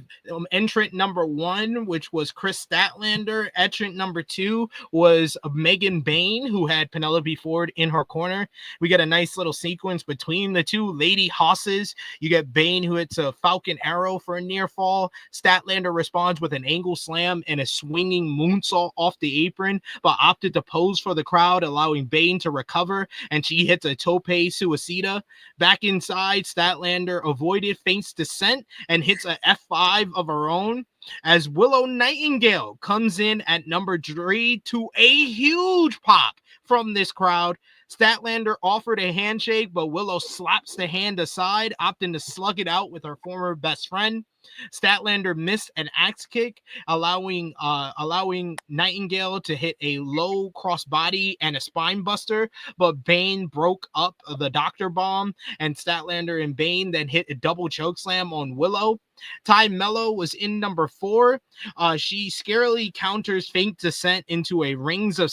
S4: entrant number 1, which was Kris Statlander. Entrant number 2 was Megan Bayne, who had Penelope Ford in her corner. We get a nice little sequence between the two lady hosses. You get Bayne, who hits a Falcon Arrow for a near fall. Statlander responds with an angle slam and a swinging moonsault off the apron, but opted to pose for the crowd, allowing Bayne to recover, and she hits a tope suicida. Back inside, Statlander avoided Faint's descent and hits a F5 of her own as Willow Nightingale comes in at number 3 to a huge pop from this crowd. Statlander offered a handshake, but Willow slaps the hand aside, opting to slug it out with her former best friend. Statlander missed an axe kick, allowing Nightingale to hit a low crossbody and a spine buster, but Bayne broke up the Doctor Bomb, and Statlander and Bayne then hit a double chokeslam on Willow. Ty Mello was in number 4. She scarily counters Faint Descent into a Rings of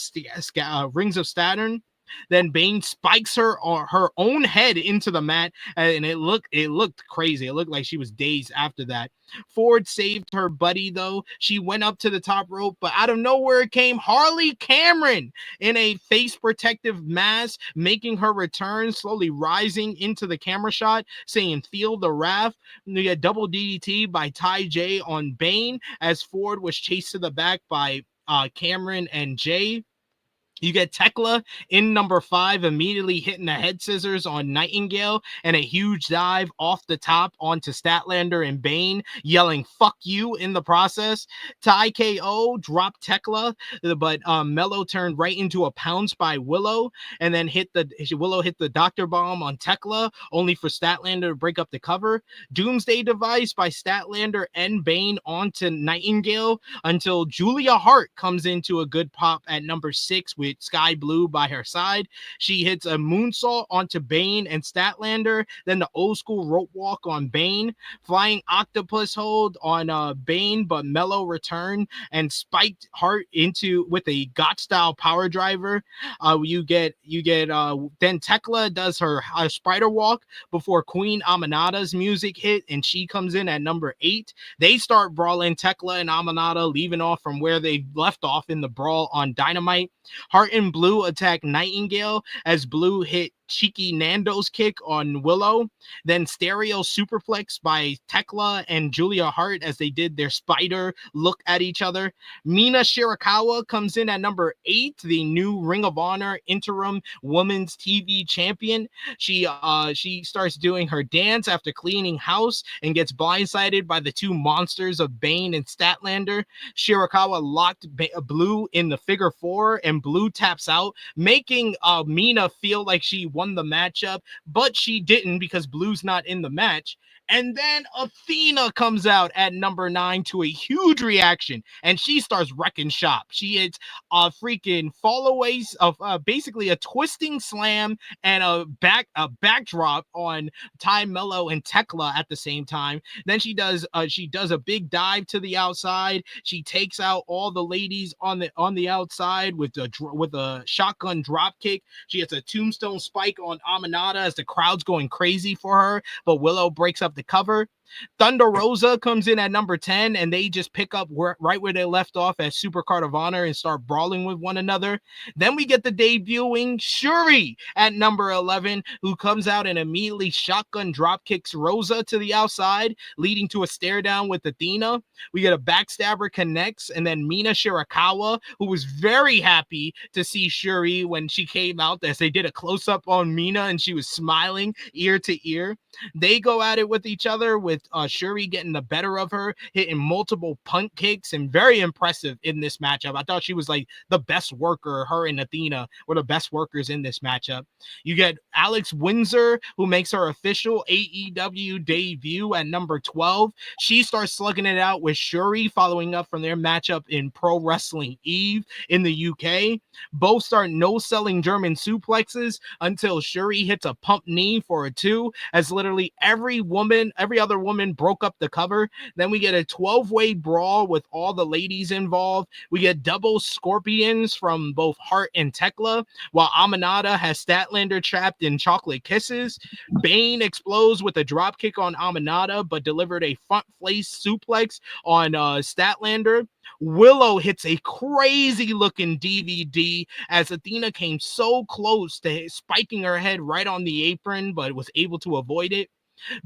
S4: Saturn. Then Bayne spikes her own head into the mat, and it looked crazy. It looked like she was dazed after that. Ford saved her buddy, though. She went up to the top rope, but out of nowhere came Harley Cameron in a face protective mask, making her return, slowly rising into the camera shot, saying, "Feel the wrath." We get double DDT by Ty J on Bayne as Ford was chased to the back by Cameron and Jay. You get Tekla in number 5, immediately hitting the head scissors on Nightingale and a huge dive off the top onto Statlander and Bayne, yelling "fuck you" in the process. Ty KO dropped Tekla, but Mello turned right into a pounce by Willow, and then Willow hit the Doctor Bomb on Tekla, only for Statlander to break up the cover. Doomsday Device by Statlander and Bayne onto Nightingale until Julia Hart comes into a good pop at number 6 with Sky Blue by her side. She hits a moonsault onto Bayne and Statlander, then the old school rope walk on Bayne, flying octopus hold on Bayne, but Mello returned and spiked Hart with a Got style power driver. You get then Tekla does her spider walk before Queen Aminata's music hit, and she comes in at number 8. They start brawling, Tekla and Aminata leaving off from where they left off in the brawl on Dynamite. Hart and Blue attack Nightingale as Blue hit cheeky Nando's kick on Willow, then stereo superplex by Tekla and Julia Hart as they did their spider look at each other. Mina Shirakawa comes in at number 8, the new Ring of Honor interim women's TV champion. She starts doing her dance after cleaning house and gets blindsided by the two monsters of Bayne and Statlander. Shirakawa locked Blue in the figure 4 and Blue taps out, making Mina feel like she won the matchup, but she didn't because Blue's not in the match. And then Athena comes out at number 9 to a huge reaction, and she starts wrecking shop. She hits a freaking fallaways of basically a twisting slam and a backdrop on Ty Mello and Tekla at the same time. Then she does a big dive to the outside. She takes out all the ladies on the outside with a shotgun drop kick. She hits a tombstone spike on Aminata as the crowd's going crazy for her, but Willow breaks up the cover. Thunder Rosa comes in at number 10, and they just pick up right where they left off at Supercard of Honor and start brawling with one another. Then we get the debuting Shuri at number 11, who comes out and immediately shotgun drop kicks Rosa to the outside, leading to a stare down with Athena. We get a backstabber connects, and then Mina Shirakawa, who was very happy to see Shuri when she came out, as they did a close-up on Mina, and she was smiling ear to ear. They go at it with each other, with Shuri getting the better of her, hitting multiple punt kicks, and very impressive in this matchup. I thought she was like the best worker. Her and Athena were the best workers in this matchup. You get Alex Windsor, who makes her official AEW debut at number 12. She starts slugging it out with Shuri, following up from their matchup in Pro Wrestling Eve in the UK. Both start no-selling German suplexes until Shuri hits a pump knee for a 2, as literally every other woman broke up the cover. Then we get a 12-way brawl with all the ladies involved. We get double scorpions from both Hart and Tekla, while Aminata has Statlander trapped in chocolate kisses. Bane explodes with a drop kick on Aminata, but delivered a front face suplex on Statlander. Willow hits a crazy looking DVD as Athena came so close to spiking her head right on the apron, but was able to avoid it.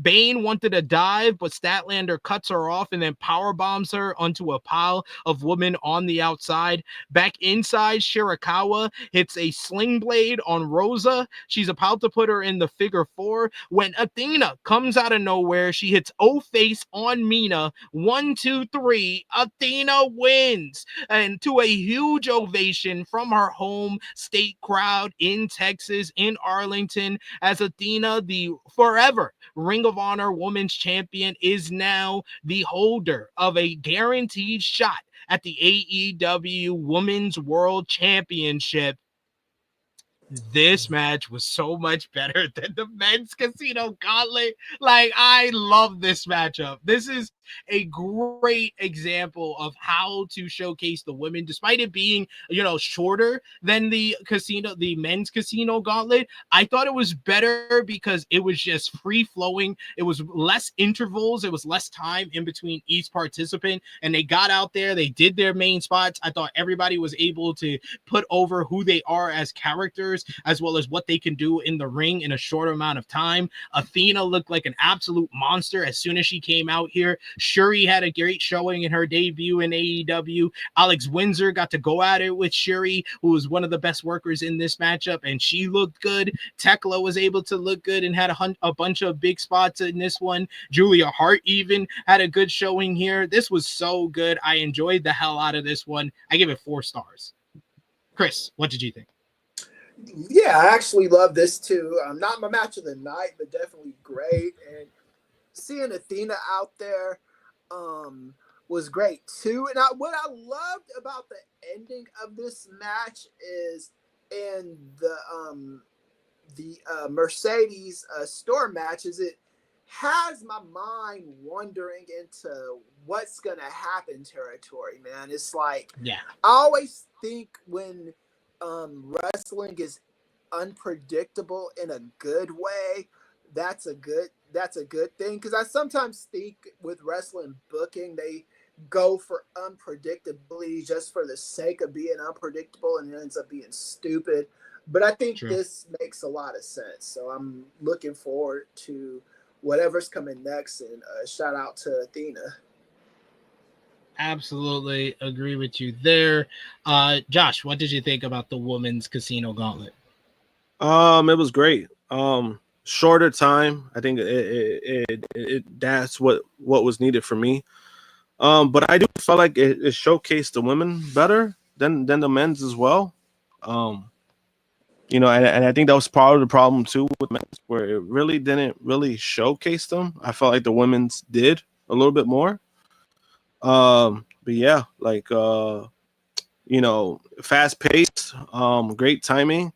S4: Bane wanted a dive, but Statlander cuts her off and then power bombs her onto a pile of women on the outside. Back inside, Shirakawa hits a sling blade on Rosa. She's about to put her in the figure 4 when Athena comes out of nowhere. She hits O-face on Mina. 1, 2, 3. Athena wins, and to a huge ovation from her home state crowd in Texas, in Arlington, as Athena, the forever Ring of Honor Women's Champion, is now the holder of a guaranteed shot at the AEW Women's World Championship. This match was so much better than the men's casino gauntlet. Like, I love this matchup. This is a great example of how to showcase the women, despite it being, shorter than the men's casino gauntlet. I thought it was better because it was just free flowing. It was less intervals. It was less time in between each participant, and they got out there. They did their main spots. I thought everybody was able to put over who they are as characters, as well as what they can do in the ring in a short amount of time. Athena looked like an absolute monster as soon as she came out here. Shuri had a great showing in her debut in AEW. Alex Windsor got to go at it with Shuri, who was one of the best workers in this matchup, and she looked good. Tekla was able to look good and had a bunch of big spots in this one. Julia Hart even had a good showing here. This was so good. I enjoyed the hell out of this one. I give it 4 stars. Chris, what did you think?
S6: Yeah, I actually love this too. Not my match of the night, but definitely great. And seeing Athena out there was great too. And what I loved about the ending of this match is in the Mercedes store match is it has my mind wandering into what's gonna happen territory, man. It's like, I always think when wrestling is unpredictable in a good way, that's a good thing, because I sometimes think with wrestling booking they go for unpredictability just for the sake of being unpredictable, and it ends up being stupid. But I think this makes a lot of sense, so I'm looking forward to whatever's coming next, and shout out to Athena.
S4: Absolutely agree with you there. Josh, what did you think about the women's casino gauntlet?
S5: It was great. Shorter time. I think that's what was needed for me. But I do feel like it showcased the women better than the men's as well. And I think that was part of the problem too with men's, where it really didn't really showcase them. I felt like the women's did a little bit more. But yeah, fast paced, great timing.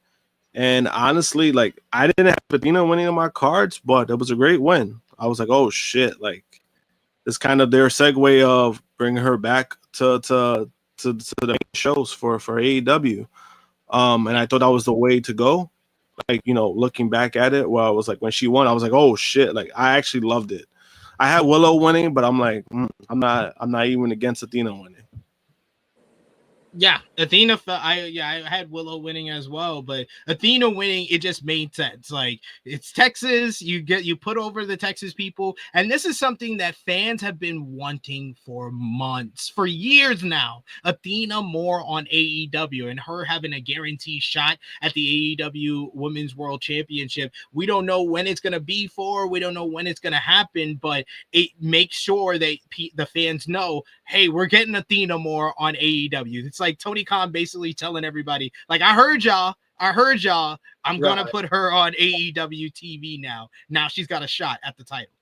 S5: And honestly, I didn't have Athena winning on my cards, but it was a great win. I was like, oh shit, it's kind of their segue of bringing her back to the main shows for AEW. And I thought that was the way to go. Looking back at it, where I was like, when she won, I was like, oh shit, I actually loved it. I had Willow winning, but I'm like, I'm not even against Athena winning.
S4: Yeah, Athena. I had Willow winning as well, but Athena winning, it just made sense. Like, it's Texas, you put over the Texas people, and this is something that fans have been wanting for months, for years now. Athena more on AEW and her having a guaranteed shot at the AEW Women's World Championship. We don't know when it's gonna be for, we don't know when it's gonna happen, but it makes sure that the fans know, hey, we're getting Athena more on AEW. It's like Tony Khan basically telling everybody, like, I heard y'all. I'm gonna put her on AEW TV now. Now she's got a shot at the title.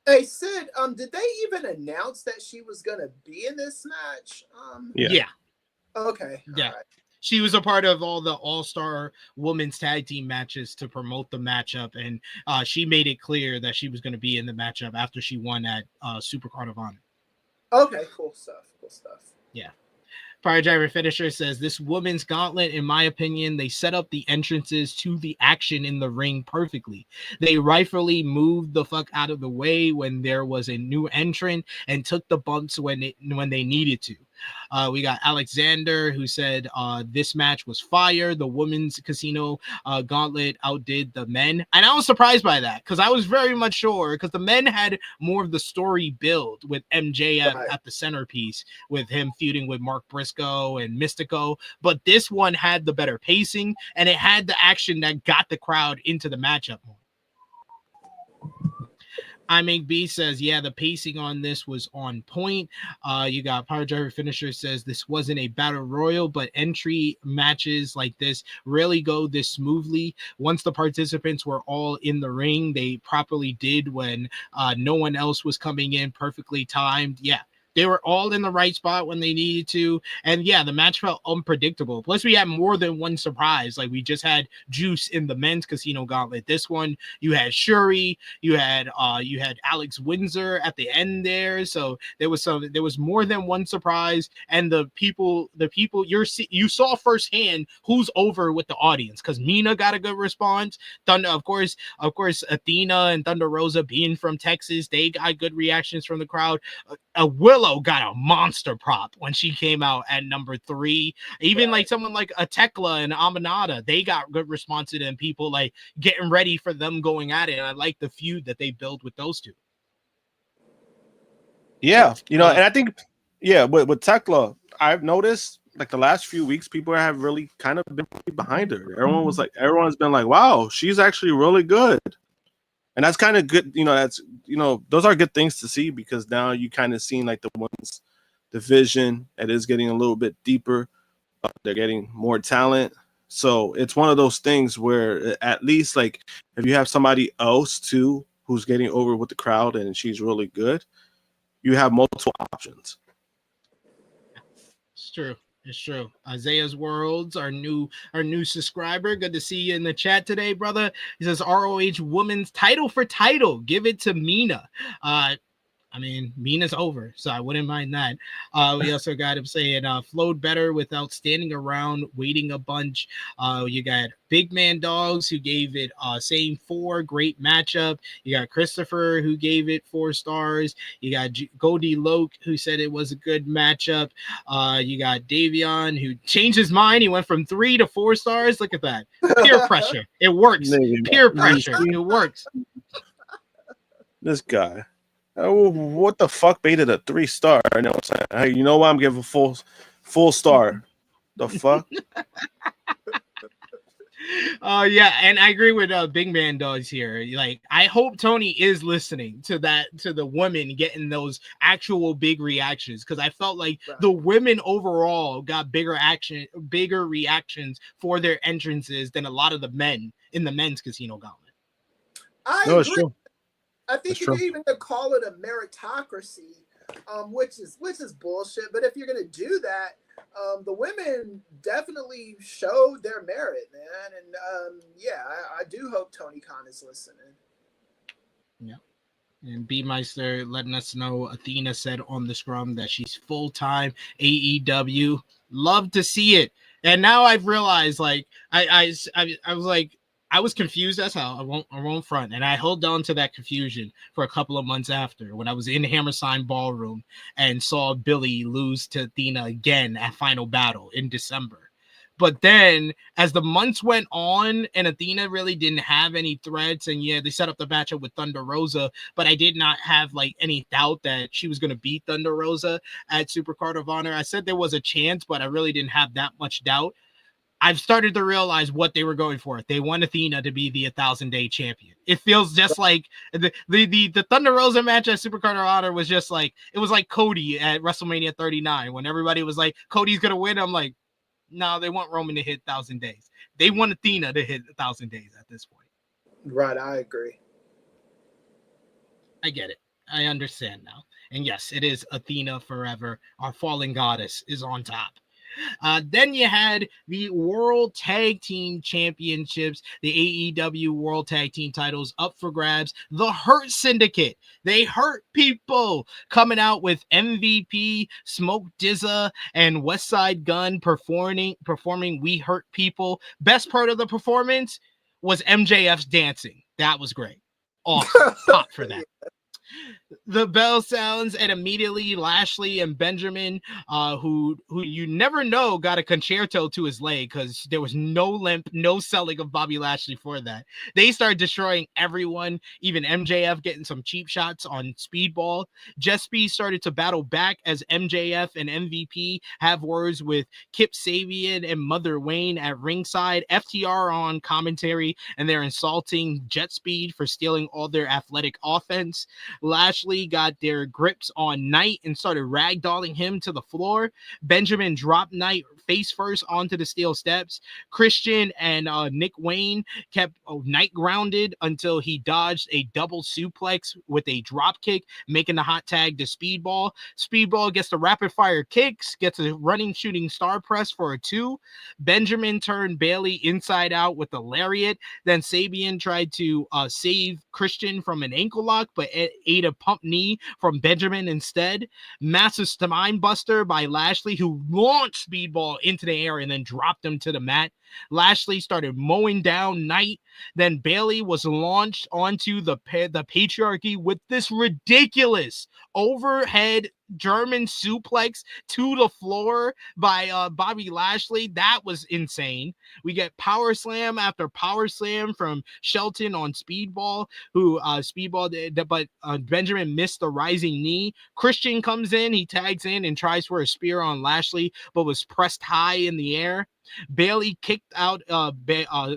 S6: Hey Sid, did they even announce that she was gonna be in this match?
S4: Yeah.
S6: Okay.
S4: Yeah.
S6: All right.
S4: She was a part of all the all-star women's tag team matches to promote the matchup, and she made it clear that she was going to be in the matchup after she won at Supercard of Honor.
S6: Okay, cool stuff.
S4: Yeah. Fire Driver Finisher says, this women's gauntlet, in my opinion, they set up the entrances to the action in the ring perfectly. They rightfully moved the fuck out of the way when there was a new entrant and took the bumps when they needed to. We got Alexander, who said this match was fire. The women's casino gauntlet outdid the men. And I was surprised by that, because I was very much sure, because the men had more of the story build with MJF at the centerpiece, with him feuding with Mark Briscoe and Mystico. But this one had the better pacing, and it had the action that got the crowd into the matchup more. I Make B says, yeah, the pacing on this was on point. You got Power Driver Finisher says, this wasn't a battle royal, but entry matches like this rarely go this smoothly. Once the participants were all in the ring, they properly did when no one else was coming in, perfectly timed. Yeah. They were all in the right spot when they needed to. And yeah, the match felt unpredictable. Plus, we had more than one surprise. Like, we just had Juice in the men's casino gauntlet. This one, you had Shuri, you had Alex Windsor at the end there. So there was more than one surprise. And the people you saw firsthand who's over with the audience, because Mina got a good response. Thunder, of course, Athena and Thunder Rosa being from Texas, they got good reactions from the crowd. Willow got a monster prop when she came out at number 3. Even like someone like a Tekla and Aminata, they got good responses, and people like getting ready for them going at it. And I like the feud that they built with those two.
S5: Yeah, and I think, with Tekla, I've noticed like the last few weeks, people have really kind of been behind her. Everyone's been like, wow, she's actually really good. And that's kind of good, those are good things to see, because now you kind of seen like the women's division that is getting a little bit deeper. They're getting more talent. So it's one of those things where at least like if you have somebody else too who's getting over with the crowd and she's really good, you have multiple options.
S4: It's true. It's true. Isaiah's Worlds, our new subscriber. Good to see you in the chat today, brother. He says ROH Women's title for title. Give it to Mina. I mean, Mina's over, so I wouldn't mind that. We also got him saying flowed better without standing around waiting a bunch. You got Big Man Dogs, who gave it same 4, great matchup. You got Christopher, who gave it 4 stars. You got Goldie Loke, who said it was a good matchup. You got Davion, who changed his mind. He went from 3 to 4 stars. Look at that. Peer pressure. It works. Peer pressure. It works.
S5: This guy. Oh, what the fuck baited a 3-star? I know what I'm saying. Hey, you know what? I'm giving full star. The fuck?
S4: Yeah, and I agree with Big Man Dogs here. Like, I hope Tony is listening to the women getting those actual big reactions, because I felt like the women overall got bigger reactions for their entrances than a lot of the men in the men's casino gauntlet.
S6: I agree. I think you even could call it a meritocracy, which is bullshit. But if you're gonna do that, the women definitely showed their merit, man. And I do hope Tony Khan is listening.
S4: Yeah. And B Meister letting us know Athena said on the scrum that she's full-time AEW. Love to see it. And now I've realized, like, I was like, I was confused as hell. I won't front. And I held on to that confusion for a couple of months after when I was in Hammerstein Ballroom and saw Billy lose to Athena again at Final Battle in December. But then as the months went on and Athena really didn't have any threats, and yeah, they set up the matchup with Thunder Rosa, but I did not have like any doubt that she was going to beat Thunder Rosa at Supercard of Honor. I said there was a chance, but I really didn't have that much doubt. I've started to realize what they were going for. They want Athena to be the 1,000-day champion. It feels just like the Thunder Rosa match at Supercard of Honor was just like, it was like Cody at WrestleMania 39 when everybody was like, Cody's going to win. I'm like, no, they want Roman to hit 1,000 days. They want Athena to hit 1,000 days at this point.
S6: Right, I agree.
S4: I get it. I understand now. And yes, it is Athena forever. Our fallen goddess is on top. Then you had the World Tag Team Championships, the AEW World Tag Team titles up for grabs. The Hurt Syndicate, they hurt people, coming out with MVP, Smoke Dizza, and West Side Gun performing We Hurt People. Best part of the performance was MJF's dancing. That was great. Awesome. Pop for that. The bell sounds, and immediately Lashley and Benjamin, who you never know, got a concerto to his leg because there was no limp, no selling of Bobby Lashley for that. They started destroying everyone, even MJF getting some cheap shots on Speedball. Jespy started to battle back as MJF and MVP have words with Kip Sabian and Mother Wayne at ringside. FTR on commentary, and they're insulting Jet Speed for stealing all their athletic offense. Lashley got their grips on Knight and started ragdolling him to the floor. Benjamin dropped Knight face first onto the steel steps. Christian and Nick Wayne kept Knight grounded until he dodged a double suplex with a drop kick, making the hot tag to Speedball. Speedball gets the rapid fire kicks, gets a running shooting star press for a 2. Benjamin turned Bailey inside out with a lariat. Then Sabian tried to save Christian from an ankle lock, but ate a pump knee from Benjamin instead. Massive spine buster by Lashley, who launched Speedball into the air and then dropped him to the mat. Lashley started mowing down Knight. Then Bailey was launched onto the patriarchy with this ridiculous overhead German suplex to the floor by Bobby Lashley. That was insane. We get power slam after power slam from Shelton on Speedball, who Speedball did, but Benjamin missed the rising knee. Christian comes in, he tags in and tries for a spear on Lashley, but was pressed high in the air. Bailey kicked out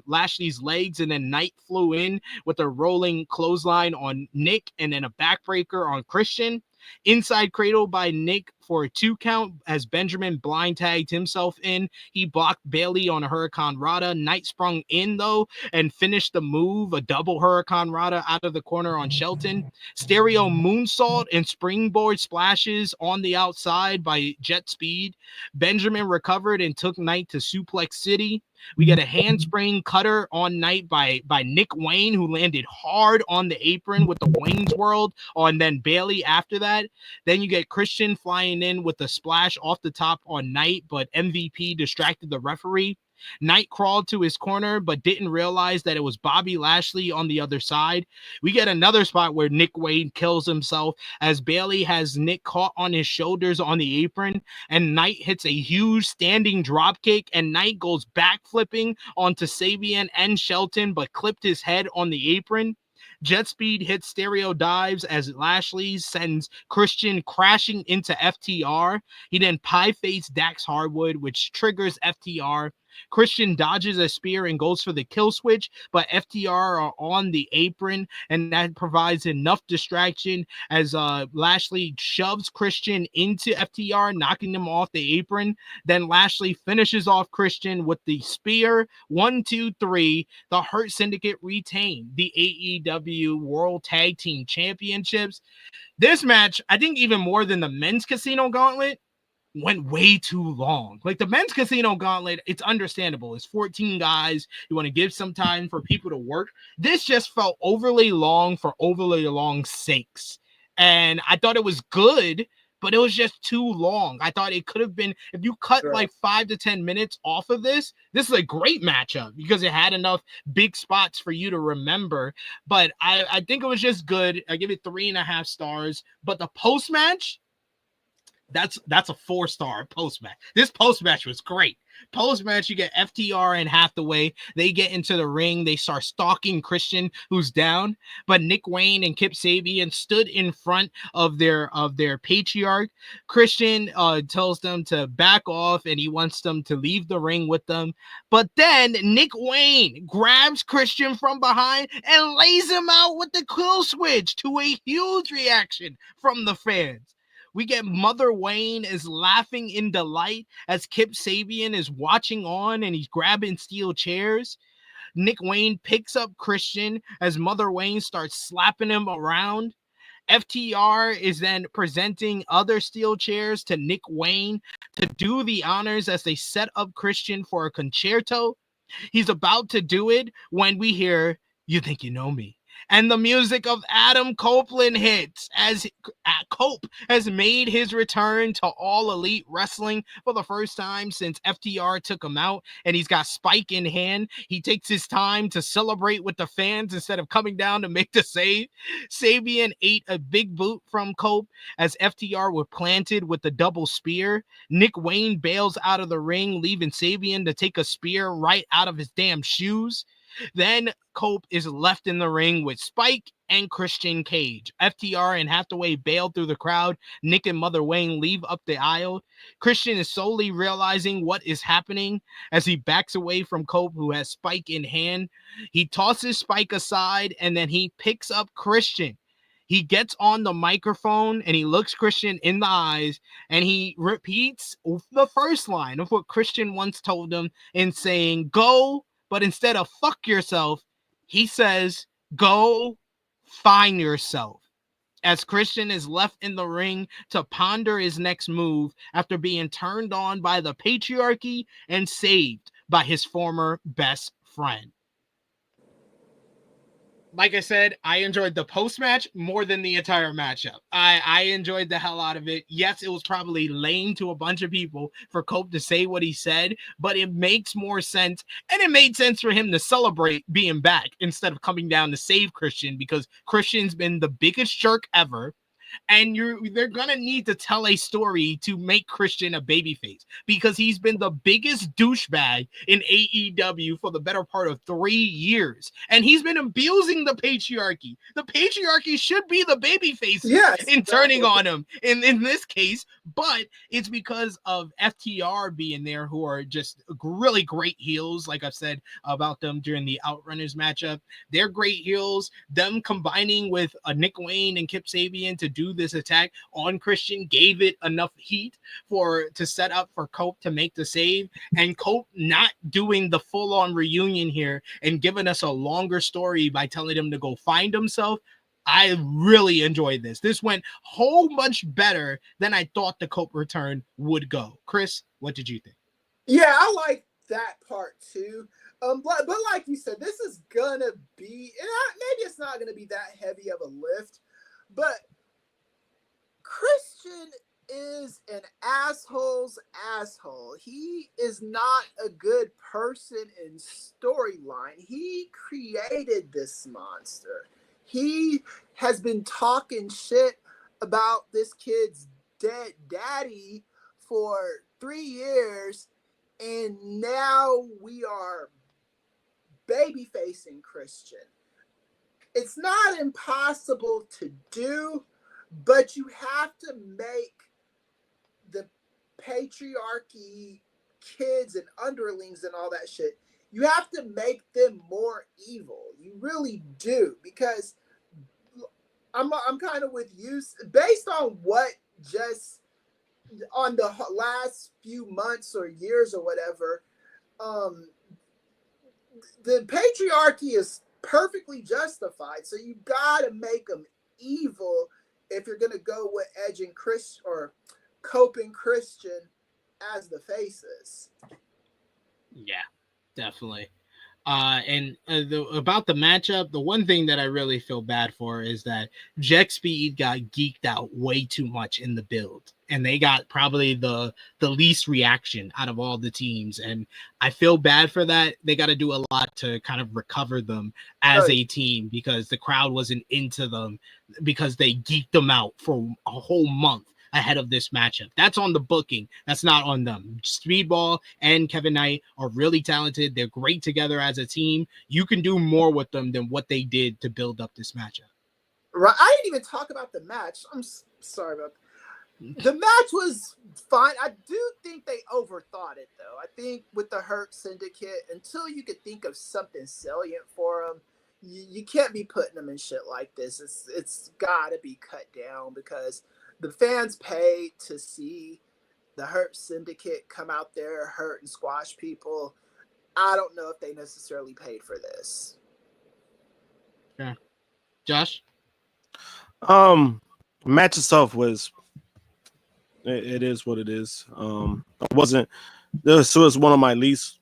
S4: Lashley's legs, and then Knight flew in with a rolling clothesline on Nick and then a backbreaker on Christian. Inside cradle by Nick for a 2 count as Benjamin blind tagged himself in. He blocked Bailey on a Hurricane Rana. Knight sprung in though and finished the move, a double Hurricane Rana out of the corner on Shelton. Stereo moonsault and springboard splashes on the outside by Jet Speed. Benjamin recovered and took Knight to Suplex City. We get a handspring cutter on Knight by Nick Wayne, who landed hard on the apron with the Wayne's World on then Bailey after that. Then you get Christian flying in with the splash off the top on Knight, but MVP distracted the referee. Knight crawled to his corner, but didn't realize that it was Bobby Lashley on the other side. We get another spot where Nick Wayne kills himself as Bailey has Nick caught on his shoulders on the apron, and Knight hits a huge standing drop kick, and Knight goes back flipping onto Sabian and Shelton, but clipped his head on the apron. Jet Speed hits stereo dives as Lashley sends Christian crashing into FTR. He then pie face Dax Harwood, which triggers FTR. Christian dodges a spear and goes for the kill switch, but FTR are on the apron, and that provides enough distraction as Lashley shoves Christian into FTR, knocking them off the apron. Then Lashley finishes off Christian with the spear. 1, 2, 3. The Hurt Syndicate retain the AEW World Tag Team Championships. This match, I think even more than the men's Casino Gauntlet, went way too long. Like the men's Casino Gauntlet, it's understandable. It's 14 guys. You want to give some time for people to work. This just felt overly long for overly long sakes. And I thought it was good, but it was just too long. I thought it could have been, if you cut like 5 to 10 minutes off of this is a great matchup because it had enough big spots for you to remember. But I think it was just good. I give it 3.5 stars. But the post match, that's a 4-star post match. This post match was great. Post match, you get FTR and Hathaway. They get into the ring. They start stalking Christian, who's down. But Nick Wayne and Kip Sabian stood in front of their patriarch. Christian tells them to back off, and he wants them to leave the ring with them. But then Nick Wayne grabs Christian from behind and lays him out with the kill switch, to a huge reaction from the fans. We get Mother Wayne is laughing in delight as Kip Sabian is watching on and he's grabbing steel chairs. Nick Wayne picks up Christian as Mother Wayne starts slapping him around. FTR is then presenting other steel chairs to Nick Wayne to do the honors as they set up Christian for a concerto. He's about to do it when we hear, "You think you know me?" And the music of Adam Copeland hits as Cope has made his return to All Elite Wrestling for the first time since FTR took him out, and he's got Spike in hand. He takes his time to celebrate with the fans instead of coming down to make the save. Sabian ate a big boot from Cope as FTR were planted with the double spear. Nick Wayne bails out of the ring, leaving Sabian to take a spear right out of his damn shoes. Then Cope is left in the ring with Spike and Christian Cage. FTR and Hathaway bail through the crowd. Nick and Mother Wayne leave up the aisle. Christian is slowly realizing what is happening as he backs away from Cope, who has Spike in hand. He tosses Spike aside, and then he picks up Christian. He gets on the microphone and he looks Christian in the eyes, and he repeats the first line of what Christian once told him in saying, "Go," but instead of "fuck yourself," he says, "Go find yourself." As Christian is left in the ring to ponder his next move after being turned on by the patriarchy and saved by his former best friend. Like I said, I enjoyed the post-match more than the entire matchup. I enjoyed the hell out of it. Yes, it was probably lame to a bunch of people for Cope to say what he said, but it makes more sense, and it made sense for him to celebrate being back instead of coming down to save Christian, because Christian's been the biggest jerk ever. And they're gonna need to tell a story to make Christian a babyface, because he's been the biggest douchebag in AEW for the better part of 3 years, and he's been abusing the patriarchy. The patriarchy should be the babyface in turning on him in this case, but it's because of FTR being there, who are just really great heels. Like I've said about them during the Outrunners matchup, they're great heels. Them combining with Nick Wayne and Kip Sabian to do this attack on Christian gave it enough heat to set up for Cope to make the save, and Cope not doing the full-on reunion here and giving us a longer story by telling him to go find himself. I really enjoyed this. This went whole much better than I thought the Cope return would go. Kris, what did you think?
S6: Yeah, I like that part too. But like you said, this is gonna be, and maybe it's not gonna be that heavy of a lift, but Christian is an asshole's asshole. He is not a good person in storyline. He created this monster. He has been talking shit about this kid's dead daddy for 3 years, and now we are baby-facing Christian. It's not impossible to do, but you have to make the patriarchy kids and underlings and all that shit, you have to make them more evil. You really do, because I'm kind of with you based on what just on the last few months or years or whatever. The patriarchy is perfectly justified, so you gotta make them evil if you're gonna go with Edge and Chris or Cope and Christian as the faces.
S4: Yeah, definitely. About the matchup, the one thing that I really feel bad for is that Jet Speed got geeked out way too much in the build, and they got probably the least reaction out of all the teams. And I feel bad for that. They got to do a lot to kind of recover them as a team because the crowd wasn't into them because they geeked them out for a whole month ahead of this matchup. That's on the booking. That's not on them. Speedball and Kevin Knight are really talented. They're great together as a team. You can do more with them than what they did to build up this matchup.
S6: Right. I didn't even talk about the match. I'm sorry about that. The match was fine. I do think they overthought it, though. I think with the Hurt Syndicate, until you could think of something salient for them, you can't be putting them in shit like this. It's got to be cut down because the fans pay to see the Hurt Syndicate come out there, hurt and squash people. I don't know if they necessarily paid for this.
S4: Yeah. Josh?
S5: Match itself was, it is what it is. This was one of my least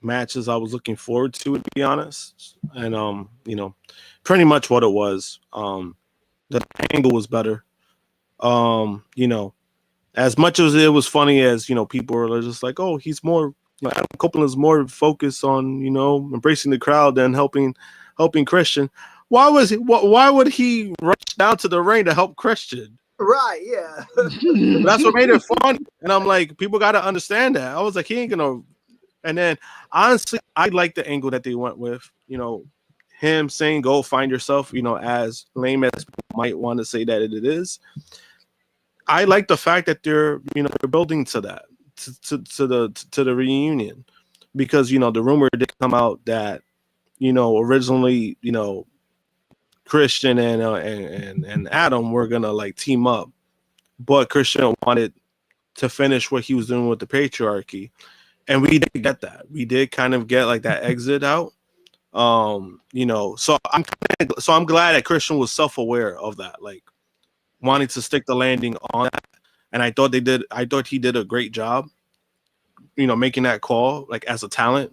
S5: matches I was looking forward to be honest. And, pretty much what it was. The angle was better. As much as it was funny as, people were just like, oh, he's more, Adam Copeland is more focused on, embracing the crowd than helping Christian. Why would he rush down to the ring to help Christian?
S6: Right, yeah.
S5: That's what made it funny. And I'm like, people got to understand that. I was like, he ain't going to. And then, honestly, I like the angle that they went with, him saying, go find yourself, as lame as people might want to say that it is. I like the fact that they're building to that, to the reunion, because the rumor did come out that originally Christian and Adam were gonna team up, but Christian wanted to finish what he was doing with the patriarchy, and we did get that. We did kind of get that exit out. So I'm glad that Christian was self-aware of that, wanting to stick the landing on that. And I thought he did a great job, making that call, as a talent,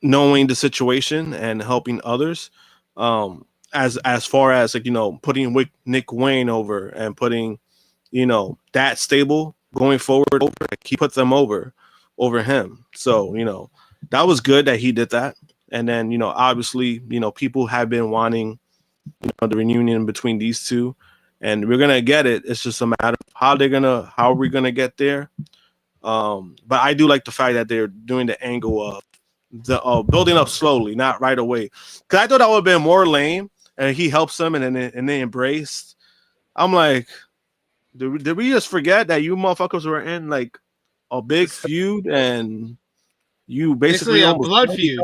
S5: knowing the situation and helping others. As far as putting Nick Wayne over and putting, that stable going forward over, he put them over him. So, that was good that he did that. And then, obviously, people have been wanting the reunion between these two, and we're gonna get it. It's just a matter of how are we gonna get there. But I do like the fact that they're doing the angle of the building up slowly, not right away. Because I thought that would have been more lame, and he helps them, and they embraced. I'm like, did we just forget that you motherfuckers were in a big feud, and you basically
S4: a
S5: almost
S4: blood feud?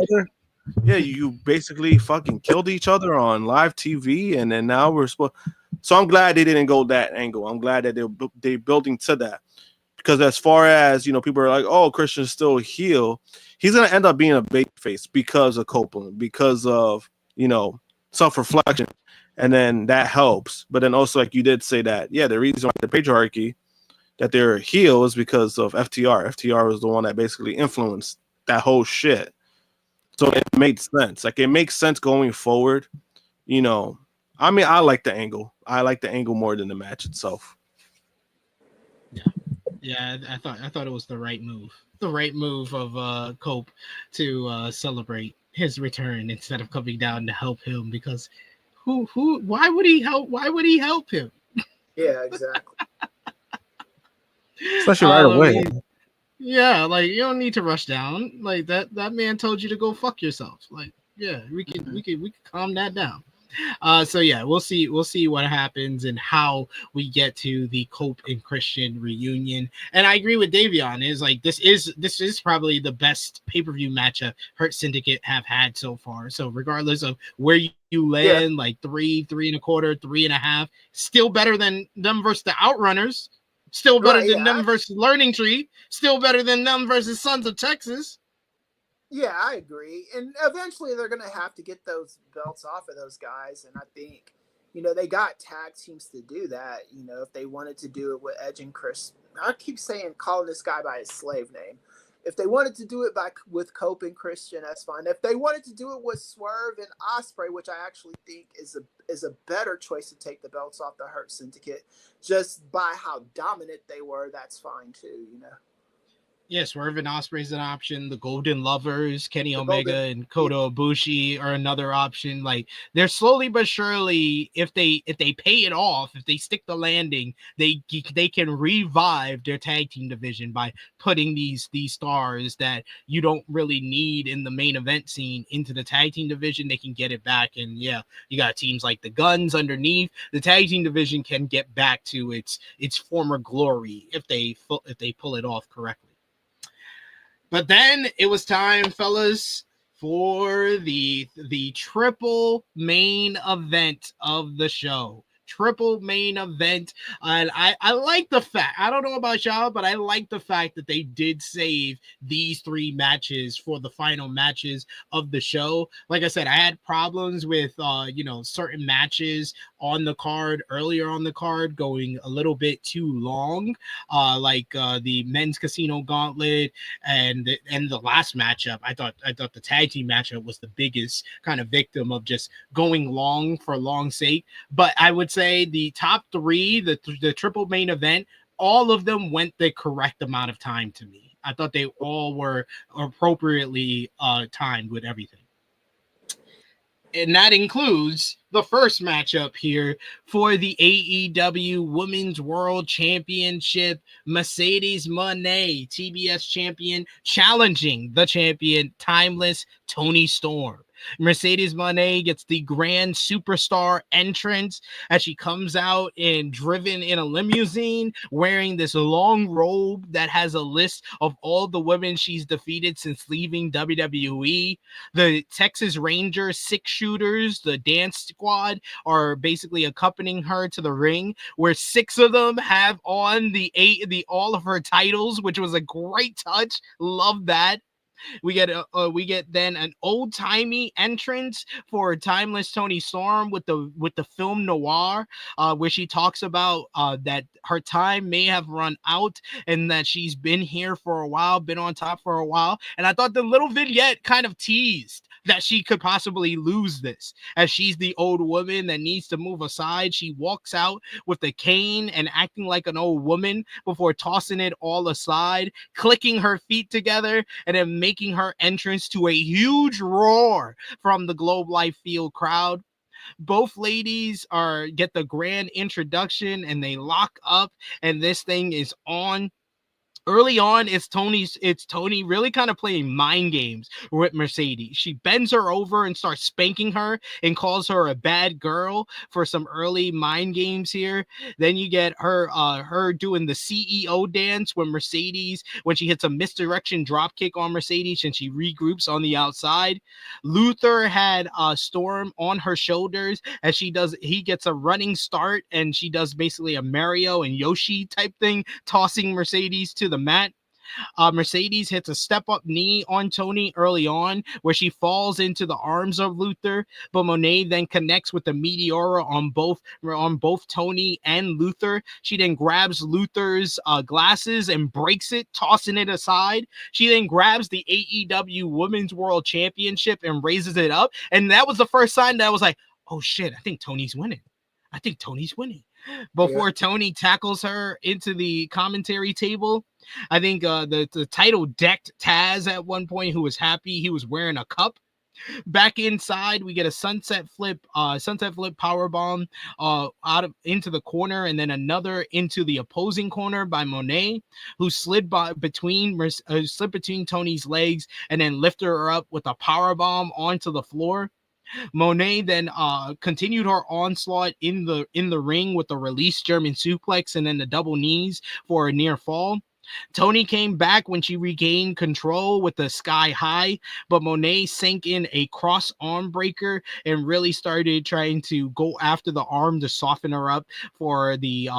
S5: Yeah, you basically fucking killed each other on live TV, and then now we're supposed. So I'm glad they didn't go that angle. I'm glad that they're building to that, because as far as people are like, oh, Christian's still a heel. He's gonna end up being a babyface because of Copeland, because of self-reflection, and then that helps. But then also, like you did say that, yeah, the reason why the patriarchy that they're a heel is because of FTR. FTR was the one that basically influenced that whole shit. So it made sense. It makes sense going forward. I like the angle. I like the angle more than the match itself.
S4: Yeah. I thought it was the right move. The right move of Cope to celebrate his return instead of coming down to help him, because why would he help him?
S6: Yeah, exactly.
S5: Especially right away.
S4: Yeah, you don't need to rush down. That man told you to go fuck yourself. Yeah, we can calm that down. So yeah, we'll see what happens and how we get to the Cope and Christian reunion. And I agree with Davion. This is probably the best pay-per-view matchup Hurt Syndicate have had so far. So regardless of where you land, 3, 3.25, 3.5, still better than them versus the Outrunners. Still better than them versus Learning Tree. Still better than them versus Sons of Texas.
S6: Yeah, I agree. And eventually they're going to have to get those belts off of those guys. And I think, they got tag teams to do that. If they wanted to do it with Edge and Chris. I keep calling this guy by his slave name. If they wanted to do it with Cope and Christian, that's fine. If they wanted to do it with Swerve and Ospreay, which I actually think is a better choice to take the belts off the Hurt Syndicate, just by how dominant they were, that's fine too, you know.
S4: Yeah, Swerve and Ospreay is an option. The Golden Lovers, Kenny Omega and Kota Ibushi are another option. Like, they're slowly but surely, if they pay it off, if they stick the landing, they can revive their tag team division by putting these stars that you don't really need in the main event scene into the tag team division. They can get it back, and yeah, you got teams like the Guns underneath. The tag team division can get back to its former glory if they pull it off correctly. But then it was time, fellas, for the triple main event of the show. Triple main event. And I like the fact, I don't know about y'all, but I like the fact that they did save these 3 matches for the final matches of the show. Like I said, I had problems with certain matches on the card, earlier on the card, going a little bit too long, like the men's casino gauntlet and the last matchup. I thought the tag team matchup was the biggest kind of victim of just going long for long's sake. But I would say the top 3, the triple main event, all of them went the correct amount of time to me. I thought they all were appropriately timed with everything. And that includes the first matchup here for the AEW Women's World Championship. Mercedes Mone, TBS champion, challenging the champion, Timeless Toni Storm. Mercedes Mone gets the grand superstar entrance as she comes out and driven in a limousine wearing this long robe that has a list of all the women she's defeated since leaving WWE. The Texas Rangers 6-shooters, the dance squad, are basically accompanying her to the ring, where 6 of them have on the all of her titles, which was a great touch. Love that. We get then an old-timey entrance for Timeless Toni Storm with the film Noir, where she talks about that her time may have run out and that she's been here for a while, been on top for a while. And I thought the little vignette kind of teased that she could possibly lose this, as she's the old woman that needs to move aside. She walks out with the cane and acting like an old woman before tossing it all aside, clicking her feet together, and then making her entrance to a huge roar from the Globe Life Field crowd. Both ladies get the grand introduction and they lock up, and this thing is on. Early on, it's Toni really kind of playing mind games with Mercedes. She bends her over and starts spanking her and calls her a bad girl for some early mind games here. Then you get her doing the CEO dance when she hits a misdirection drop kick on Mercedes and she regroups on the outside. Luther had Storm on her shoulders as he gets a running start, and she does basically a Mario and Yoshi type thing, tossing Mercedes to the mat. Mercedes hits a step-up knee on Toni early on, where she falls into the arms of Luther, but Mone then connects with the Meteora on both Toni and Luther. She then grabs Luther's glasses and breaks it, tossing it aside. She then grabs the AEW Women's World Championship and raises it up, and that was the first sign that I was like, oh shit, I think Toni's winning. Before Toni tackles her into the commentary table. I think the title decked Taz at one point, who was happy he was wearing a cup. Back inside, we get a sunset flip powerbomb into the corner, and then another into the opposing corner by Mone, who slid between Toni's legs and then lifted her up with a powerbomb onto the floor. Mone then continued her onslaught in the ring with the release German suplex and then the double knees for a near fall. Toni came back when she regained control with the sky high, but Mone sank in a cross arm breaker and really started trying to go after the arm to soften her up for the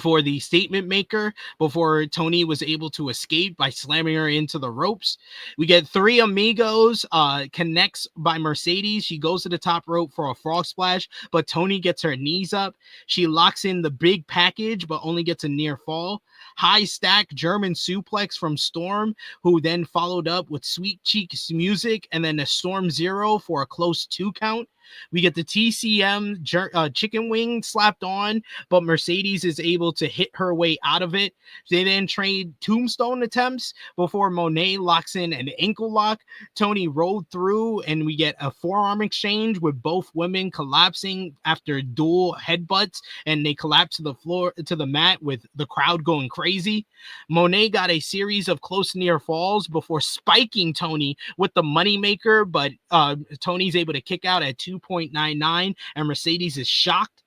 S4: for the statement maker before Toni was able to escape by slamming her into the ropes. We get Three Amigos connects by Mercedes. She goes to the top rope for a frog splash, but Toni gets her knees up. She locks in the big package, but only gets a near fall. High stack German suplex from Storm, who then followed up with Sweet Cheeks music and then a Storm Zero for a close 2 count. We get the TCM chicken wing slapped on, but Mercedes is able to hit her way out of it. They then trade tombstone attempts before Mone locks in an ankle lock. Toni rolled through, and we get a forearm exchange with both women collapsing after dual headbutts, and they collapse to the floor, to the mat, with the crowd going crazy. Mone got a series of close near falls before spiking Toni with the moneymaker, but Toni's able to kick out at 2.99, and Mercedes is shocked.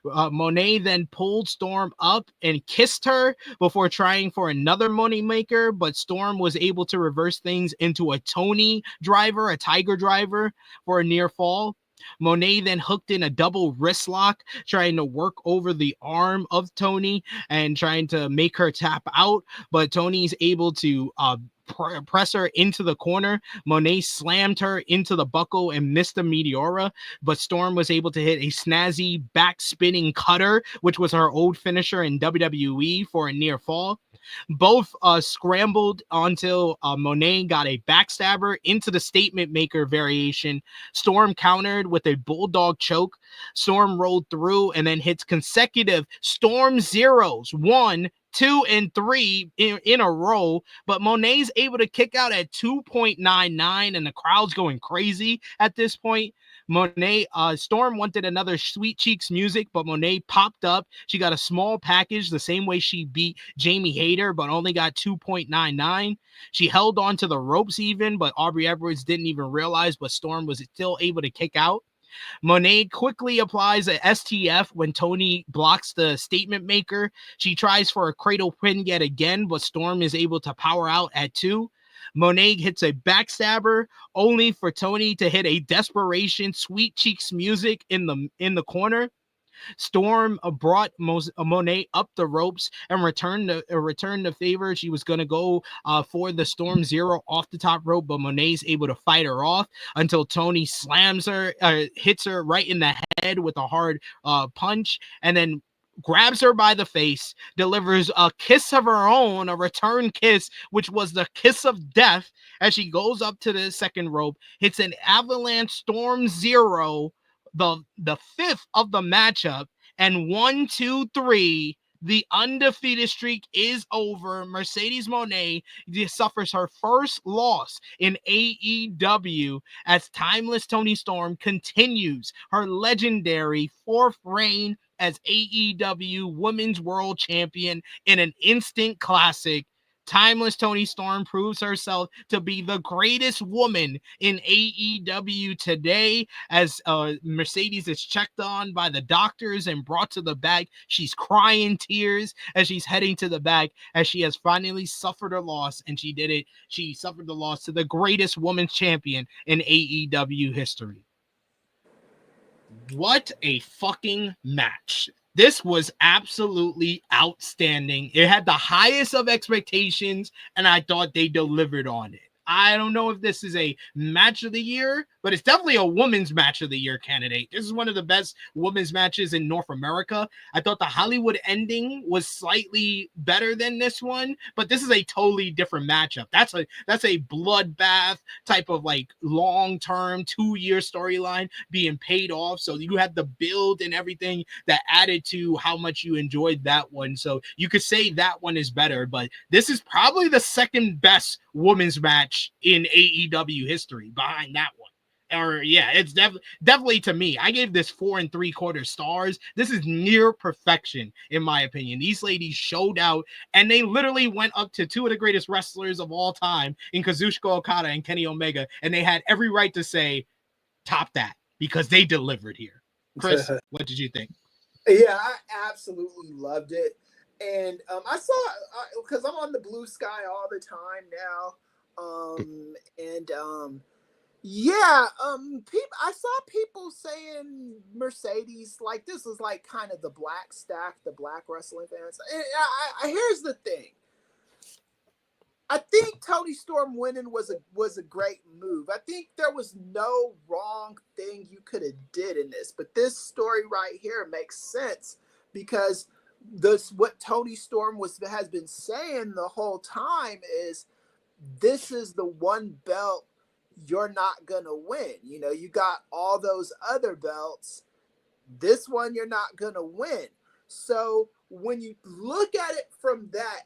S4: Mone then pulled Storm up and kissed her before trying for another moneymaker, but Storm was able to reverse things into a Toni driver, a tiger driver, for a near fall. Mone then hooked in a double wrist lock, trying to work over the arm of Toni and trying to make her tap out, but Toni's able to press her into the corner. Mone slammed her into the buckle and missed the Meteora, but Storm was able to hit a snazzy back spinning cutter, which was her old finisher in WWE, for a near fall. Both scrambled until Mone got a backstabber into the statement maker variation. Storm countered with a bulldog choke. Storm rolled through and then hits consecutive Storm Zeros, 1, 2, and 3 in a row, but Mone's able to kick out at 2.99, and the crowd's going crazy at this point. Storm wanted another Sweet Cheeks music, but Mone popped up. She got a small package the same way she beat Jamie Hayter, but only got 2.99. She held on to the ropes even, but Aubrey Edwards didn't even realize, but Storm was still able to kick out. Mone quickly applies a STF when Toni blocks the statement maker. She tries for a cradle pin yet again, but Storm is able to power out at 2. Mone hits a backstabber, only for Toni to hit a desperation Sweet Cheeks music in the corner. Storm brought Mone up the ropes and returned the favor. She was going to go for the Storm Zero off the top rope, but Mone's able to fight her off until Toni slams her, hits her right in the head with a hard punch, and then grabs her by the face, delivers a kiss of her own, a return kiss, which was the kiss of death, as she goes up to the second rope, hits an avalanche Storm Zero, the fifth of the matchup, and 1, 2, 3, the undefeated streak is over. Mercedes Mone suffers her first loss in AEW as Timeless Toni Storm continues her legendary 4th reign as AEW Women's World Champion in an instant classic. Timeless Toni Storm proves herself to be the greatest woman in AEW today, as Mercedes is checked on by the doctors and brought to the back. She's crying tears as she's heading to the back, as she has finally suffered a loss, and she did it. She suffered the loss to the greatest women's champion in AEW history. What a fucking match. This was absolutely outstanding. It had the highest of expectations, and I thought they delivered on it. I don't know if this is a match of the year, but it's definitely a women's match of the year candidate. This is one of the best women's matches in North America. I thought the Hollywood ending was slightly better than this one, but this is a totally different matchup. That's a bloodbath type of like long-term 2-year storyline being paid off. So you had the build and everything that added to how much you enjoyed that one. So you could say that one is better, but this is probably the second best women's match in AEW history behind that one. Or yeah, it's definitely to me. I gave this 4 3/4 stars. This is near perfection in my opinion. These ladies showed out, and they literally went up to 2 of the greatest wrestlers of all time in Kazuchika Okada and Kenny Omega, and they had every right to say top that because they delivered here. Kris, what did you think?
S6: Yeah, I absolutely loved it. And I saw, because I'm on the Blue Sky all the time now, Yeah, people. I saw people saying Mercedes like this was like kind of the black stack, the black wrestling fans. And here's the thing. I think Toni Storm winning was a great move. I think there was no wrong thing you could have did in this, but this story right here makes sense because what Toni Storm has been saying the whole time is this is the one belt you're not gonna win. You know, you got all those other belts. This one you're not gonna win. So when you look at it from that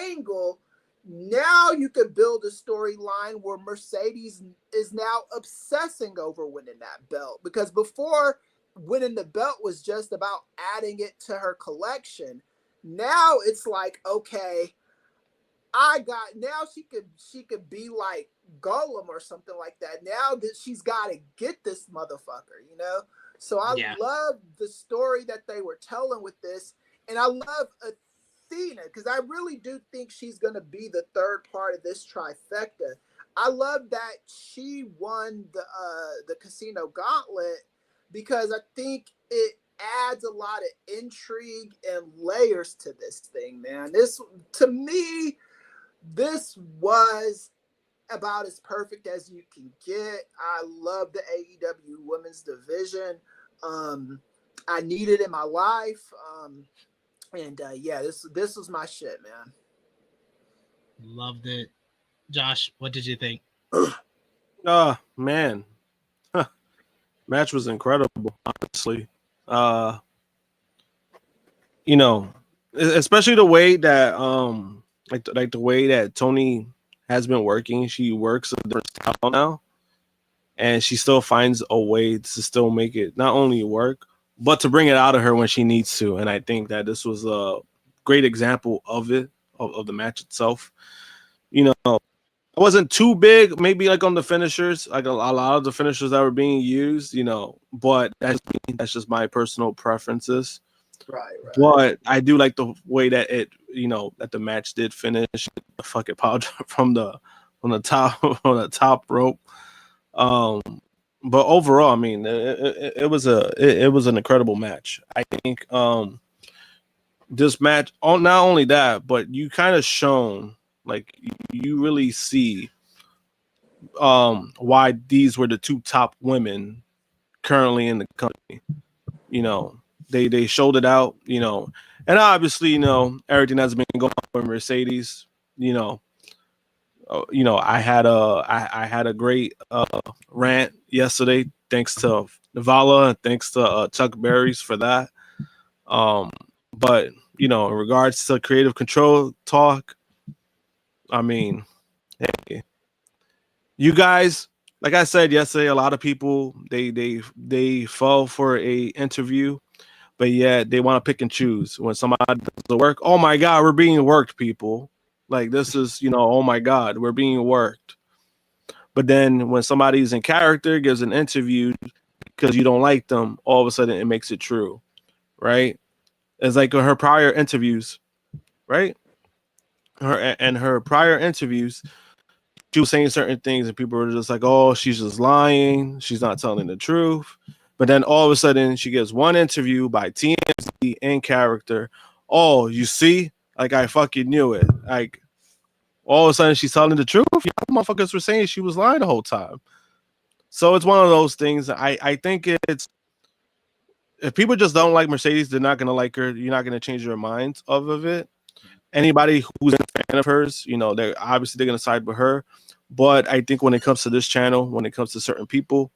S6: angle, now you could build a storyline where Mercedes is now obsessing over winning that belt. Because before, winning the belt was just about adding it to her collection. Now it's like, okay, now she could be like Gollum or something like that. Now that she's got to get this motherfucker, you know? So I love the story that they were telling with this. And I love Athena because I really do think she's going to be the third part of this trifecta. I love that she won the casino gauntlet because I think it adds a lot of intrigue and layers to this thing, man. This, to me, this was about as perfect as you can get. I love the AEW women's division. I need it in my life. This was my shit, man.
S4: Loved it. Josh, what did you think?
S5: Man. Match was incredible, honestly. You know, especially the way that like the way that Toni has been working. She works a different style now, and she still finds a way to still make it not only work, but to bring it out of her when she needs to. And I think that this was a great example of it, of the match itself. You know, I wasn't too big, maybe like on the finishers, like a lot of the finishers that were being used, you know, but that's just my personal preferences.
S6: Right.
S5: But I do like the way that it, you know, that the match did finish. The fucking power drop from the top rope. But overall, I mean, it was an incredible match. I think this match, not only that, but you kind of shown, like, you really see why these were the two top women currently in the company. You know, they showed it out, you know, and obviously, you know, everything that's been going on with Mercedes, you know, I had a great rant yesterday, thanks to Navala and thanks to Chuck Berry's for that. But you know, in regards to creative control talk, I mean, hey, you guys, like I said yesterday, a lot of people they fell for a interview, but yet they want to pick and choose when somebody does the work. Oh my God, we're being worked, people. Like, this is, you know, oh my God, we're being worked. But then when somebody's in character, gives an interview because you don't like them, all of a sudden it makes it true, right? It's like her prior interviews, right? Her prior interviews, she was saying certain things and people were just like, oh, she's just lying. She's not telling the truth. But then all of a sudden she gets one interview by TMZ in character. Oh, you see? Like, I fucking knew it. Like, all of a sudden she's telling the truth. You motherfuckers were saying she was lying the whole time. So it's one of those things. I think it's, if people just don't like Mercedes, they're not going to like her. You're not going to change your minds of it. Anybody who's a fan of hers, you know, they're going to side with her. But I think when it comes to this channel, when it comes to certain people,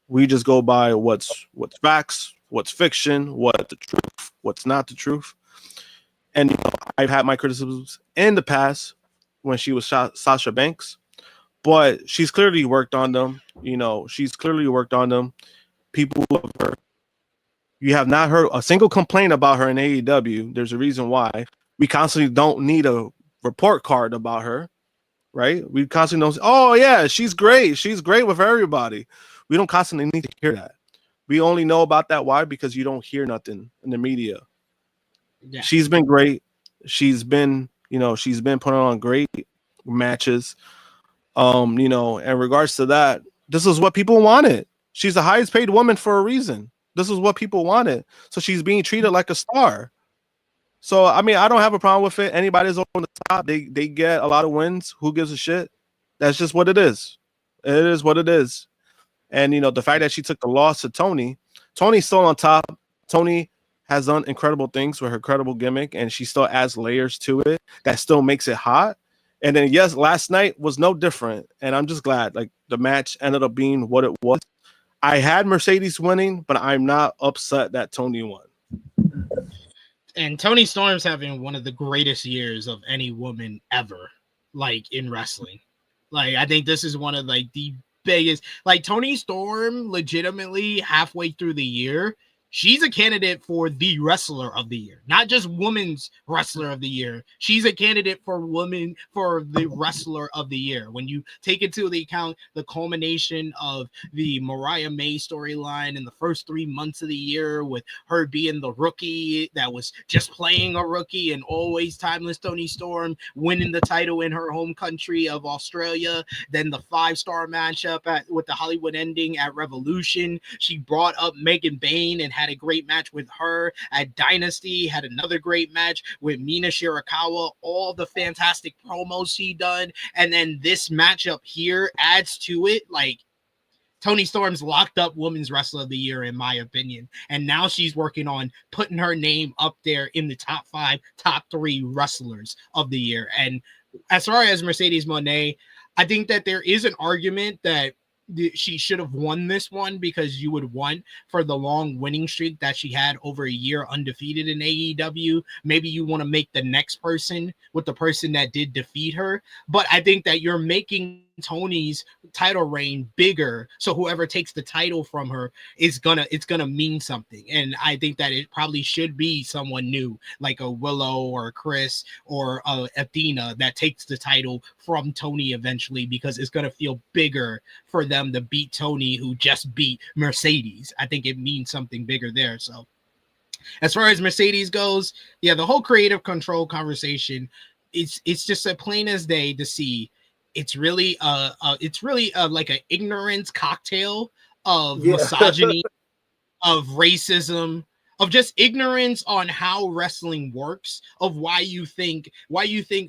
S5: we just go by what's facts, what's fiction, what's the truth, what's not the truth. And you know, I've had my criticisms in the past when she was Sasha Banks, but she's clearly worked on them. You know, she's clearly worked on them. People love her. You have not heard a single complaint about her in AEW. There's a reason why. We constantly don't need a report card about her, right? We constantly don't say, oh yeah, she's great. She's great with everybody. We don't constantly need to hear that. We only know about that. Why? Because you don't hear nothing in the media. Yeah. She's been great. She's been putting on great matches. You know, in regards to that, this is what people wanted. She's the highest paid woman for a reason. This is what people wanted. So she's being treated like a star. So, I mean, I don't have a problem with it. Anybody's on the top. They get a lot of wins. Who gives a shit? That's just what it is. It is what it is. And, the fact that she took the loss to Toni, Toni's still on top. Toni has done incredible things with her credible gimmick, and she still adds layers to it that still makes it hot. And then, yes, last night was no different. And I'm just glad, like, the match ended up being what it was. I had Mercedes winning, but I'm not upset that Toni won.
S4: And Toni Storm's having one of the greatest years of any woman ever, like, in wrestling. Like, I think this is one of, like, the biggest, like, Toni Storm legitimately halfway through the year, she's a candidate for the wrestler of the year, not just women's wrestler of the year. She's a candidate for the wrestler of the year. When you take into the account the culmination of the Mariah May storyline in the first 3 months of the year, with her being the rookie that was just playing a rookie, and always timeless Toni Storm winning the title in her home country of Australia, then the 5-star matchup with the Hollywood ending at Revolution. She brought up Megan Bayne and had a great match with her at Dynasty, had another great match with Mina Shirakawa, all the fantastic promos she done, and then this matchup here adds to it. Like, Toni Storm's locked up women's wrestler of the year, in my opinion, and now she's working on putting her name up there in the top 5, top 3 wrestlers of the year. And as far as Mercedes Moné, I think that there is an argument that she should have won this one, because you would want, for the long winning streak that she had over a year undefeated in AEW, maybe you want to make the next person with the person that did defeat her. But I think that you're making Toni's title reign bigger, so whoever takes the title from her it's gonna mean something. And I think that it probably should be someone new, like a Willow or a Kris or Athena, that takes the title from Toni eventually, because it's gonna feel bigger for them to beat Toni, who just beat Mercedes. I think it means something bigger there. So as far as Mercedes goes, yeah, the whole creative control conversation, it's just as plain as day to see. It's really like an ignorance cocktail of misogyny, of racism, of just ignorance on how wrestling works, of why you think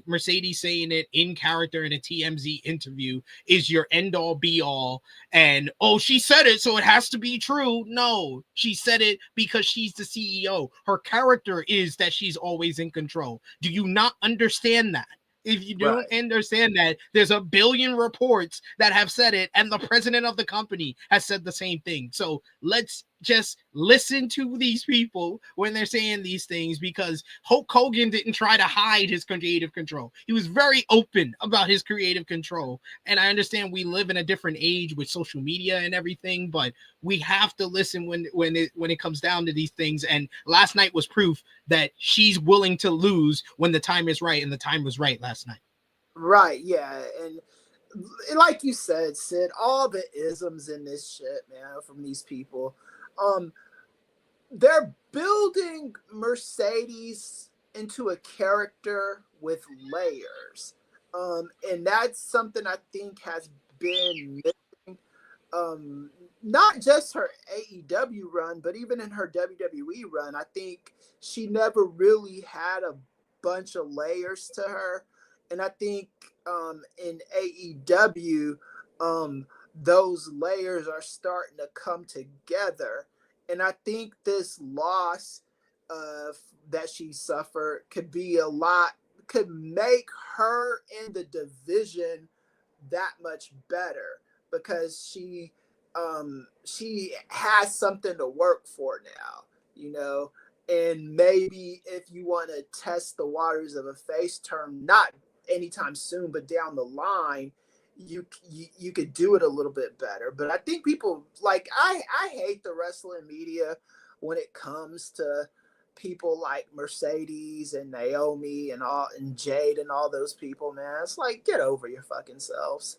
S4: Mercedes saying it in character in a TMZ interview is your end all be all, and she said it so it has to be true. No, she said it because she's the CEO. Her character is that she's always in control. Do you not understand that? If you don't understand that, there's a billion reports that have said it, and the president of the company has said the same thing. So let's just listen to these people when they're saying these things, because Hulk Hogan didn't try to hide his creative control. He was very open about his creative control. And I understand we live in a different age with social media and everything, but we have to listen when it comes down to these things. And last night was proof that she's willing to lose when the time is right, and the time was right last night.
S6: Right, yeah. And like you said, Sid, all the isms in this shit, man, from these people. They're building Mercedes into a character with layers. And that's something I think has been missing. Not just her AEW run, but even in her WWE run, I think she never really had a bunch of layers to her. And I think in AEW, those layers are starting to come together. And I think this loss that she suffered could make her in the division that much better, because she has something to work for now, and maybe if you want to test the waters of a face turn, not anytime soon, but down the line, you could do it a little bit better. But I think people, like, I hate the wrestling media when it comes to people like Mercedes and Naomi and Jade and all those people, man. It's like, get over your fucking selves.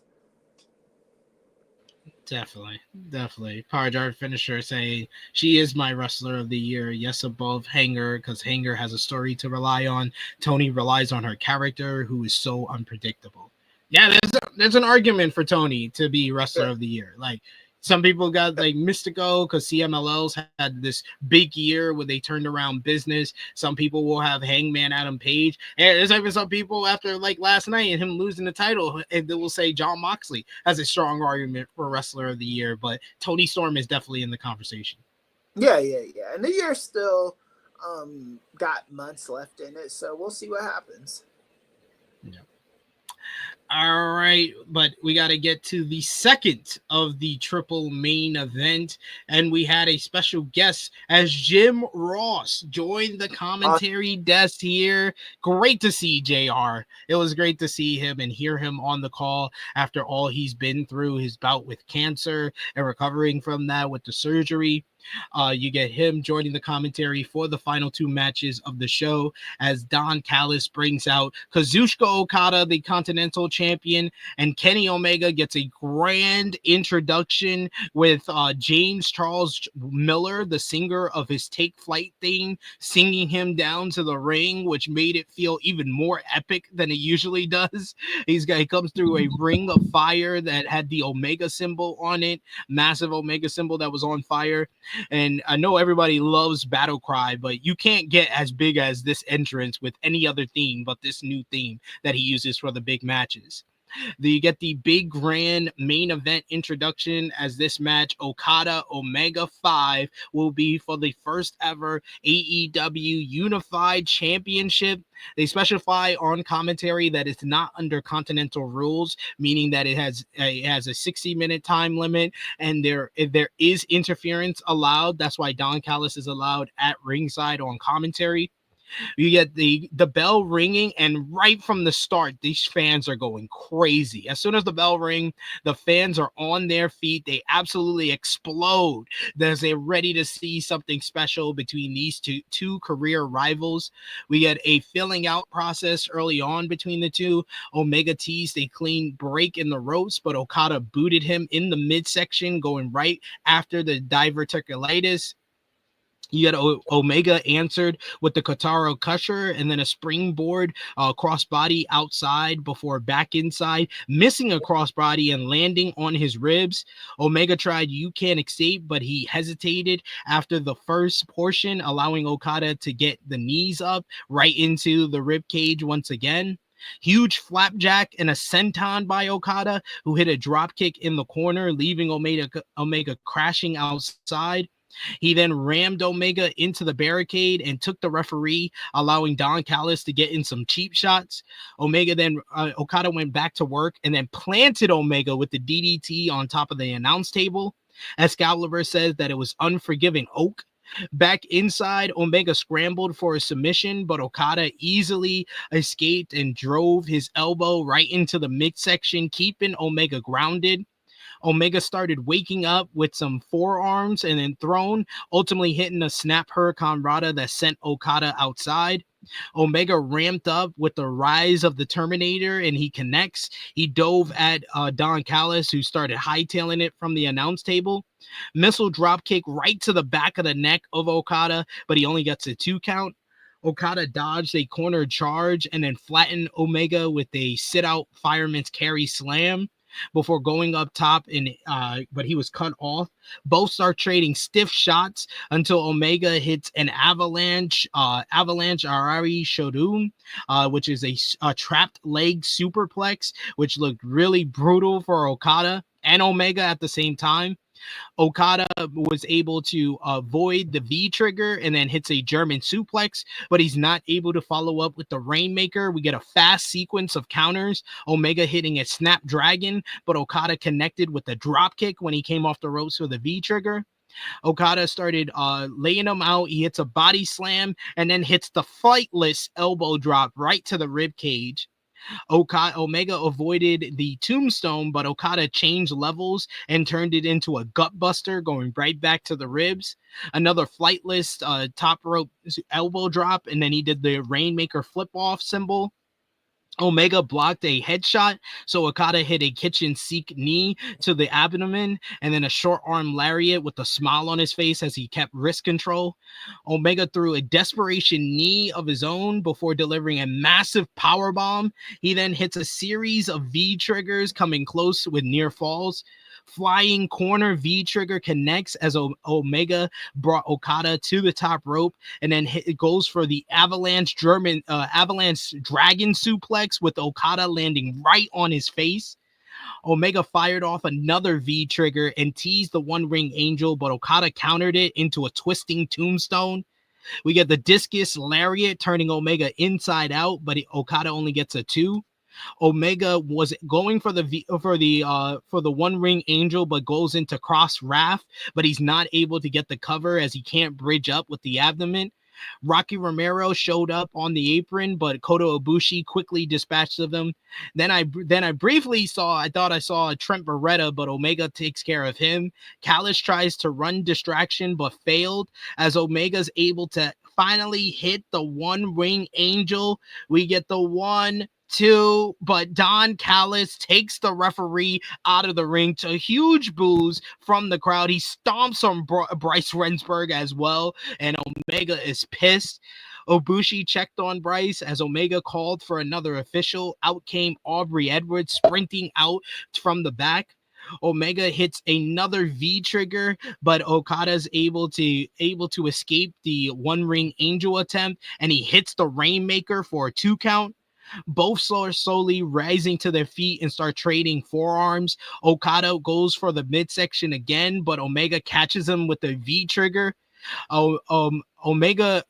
S4: Definitely. Power Finisher saying she is my wrestler of the year. Yes, above Hanger, because Hanger has a story to rely on. Toni relies on her character, who is so unpredictable. Yeah, there's an argument for Toni to be wrestler of the year. Like some people got like Mystico because CMLLs had this big year where they turned around business. Some people will have Hangman Adam Page. And there's even some people after like last night and him losing the title, and they will say John Moxley has a strong argument for wrestler of the year. But Toni Storm is definitely in the conversation.
S6: Yeah. And the year still got months left in it, so we'll see what happens.
S4: Yeah. All right, but we got to get to the second of the triple main event, and we had a special guest as Jim Ross joined the commentary desk here. Great to see JR. It was great to see him and hear him on the call after all he's been through, his bout with cancer and recovering from that with the surgery. You get him joining the commentary for the final two matches of the show as Don Callis brings out Kazuchika Okada, the Continental Champion, and Kenny Omega gets a grand introduction with James Charles Miller, the singer of his Take Flight theme, singing him down to the ring, which made it feel even more epic than it usually does. He comes through a ring of fire that had the Omega symbol on it, massive Omega symbol that was on fire. And I know everybody loves Battle Cry, but you can't get as big as this entrance with any other theme but this new theme that he uses for the big matches. You get the big grand main event introduction as this match, Okada Omega 5, will be for the first ever AEW Unified Championship. They specify on commentary that it's not under Continental rules, meaning that it has a 60-minute time limit, and there is interference allowed. That's why Don Callis is allowed at ringside on commentary. You get the bell ringing, and right from the start, these fans are going crazy. As soon as the bell ring, the fans are on their feet. They absolutely explode as they're ready to see something special between these two career rivals. We get a filling out process early on between the two. Omega teased a clean break in the ropes, but Okada booted him in the midsection, going right after the diverticulitis. You got Omega answered with the Kotaro Crusher and then a springboard crossbody outside before back inside, missing a crossbody and landing on his ribs. Omega tried You Can't Escape, but he hesitated after the first portion, allowing Okada to get the knees up right into the rib cage once again. Huge flapjack and a senton by Okada, who hit a dropkick in the corner, leaving Omega crashing outside. He then rammed Omega into the barricade and took the referee, allowing Don Callis to get in some cheap shots. Okada went back to work and then planted Omega with the DDT on top of the announce table. Excalibur says that it was unforgiving oak. Back inside, Omega scrambled for a submission, but Okada easily escaped and drove his elbow right into the midsection, keeping Omega grounded. Omega started waking up with some forearms and then thrown, ultimately hitting a snap Hurricane Rana that sent Okada outside. Omega ramped up with the rise of the Terminator, and he connects. He dove at Don Callis, who started hightailing it from the announce table. Missile dropkick right to the back of the neck of Okada, but he only gets a 2 count. Okada dodged a corner charge and then flattened Omega with a sit-out fireman's carry slam before going up top, but he was cut off. Both start trading stiff shots until Omega hits an avalanche Arari Shodown, which is a trapped leg superplex, which looked really brutal for Okada and Omega at the same time. Okada was able to avoid the V trigger and then hits a German suplex, but he's not able to follow up with the Rainmaker. We get a fast sequence of counters. Omega hitting a Snapdragon, but Okada connected with the dropkick when he came off the ropes for the V trigger. Okada started laying him out. He hits a body slam and then hits the flightless elbow drop right to the rib cage. Omega avoided the tombstone, but Okada changed levels and turned it into a gut buster, going right back to the ribs. Another flightless top rope elbow drop, and then he did the Rainmaker flip off symbol. Omega blocked a headshot, so Okada hit a kitchen sink knee to the abdomen, and then a short arm lariat with a smile on his face as he kept wrist control. Omega threw a desperation knee of his own before delivering a massive power bomb. He then hits a series of V triggers coming close with near falls. Flying corner V trigger connects as Omega brought Okada to the top rope, and then it goes for the avalanche dragon suplex with Okada landing right on his face. Omega fired off another V trigger and teased the One Ring Angel, but Okada countered it into a twisting tombstone. We get the discus lariat turning Omega inside out, but Okada only gets a 2. Omega was going for the One Ring Angel, but goes into cross Wrath, but he's not able to get the cover as he can't bridge up with the abdomen. Rocky Romero showed up on the apron, but Kota Ibushi quickly dispatched of them. Then I briefly thought I saw Trent Beretta, but Omega takes care of him. Callis tries to run distraction, but failed as Omega's able to finally hit the One Ring Angel. We get the 1, 2, but Don Callis takes the referee out of the ring to huge boos from the crowd. He stomps on Bryce Rensburg as well, and Omega is pissed. Ibushi checked on Bryce as Omega called for another official. Out came Aubrey Edwards sprinting out from the back. Omega hits another V trigger, but Okada's able to escape the One Ring Angel attempt, and he hits the Rainmaker for a 2 count. Both slowly rising to their feet and start trading forearms. Okada goes for the midsection again, but Omega catches him with the V trigger. Omega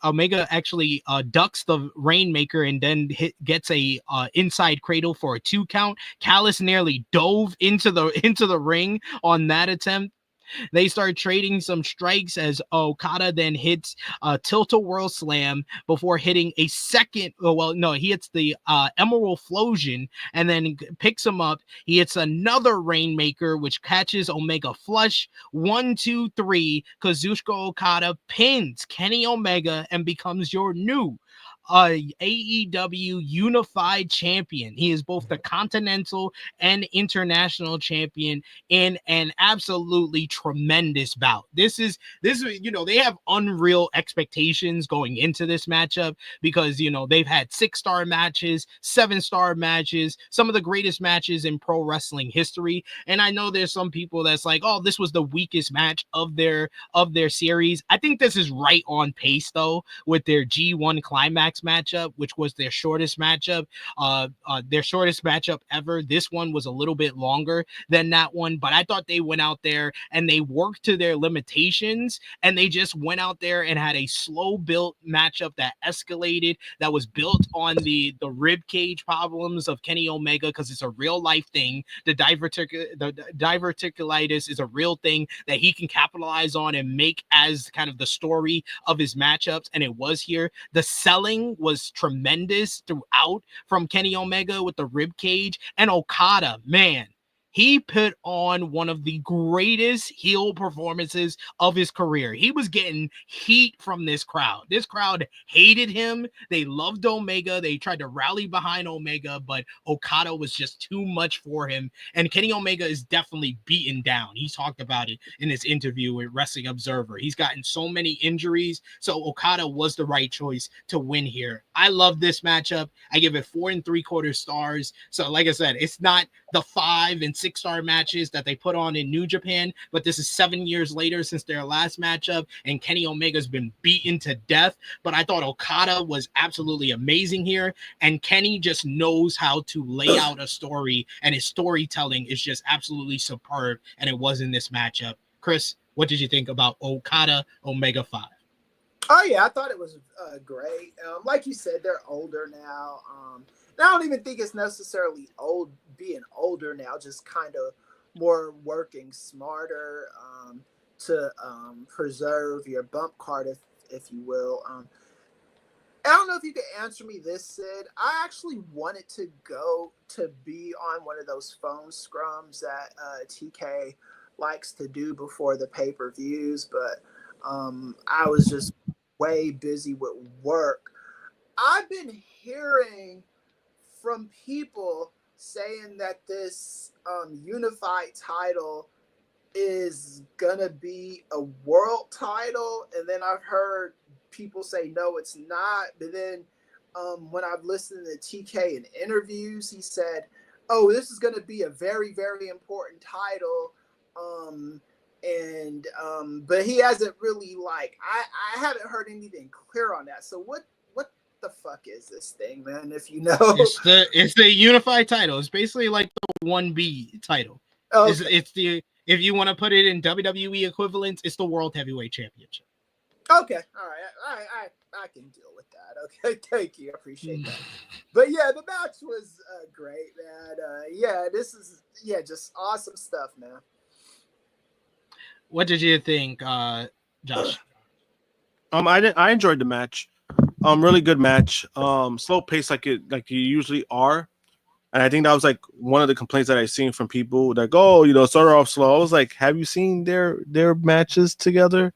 S4: actually ducks the Rainmaker and then gets a inside cradle for a 2 count. Callis nearly dove into the ring on that attempt. They start trading some strikes as Okada then hits a tilt-a-whirl slam before hitting a second. He hits the Emerald Flosion and then picks him up. He hits another Rainmaker, which catches Omega flush. 1, 2, 3. Kazuchika Okada pins Kenny Omega and becomes your new AEW Unified Champion. He is both the Continental and International Champion in an absolutely tremendous bout. This is they have unreal expectations going into this matchup because they've had 6-star matches, 7-star matches, some of the greatest matches in pro wrestling history. And I know there's some people that's like, oh, this was the weakest match of their series. I think this is right on pace though with their G1 Climax matchup, which was their shortest matchup ever. This one was a little bit longer than that one, but I thought they went out there and they worked to their limitations, and they just went out there and had a slow built matchup that escalated, that was built on the rib cage problems of Kenny Omega, because it's a real life thing. The diverticulitis is a real thing that he can capitalize on and make as kind of the story of his matchups, and it was here. The selling was tremendous throughout from Kenny Omega with the rib cage, and Okada, man, he put on one of the greatest heel performances of his career. He was getting heat from this crowd. This crowd hated him. They loved Omega. They tried to rally behind Omega, but Okada was just too much for him. And Kenny Omega is definitely beaten down. He talked about it in his interview with Wrestling Observer. He's gotten so many injuries, so Okada was the right choice to win here. I love this matchup. I give it 4 3/4 stars. So like I said, it's not the 5 and 6-star matches that they put on in New Japan, but this is 7 years later since their last matchup, and Kenny Omega's been beaten to death. But I thought Okada was absolutely amazing here, and Kenny just knows how to lay out a story, and his storytelling is just absolutely superb, and it was in this matchup. Chris, what did you think about Okada Omega 5?
S6: Oh yeah, I thought it was great. Like you said, they're older now. I don't even think it's necessarily being older now, just kind of more working smarter to preserve your bump card, if you will. I don't know if you could answer me this, Sid. I actually wanted to go to be on one of those phone scrums that TK likes to do before the pay-per-views, but I was just way busy with work. I've been hearing from people saying that this unified title is gonna be a world title, and then I've heard people say no, it's not. But then when I've listened to TK in interviews, he said, "Oh, this is gonna be a very, very important title." But he hasn't really I haven't heard anything clear on that. So what the fuck is this thing, man? If you know,
S4: it's the unified title. It's basically like the 1B title. Okay. It's the, if you want to put it in WWE equivalents, it's the World Heavyweight Championship.
S6: Okay, all right, I can deal with that. Okay, thank you, I appreciate that. But yeah, the match was great, man. This is just awesome stuff, man.
S4: What did you think, Josh?
S5: I enjoyed the match. Really good match. Slow pace like you usually are. And I think that was like one of the complaints that I've seen from people that go, start off slow. I was like, have you seen their matches together?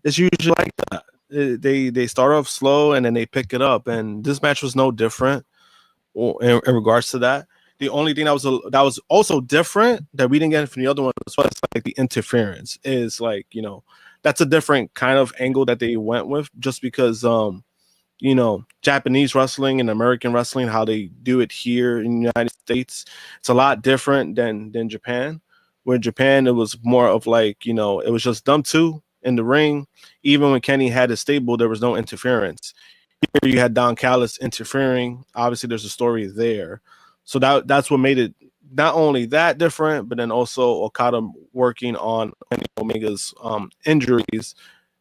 S5: It's usually like that. They start off slow and then they pick it up. And this match was no different in regards to that. The only thing that was also different that we didn't get from the other one was like the interference. Is like, that's a different kind of angle that they went with, just because Japanese wrestling and American wrestling, how they do it here in the United States, it's a lot different than Japan. Where in Japan, it was more of like, it was just them two in the ring. Even when Kenny had his stable, there was no interference. Here you had Don Callis interfering. Obviously, there's a story there. So that's what made it not only that different, but then also Okada working on Kenny Omega's injuries,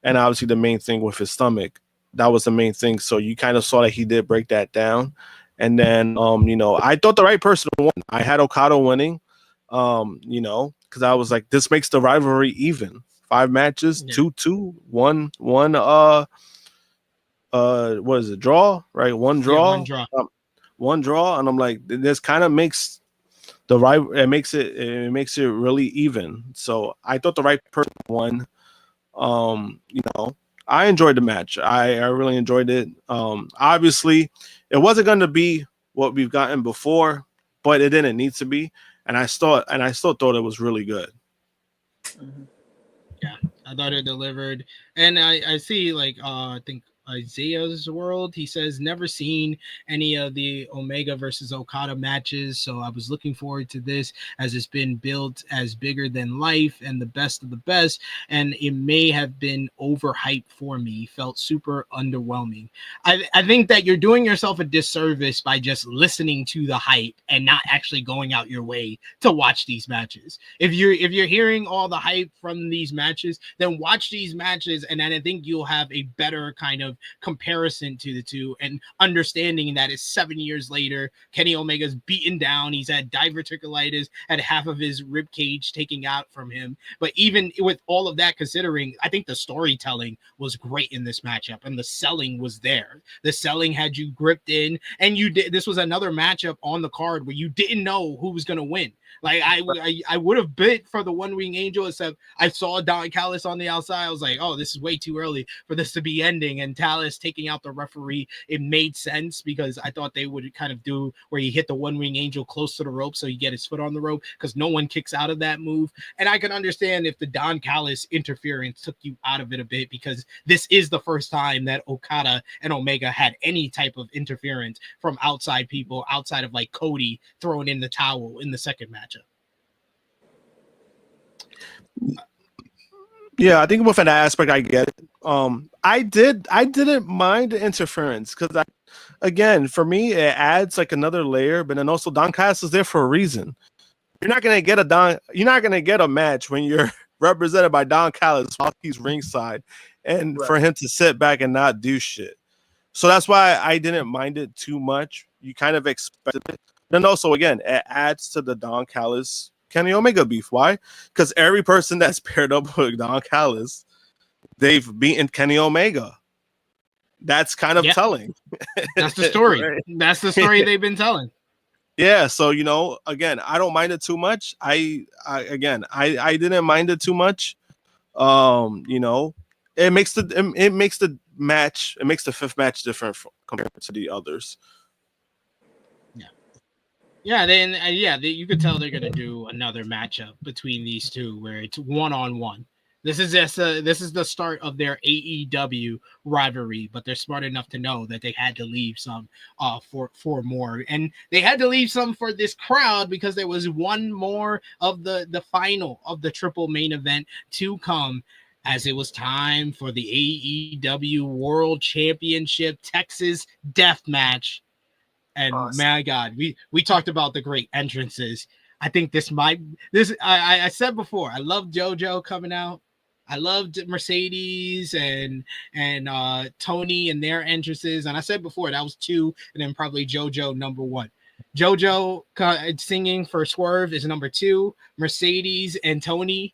S5: and obviously the main thing with his stomach. That was the main thing. So you kind of saw that he did break that down. And then, I thought the right person won. I had Okada winning, because I was like, this makes the rivalry even. 5 matches, 2-2, one, what is it? Draw, right? One draw.
S4: Yeah, one draw.
S5: One draw. And I'm like, this kind of makes the rival, it makes it really even. So I thought the right person won. I enjoyed the match. I really enjoyed it. Obviously, it wasn't going to be what we've gotten before, but it didn't need to be. And I still thought it was really good.
S4: Yeah, I thought it delivered. And I see, I think Isaiah's World, he says, never seen any of the Omega versus Okada matches, so I was looking forward to this, as it's been built as bigger than life and the best of the best, and it may have been overhyped for me. Felt super underwhelming. I think that you're doing yourself a disservice by just listening to the hype and not actually going out your way to watch these matches. If you're hearing all the hype from these matches, then watch these matches, and then I think you'll have a better kind of comparison to the two, and understanding that it's 7 years later. Kenny Omega's beaten down. He's had diverticulitis, had half of his rib cage taken out from him. But even with all of that considering, I think the storytelling was great in this matchup, and the selling was there. The selling had you gripped in, and this was another matchup on the card where you didn't know who was going to win. Like I would have bid for the One Wing Angel, except I saw Don Callis on the outside. I was like, oh, this is way too early for this to be ending. And Callis taking out the referee, it made sense, because I thought they would kind of do where he hit the One Wing Angel close to the rope so he get his foot on the rope, because no one kicks out of that move. And I can understand if the Don Callis interference took you out of it a bit, because this is the first time that Okada and Omega had any type of interference from outside people, outside of like Cody throwing in the towel in the second matchup.
S5: Yeah, I think within that aspect, I get it. I didn't mind the interference, because again, for me, it adds like another layer. But then also, Don Callis is there for a reason. You're not gonna get a match when you're represented by Don Callis while he's ringside, and for him to sit back and not do shit. So that's why I didn't mind it too much. You kind of expected it. Then also, again, it adds to the Don Callis Kenny Omega beef. Why? Because every person that's paired up with Don Callis, they've beaten Kenny Omega. That's kind of telling.
S4: That's the story.
S5: Right?
S4: That's the story they've been telling.
S5: Yeah. So, again, I don't mind it too much. I didn't mind it too much. It makes the match, it makes the fifth match different compared to the others.
S4: Yeah. Yeah, you could tell they're gonna do another matchup between these two where it's 1-on-1. This is the start of their AEW rivalry, but they're smart enough to know that they had to leave some for more, and they had to leave some for this crowd because there was one more of the final of the triple main event to come, as it was time for the AEW World Championship Texas Death Match. And
S6: Awesome.
S4: my God, we talked about the great entrances. I think I said before, I love JoJo coming out. I loved Mercedes and Toni and their entrances. And I said before that was 2, and then probably JoJo number 1. JoJo singing for Swerve is number 2. Mercedes and Toni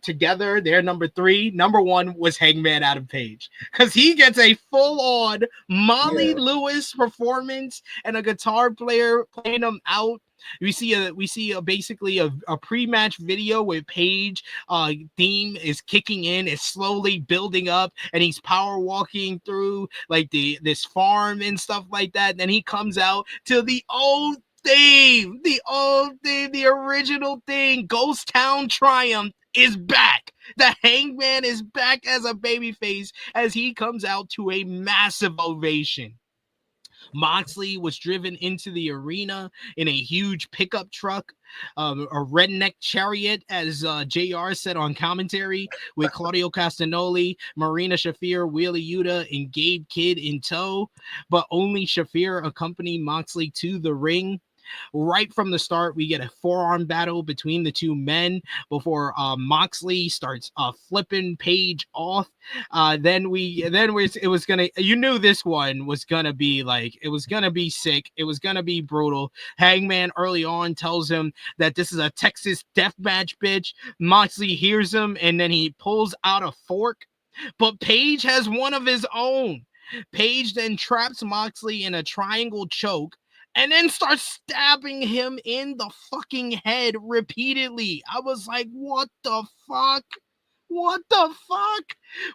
S4: together, they're number 3. Number 1 was Hangman Adam Page, because he gets a full-on Molly Lewis performance and a guitar player playing him out. We see basically a pre-match video where Page theme is kicking in, it's slowly building up, and he's power walking through like this farm and stuff like that. Then he comes out to the old theme, the original thing. Ghost Town Triumph is back. The Hangman is back as a babyface as he comes out to a massive ovation. Moxley was driven into the arena in a huge pickup truck, a redneck chariot, as JR said on commentary, with Claudio Castagnoli, Marina Shafir, Wheeler Yuta, and Gabe Kidd in tow, but only Shafir accompanied Moxley to the ring. Right from the start, we get a forearm battle between the two men before Moxley starts flipping Page off. It was gonna, you knew this one was gonna be like, it was gonna be sick, it was gonna be brutal. Hangman early on tells him that this is a Texas death match, bitch. Moxley hears him and then he pulls out a fork, but Page has one of his own. Page then traps Moxley in a triangle choke and then starts stabbing him in the fucking head repeatedly. I was like, what the fuck? What the fuck?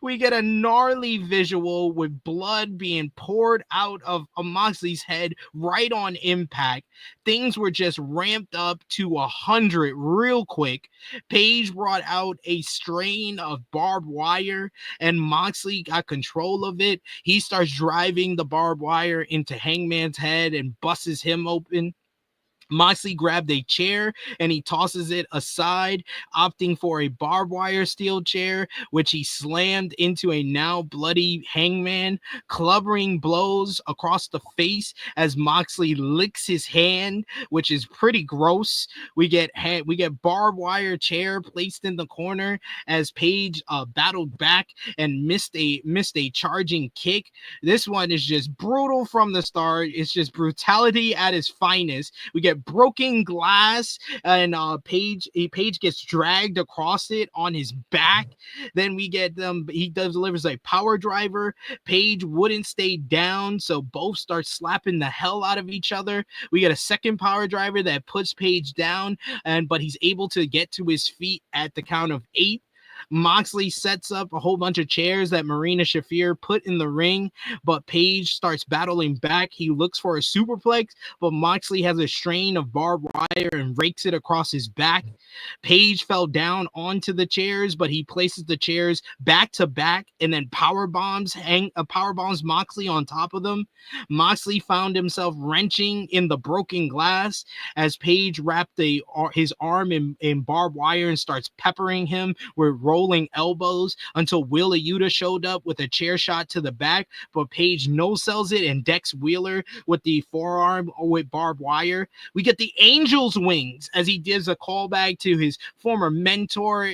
S4: We get a gnarly visual with blood being poured out of Moxley's head right on impact. Things were just ramped up to 100 real quick. Page brought out a strain of barbed wire, and Moxley got control of it. He starts driving the barbed wire into Hangman's head and busts him open. Moxley grabbed a chair and he tosses it aside, opting for a barbed wire steel chair, which he slammed into a now bloody Hangman, clubbering blows across the face as Moxley licks his hand, which is pretty gross. We get barbed wire chair placed in the corner as Page battled back and missed a charging kick. This one is just brutal from the start. It's just brutality at its finest. We get broken glass, and Page gets dragged across it on his back. Then we get he delivers a power driver. Page wouldn't stay down, so both start slapping the hell out of each other. We get a second power driver that puts Page down, but he's able to get to his feet at the count of 8. Moxley sets up a whole bunch of chairs that Marina Shafir put in the ring, but Page starts battling back. He looks for a superplex, but Moxley has a strain of barbed wire and rakes it across his back. Page fell down onto the chairs, but he places the chairs back to back and then power bombs Moxley on top of them. Moxley found himself wrenching in the broken glass as Page wrapped his arm in barbed wire and starts peppering him with rolling elbows until Wheeler Yuta showed up with a chair shot to the back, but Page no-sells it and decks Wheeler with the forearm with barbed wire. We get the Angel's Wings as he gives a callback to his former mentor,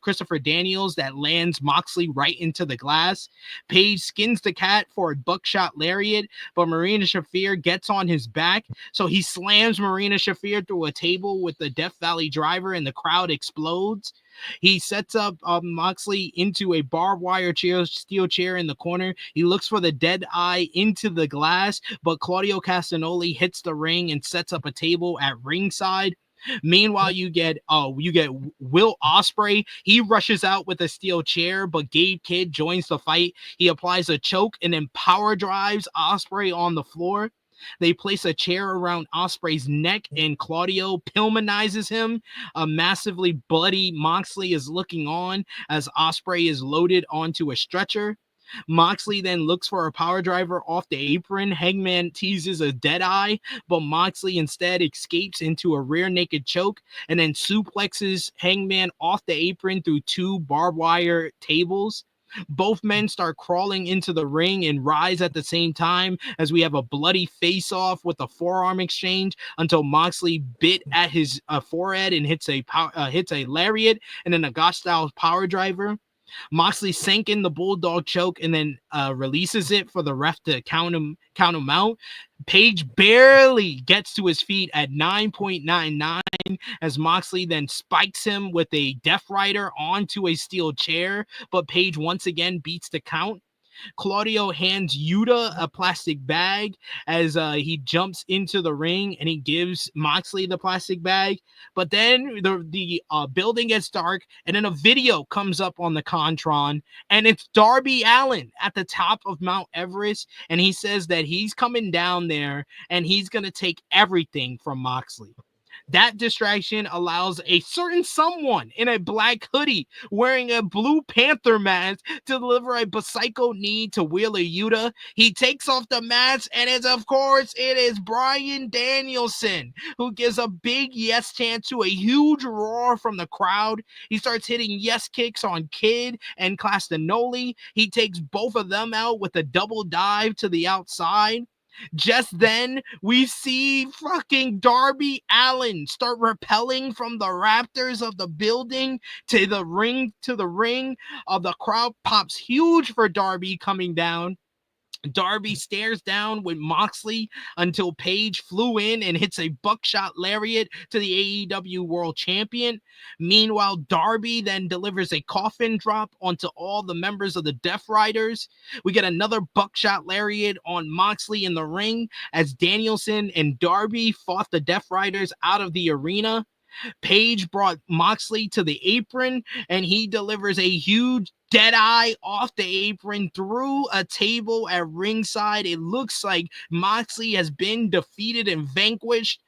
S4: Christopher Daniels, that lands Moxley right into the glass. Page skins the cat for a buckshot lariat, but Marina Shafir gets on his back, so he slams Marina Shafir through a table with the Death Valley driver and the crowd explodes. He sets up Moxley into a barbed wire steel chair in the corner. He looks for the dead eye into the glass, but Claudio Castagnoli hits the ring and sets up a table at ringside. Meanwhile, you get Will Ospreay. He rushes out with a steel chair, but Gabe Kidd joins the fight. He applies a choke and then power drives Ospreay on the floor. They place a chair around Ospreay's neck, and Claudio Pillmanizes him. A massively bloody Moxley is looking on as Ospreay is loaded onto a stretcher. Moxley then looks for a power driver off the apron. Hangman teases a dead eye, but Moxley instead escapes into a rear naked choke and then suplexes Hangman off the apron through 2 barbed wire tables. Both men start crawling into the ring and rise at the same time as we have a bloody face-off with a forearm exchange until Moxley bit at his forehead and hits a lariat and then a Gotch-style power driver. Moxley sank in the bulldog choke and then releases it for the ref to count him out. Page barely gets to his feet at 9.99 as Moxley then spikes him with a Death Rider onto a steel chair, but Page once again beats the count. Claudio hands Yuta a plastic bag as he jumps into the ring and he gives Moxley the plastic bag. But then the building gets dark and then a video comes up on the Contron and it's Darby Allin at the top of Mount Everest. And he says that he's coming down there and he's going to take everything from Moxley. That distraction allows a certain someone in a black hoodie wearing a Blue Panther mask to deliver a Psycho knee to Wheeler Yuta. He takes off the mask, and it is Bryan Danielson, who gives a big yes chant to a huge roar from the crowd. He starts hitting yes kicks on Kid and Castagnoli. He takes both of them out with a double dive to the outside. Just then, we see fucking Darby Allin start rappelling from the rafters of the building to the ring. The crowd pops huge for Darby coming down. Darby stares down with Moxley until Page flew in and hits a buckshot lariat to the AEW World Champion. Meanwhile, Darby then delivers a coffin drop onto all the members of the Death Riders. We get another buckshot lariat on Moxley in the ring as Danielson and Darby fought the Death Riders out of the arena. Page brought Moxley to the apron and he delivers a huge dead eye off the apron through a table at ringside. It looks like Moxley has been defeated and vanquished.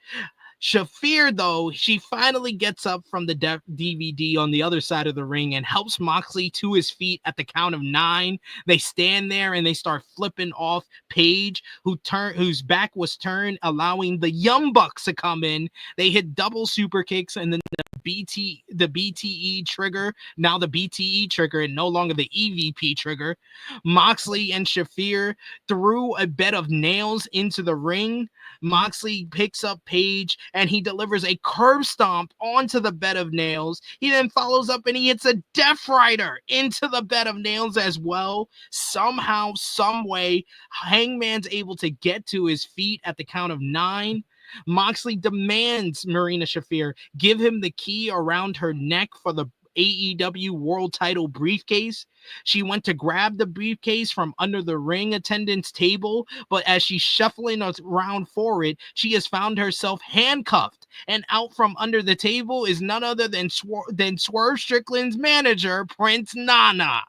S4: Shafir, though, she finally gets up from the DVD on the other side of the ring and helps Moxley to his feet at the count of 9. They stand there and they start flipping off Page, whose back was turned, allowing the Young Bucks to come in. They hit double super kicks and then the BTE trigger, now the BTE trigger and no longer the EVP trigger. Moxley and Shafir threw a bed of nails into the ring. Moxley picks up Page and he delivers a curb stomp onto the bed of nails. He then follows up and he hits a Death Rider into the bed of nails as well. Somehow, some way, Hangman's able to get to his feet at the count of 9. Moxley demands Marina Shafir give him the key around her neck for the AEW World Title briefcase. She went to grab the briefcase from under the ring attendant's table, but as she's shuffling around for it, she has found herself handcuffed, and out from under the table is none other than Swerve Strickland's manager, Prince Nana.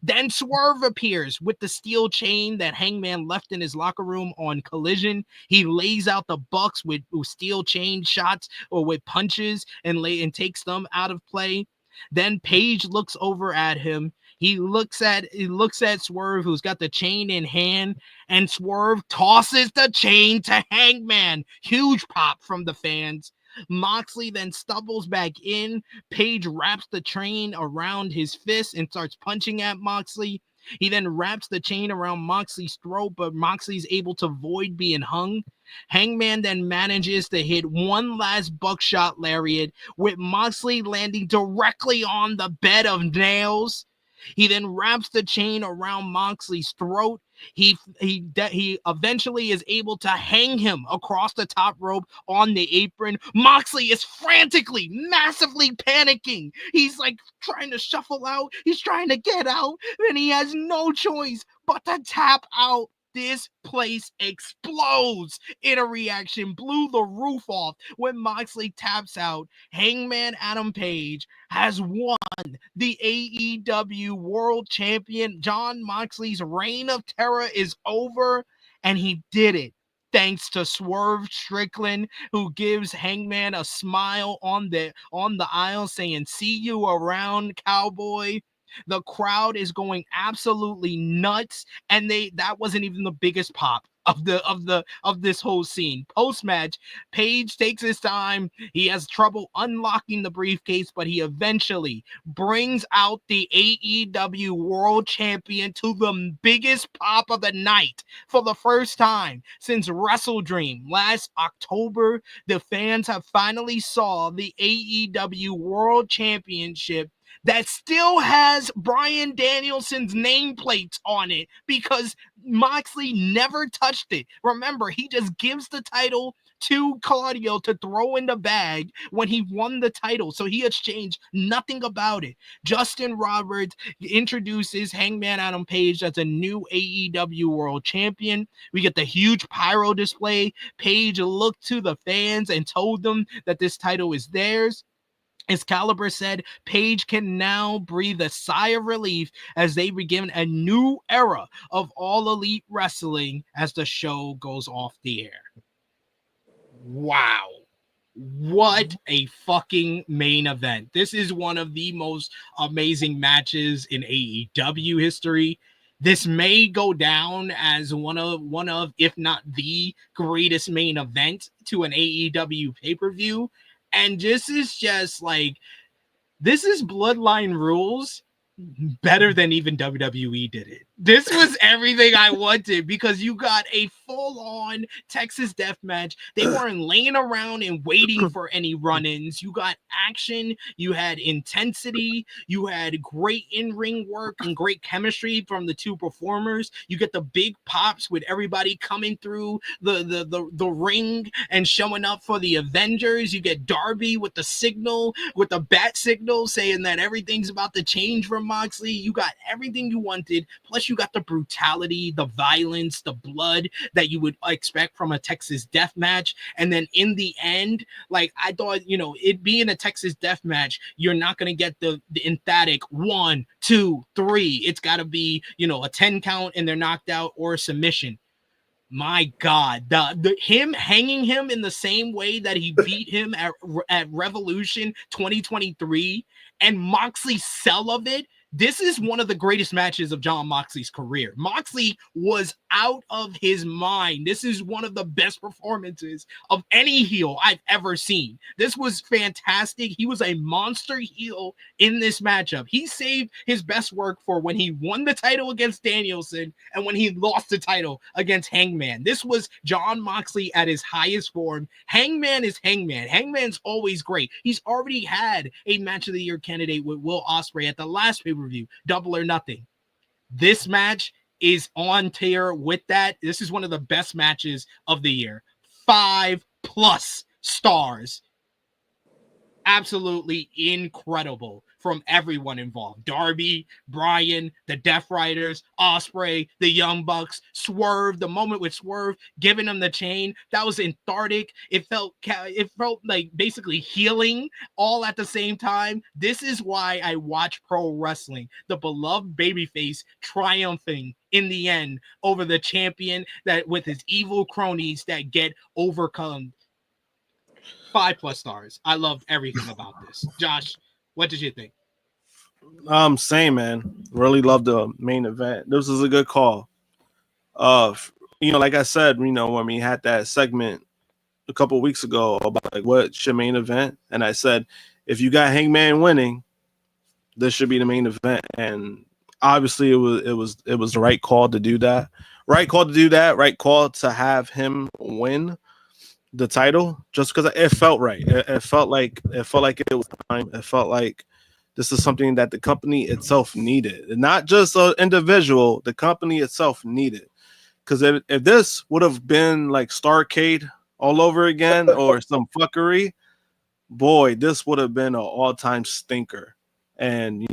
S4: Then Swerve appears with the steel chain that Hangman left in his locker room on Collision. He lays out the Bucks with steel chain shots or with punches and takes them out of play. Then Page looks over at him. He looks at Swerve, who's got the chain in hand, and Swerve tosses the chain to Hangman. Huge pop from the fans. Moxley then stumbles back in. Page wraps the chain around his fist and starts punching at Moxley. He then wraps the chain around Moxley's throat, but Moxley's able to avoid being hung. Hangman then manages to hit one last buckshot lariat, with Moxley landing directly on the bed of nails. He then wraps the chain around Moxley's throat. He eventually is able to hang him across the top rope on the apron. Moxley is frantically, massively panicking. He's like trying to shuffle out. He's trying to get out, and he has no choice but to tap out. This place explodes in a reaction, blew the roof off when Moxley taps out. Hangman Adam Page has won the AEW World Champion. Jon Moxley's reign of terror is over, and he did it thanks to Swerve Strickland, who gives Hangman a smile on the aisle saying, "See you around, cowboy." The crowd is going absolutely nuts, and that wasn't even the biggest pop of this whole scene. Post-match, Page takes his time. He has trouble unlocking the briefcase, but he eventually brings out the AEW World Champion to the biggest pop of the night. For the first time since Wrestle Dream last October, the fans have finally saw the AEW World Championship that still has Bryan Danielson's nameplates on it because Moxley never touched it. Remember, he just gives the title to Claudio to throw in the bag when he won the title. So he has changed nothing about it. Justin Roberts introduces Hangman Adam Page as a new AEW World Champion. We get the huge pyro display. Page looked to the fans and told them that this title is theirs. Excalibur said Page can now breathe a sigh of relief as they begin a new era of All Elite Wrestling as the show goes off the air. Wow. What a fucking main event. This is one of the most amazing matches in AEW history. This may go down as one of, if not the greatest main event to an AEW pay-per-view. And this is just like, this is Bloodline Rules better than even WWE did it. This was everything I wanted because you got a full-on Texas death match. They weren't laying around and waiting for any run-ins. You got action, you had intensity, you had great in-ring work and great chemistry from the two performers. You get the big pops with everybody coming through the ring and showing up for the Avengers. You get Darby with the signal, with the bat signal saying that everything's about to change for Moxley. You got everything you wanted, plus you got the brutality, the violence, the blood that you would expect from a Texas death match. And then in the end, like, I thought, it being a Texas death match, you're not going to get the emphatic 1, 2, 3. It's got to be, a 10 count and they're knocked out or a submission. My God, him hanging him in the same way that he beat him at Revolution 2023 and Moxley's sell of it. This is one of the greatest matches of Jon Moxley's career. Moxley was out of his mind. This is one of the best performances of any heel I've ever seen. This was fantastic. He was a monster heel in this matchup. He saved his best work for when he won the title against Danielson and when he lost the title against Hangman. This was Jon Moxley at his highest form. Hangman is Hangman. Hangman's always great. He's already had a match of the year candidate with Will Ospreay at the last pay-per-view, Double or Nothing. This match is on tier with that. This is one of the best matches of the year. 5+ stars. Absolutely incredible from everyone involved. Darby, Bryan, the Death Riders, Ospreay, the Young Bucks, Swerve, the moment with Swerve giving him the chain. That was cathartic. It felt like basically healing all at the same time. This is why I watch pro wrestling. The beloved babyface triumphing in the end over the champion that with his evil cronies that get overcome. 5+ stars. I loved everything about this. Josh, what did you think?
S5: Same, man. Really loved the main event. This was a good call. Like I said, when we had that segment a couple of weeks ago about like what's your main event, and I said if you got Hangman winning, this should be the main event. And obviously, it was the right call to do that. Right call to do that. Right call to have him win the title, just because it felt right. It felt like it was time. It felt like this is something that the company itself needed, and not just an individual. The company itself needed, because if this would have been like Starrcade all over again or some fuckery, boy, this would have been an all-time stinker. And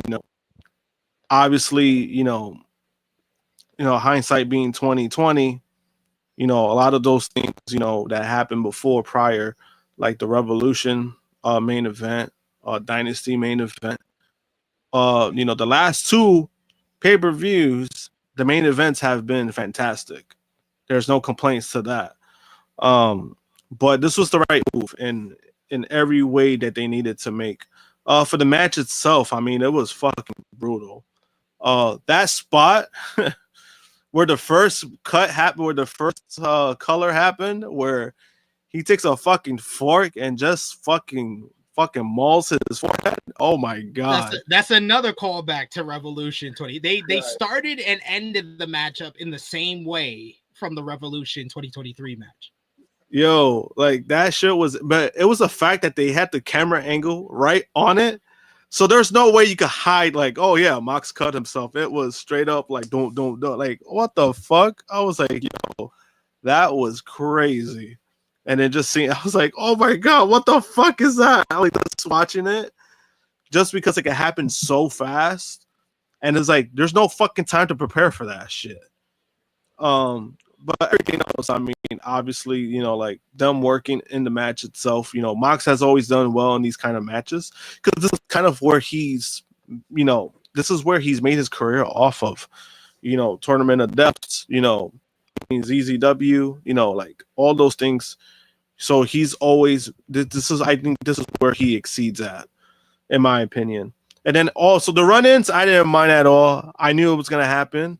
S5: obviously, hindsight being 2020. A lot of those things, that happened prior, like the Revolution main event, Dynasty main event. The last two pay-per-views, the main events have been fantastic. There's no complaints to that. But this was the right move in every way that they needed to make. For the match itself, I mean, it was fucking brutal. That spot where the first cut happened, where the first color happened, where he takes a fucking fork and just fucking mauls his forehead. Oh my god.
S4: That's another callback to Revolution 20. They
S6: Right.
S4: started and ended the matchup in the same way from the Revolution 2023 match.
S5: Yo, like that shit was, but it was a fact that they had the camera angle right on it. So there's no way you could hide, like, oh yeah, Mox cut himself. It was straight up like, don't. Like, what the fuck? I was like, yo, that was crazy. And then just seeing, I was like, oh my god, what the fuck is that? I like just watching it just because like it happened so fast. And it's like, there's no fucking time to prepare for that shit. But everything else, I mean, obviously, you know, like them working in the match itself, you know, Mox has always done well in these kind of matches because this is kind of where he's, you know, this is where he's made his career off of, you know, Tournament of Depths, you know, ZZW, you know, like all those things. So he's always, this is, I think this is where he exceeds at, in my opinion. And then also the run-ins, I didn't mind at all. I knew it was going to happen.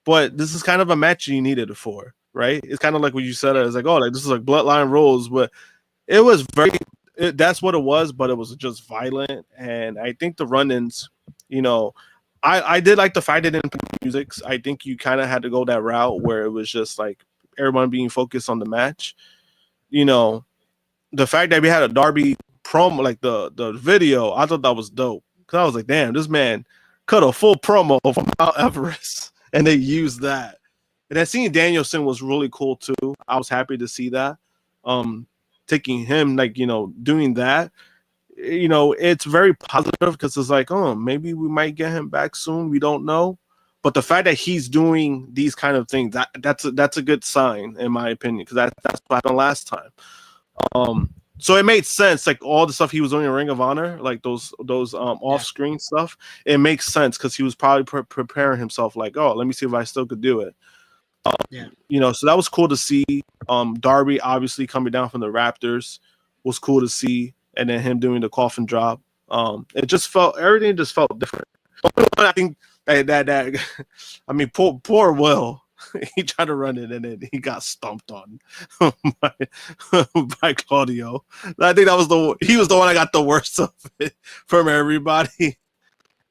S5: But this is kind of a match you needed it for, right? It's kind of like what you said. It's like, oh, like this is like Bloodline Rules, but it was that's what it was, but it was just violent. And I think the run-ins, you know, I did like the fact that it didn't put music. I think you kind of had to go that route where it was just like everyone being focused on the match. You know, the fact that we had a Darby promo, like the video, I thought that was dope. Because I was like, damn, this man cut a full promo from Mount Everest. And they used that. And then seeing Danielson was really cool too. I was happy to see that. Taking him, like, you know, doing that, you know, it's very positive because it's like, oh, maybe we might get him back soon. We don't know. But the fact that he's doing these kind of things, that's a good sign, in my opinion, because that's what happened last time. So it made sense, like all the stuff he was doing in Ring of Honor, like those off-screen stuff. It makes sense because he was probably preparing himself, like, oh, let me see if I still could do it. You know, so that was cool to see. Darby obviously coming down from the Raptors was cool to see, and then him doing the coffin drop. Everything just felt different. I think that I mean, poor Will. He tried to run it and then he got stumped on by Claudio. I think he was the one that got the worst of it from everybody.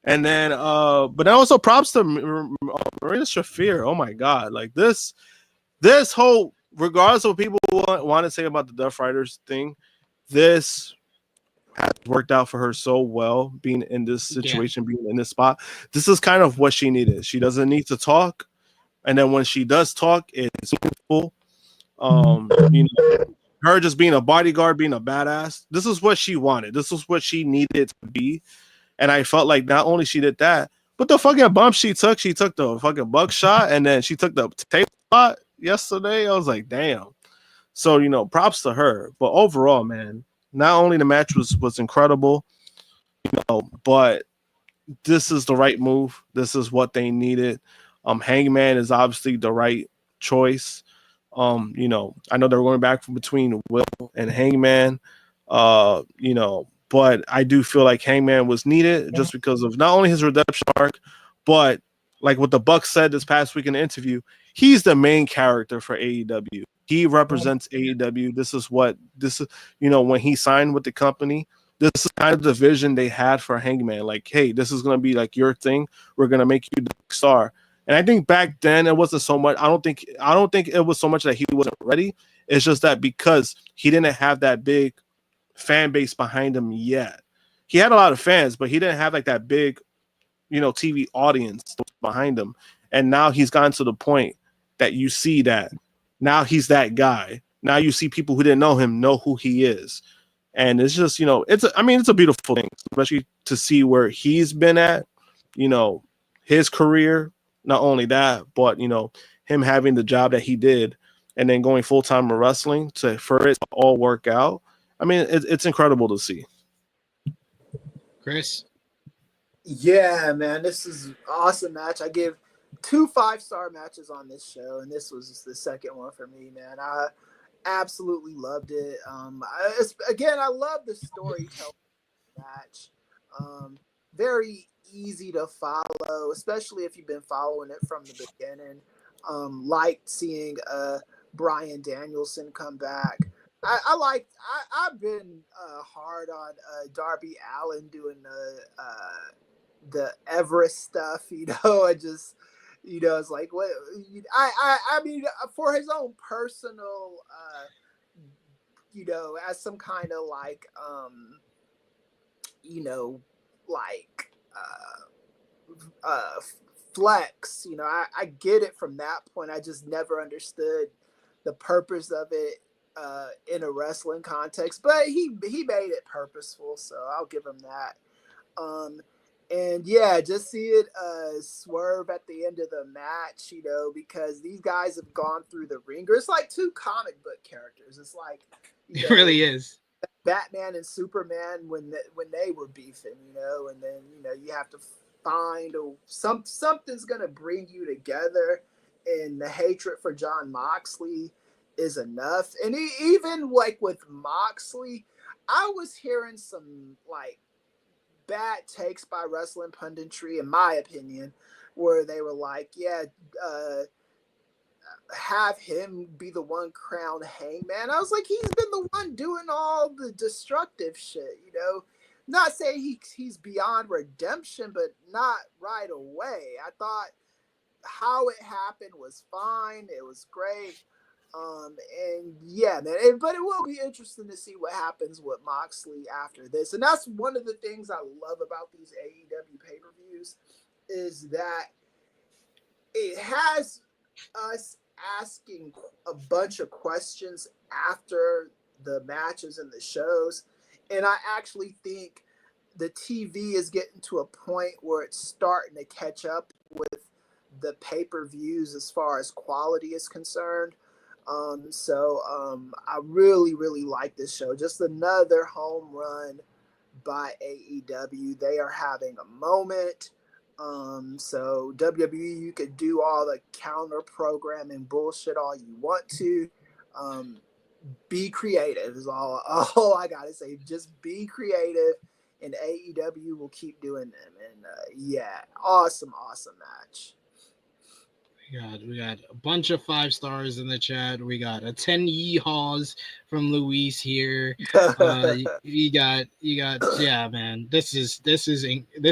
S5: And then, but then also props to Marina Shafir. Oh my god, like this whole, regardless of what people want to say about the Death Riders thing, this has worked out for her so well. Being in this situation, being in this spot, this is kind of what she needed. She doesn't need to talk. And then when she does talk, it's meaningful. You know, her just being a bodyguard, being a badass. This is what she wanted. This is what she needed to be. And I felt like not only she did that, but the fucking bump she took the fucking buckshot, and then she took the tape spot yesterday. I was like, damn. So, you know, props to her. But overall, man, not only the match was incredible, you know, but this is the right move. This is what they needed. Hangman is obviously the right choice. You know, I know they're going back between Will and Hangman, you know, but I do feel like Hangman was needed just because of not only his redemption arc, but like what the Bucks said this past week in the interview, he's the main character for AEW. He represents AEW. This is, you know, when he signed with the company, this is kind of the vision they had for Hangman. Like, hey, this is going to be like your thing. We're going to make you the star. And I think back then it wasn't so much. I don't think it was so much that he wasn't ready. It's just that because he didn't have that big fan base behind him yet. He had a lot of fans, but he didn't have like that big, you know, TV audience behind him. And now he's gotten to the point that you see that now he's that guy. Now you see people who didn't know him know who he is. And it's just, you know, it's a beautiful thing, especially to see where he's been at, you know, his career. Not only that, but, you know, him having the job that he did and then going full-time in wrestling for it to all work out. I mean, it's incredible to see.
S4: Kris?
S6: Yeah, man, this is an awesome match. I give 2 5-star matches on this show, and this was the second one for me, man. absolutely loved it. I love the storytelling match. Very easy to follow, especially if you've been following it from the beginning. Liked seeing Bryan Danielson come back. I've been hard on Darby Allin doing the Everest stuff. I just it's like what I mean for his own personal as some kind of like like flex. I get it from that point. I just never understood the purpose of it in a wrestling context, but he made it purposeful, so I'll give him that. And yeah, just see it Swerve at the end of the match, because these guys have gone through the ringer. It's like two comic book characters. It's like
S4: it really is.
S6: Batman and Superman when they were beefing, and then you have to find something's gonna bring you together, and the hatred for John Moxley is enough. And even like with Moxley, I was hearing some like bad takes by wrestling punditry, in my opinion, where they were like, have him be the one crowned Hangman. I was like, he's been the one doing all the destructive shit, Not saying he's beyond redemption, but not right away. I thought how it happened was fine. It was great. And yeah, man, but it will be interesting to see what happens with Moxley after this. And that's one of the things I love about these AEW pay-per-views is that it has us asking a bunch of questions after the matches and the shows. And I actually think the TV is getting to a point where it's starting to catch up with the pay-per-views as far as quality is concerned. I really, really like this show. Just another home run by AEW. They are having a moment. So WWE, you could do all the counter programming bullshit all you want to. Be creative is all I gotta say. Just be creative, and AEW will keep doing them. And awesome match.
S4: We got a bunch of 5 stars in the chat. We got a 10 yeehaws from Luis here. You got yeah, man. This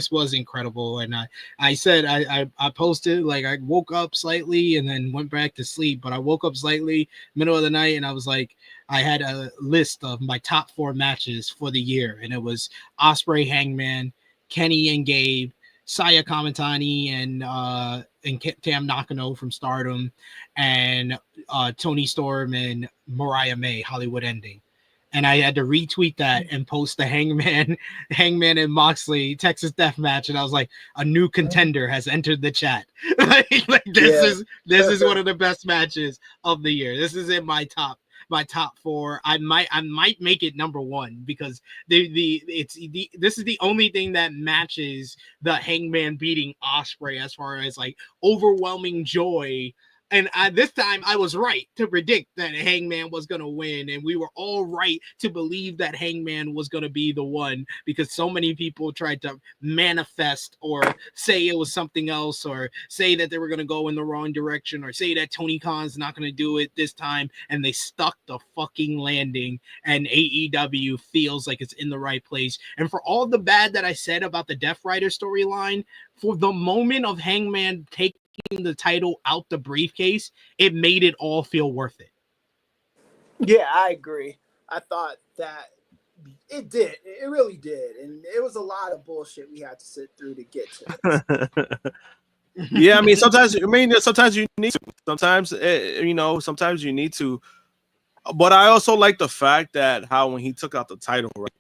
S4: was incredible. And I said I posted, like, I woke up slightly and then went back to sleep, but I woke up slightly middle of the night and I was like, I had a list of my top 4 matches for the year, and it was Ospreay, Hangman, Kenny and Gabe, Saya Kamatani and Tam Nakano from Stardom, and Toni Storm and Mariah May, Hollywood Ending. And I had to retweet that and post the Hangman and Moxley Texas Death Match, and I was like, a new contender has entered the chat. This is one of the best matches of the year. This is in my top 4. I might make it number 1 because this is the only thing that matches the Hangman beating Ospreay as far as like overwhelming joy. And this time I was right to predict that Hangman was going to win. And we were all right to believe that Hangman was going to be the one, because so many people tried to manifest or say it was something else, or say that they were going to go in the wrong direction, or say that Tony Khan's not going to do it this time. And they stuck the fucking landing, and AEW feels like it's in the right place. And for all the bad that I said about the Death Rider storyline, for the moment of Hangman taking the title out the briefcase, it made it all feel worth it.
S6: Yeah, I agree. I thought that it did. It really did. And it was a lot of bullshit we had to sit through to get to it.
S5: Yeah, I mean, sometimes you need to. Sometimes you need to. But I also like the fact that how when he took out the title, right?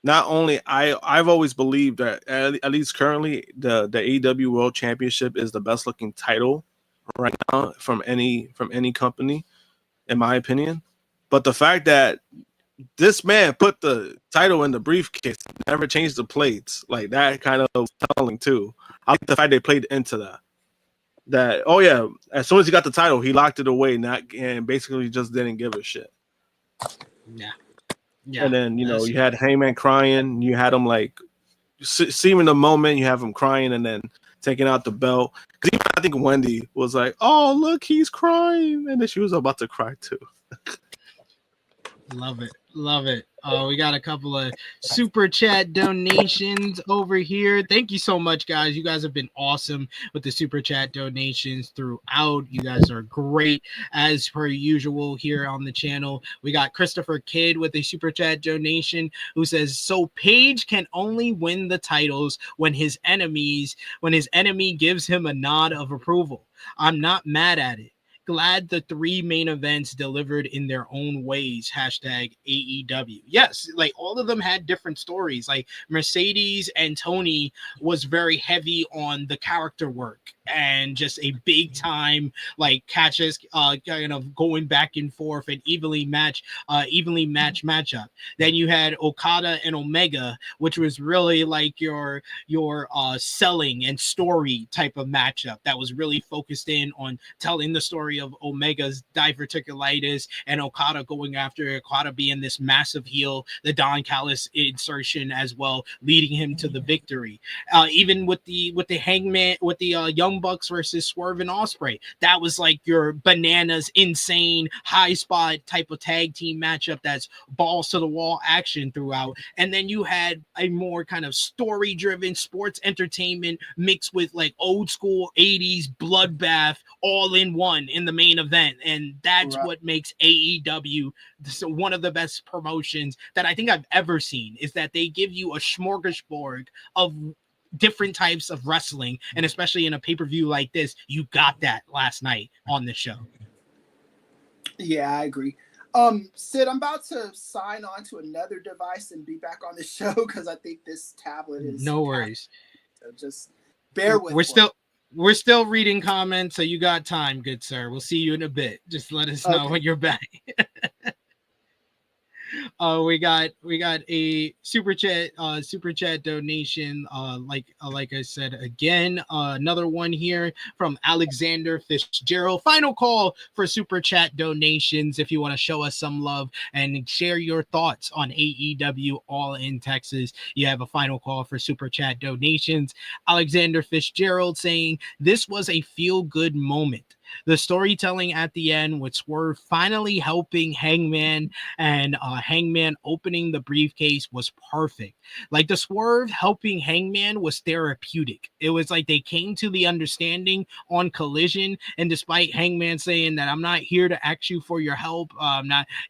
S5: Not only I've always believed that at least currently the AEW World Championship is the best looking title right now from any company, in my opinion. But the fact that this man put the title in the briefcase, never changed the plates, like that kind of telling too. I like the fact they played into that. That, oh yeah, as soon as he got the title, he locked it away, and basically just didn't give a shit.
S4: Yeah. Yeah.
S5: And then, you had Hangman crying. You had him like seeing the moment. You have him crying and then taking out the belt. Because I think Wendy was like, "Oh, look, he's crying," and then she was about to cry too.
S4: Love it. Love it. We got a couple of super chat donations over here. Thank you so much, guys. You guys have been awesome with the super chat donations throughout. You guys are great as per usual here on the channel. We got Christopher Kidd with a super chat donation who says, so Paige can only win the titles when his enemy gives him a nod of approval. I'm not mad at it. Glad the 3 main events delivered in their own ways. Hashtag AEW. Yes, like all of them had different stories. Like Mercedes and Toni was very heavy on the character work and just a big time like catches, kind of going back and forth and evenly matched matchup. Then you had Okada and Omega, which was really like your selling and story type of matchup that was really focused in on telling the story of Omega's diverticulitis and Okada going after Okada being this massive heel, the Don Callis insertion as well, leading him to the victory. Even with the Hangman, with the Young Bucks versus Swerve and Ospreay, that was like your bananas, insane, high spot type of tag team matchup that's balls to the wall action throughout. And then you had a more kind of story driven sports entertainment mixed with like old school 80s bloodbath all in one in the main event. And that's what makes AEW one of the best promotions that I think I've ever seen, is that they give you a smorgasbord of different types of wrestling, and especially in a pay-per-view like this, you got that last night on the show.
S6: Yeah, I agree. Sid, I'm about to sign on to another device and be back on the show because I think this tablet is
S4: no worries.
S6: So just bear with.
S4: We're still reading comments, so you got time, good sir. We'll see you in a bit. Just let us know when you're back. We got a super chat donation. Like I said again, another one here from Alexander Fitzgerald. Final call for super chat donations. If you want to show us some love and share your thoughts on AEW All in Texas, you have a final call for super chat donations. Alexander Fitzgerald saying, this was a feel good moment. The storytelling at the end with Swerve finally helping Hangman and Hangman opening the briefcase was perfect. Like the Swerve helping Hangman was therapeutic. It was like they came to the understanding on Collision, and despite Hangman saying that I'm not here to ask you for your help,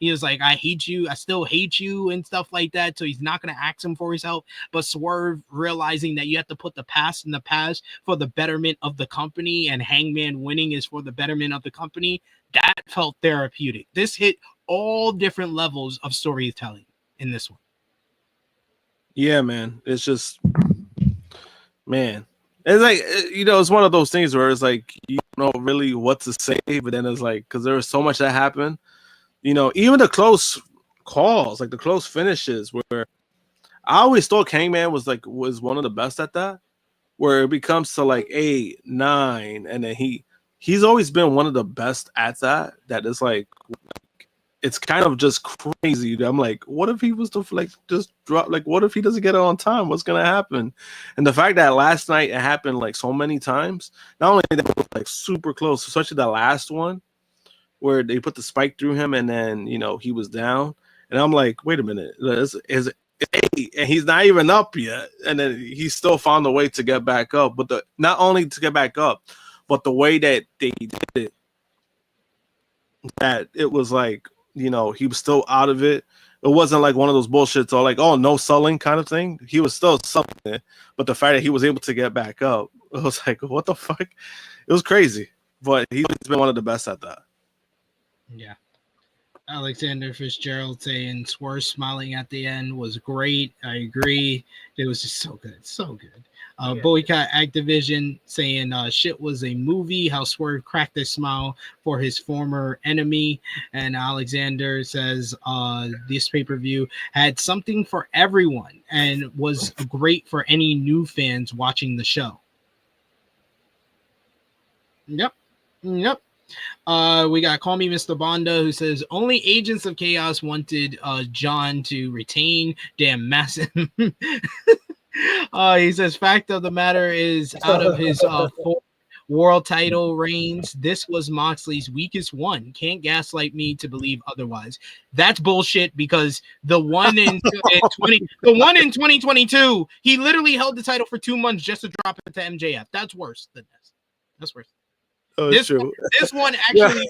S4: he was like, I hate you, I still hate you and stuff like that. So he's not going to ask him for his help. But Swerve realizing that you have to put the past in the past for the betterment of the company, and Hangman winning is for the betterment of the company, that felt therapeutic. This hit all different levels of storytelling in this one.
S5: Yeah, man. It's just, man. It's like, it's one of those things where it's like, you don't know really what to say, but then it's like, because there was so much that happened, even the close calls, like the close finishes, where I always thought Hangman was one of the best at that, where it becomes to like 8, 9, and then he's always been one of the best at that. That is like it's kind of just crazy. I'm like, what if he was to just drop? Like, what if he doesn't get it on time? What's gonna happen? And the fact that last night it happened like so many times, not only that it was like super close, especially the last one where they put the spike through him and then he was down, and I'm like, wait a minute, is and he's not even up yet, and then he still found a way to get back up. But not only to get back up, but the way that they did it, that it was like, he was still out of it. It wasn't like one of those bullshits or like, oh, no selling kind of thing. He was still something, but the fact that he was able to get back up, it was like, what the fuck? It was crazy, but he's been one of the best at that.
S4: Yeah. Alexander Fitzgerald saying Swerve smiling at the end was great. I agree. It was just so good. So good. Boycott Activision saying shit was a movie, how Swerve cracked a smile for his former enemy. And Alexander says this pay-per-view had something for everyone and was great for any new fans watching the show. Yep. We got Call Me Mr. Bonda, who says only Agents of Chaos wanted John to retain. Damn, massive. He says fact of the matter is, out of his 4 world title reigns, this was Moxley's weakest one. Can't gaslight me to believe otherwise. That's bullshit, because the one in 2022, he literally held the title for 2 months just to drop it to MJF. That's worse than this. That's worse.
S5: Oh,
S4: This one actually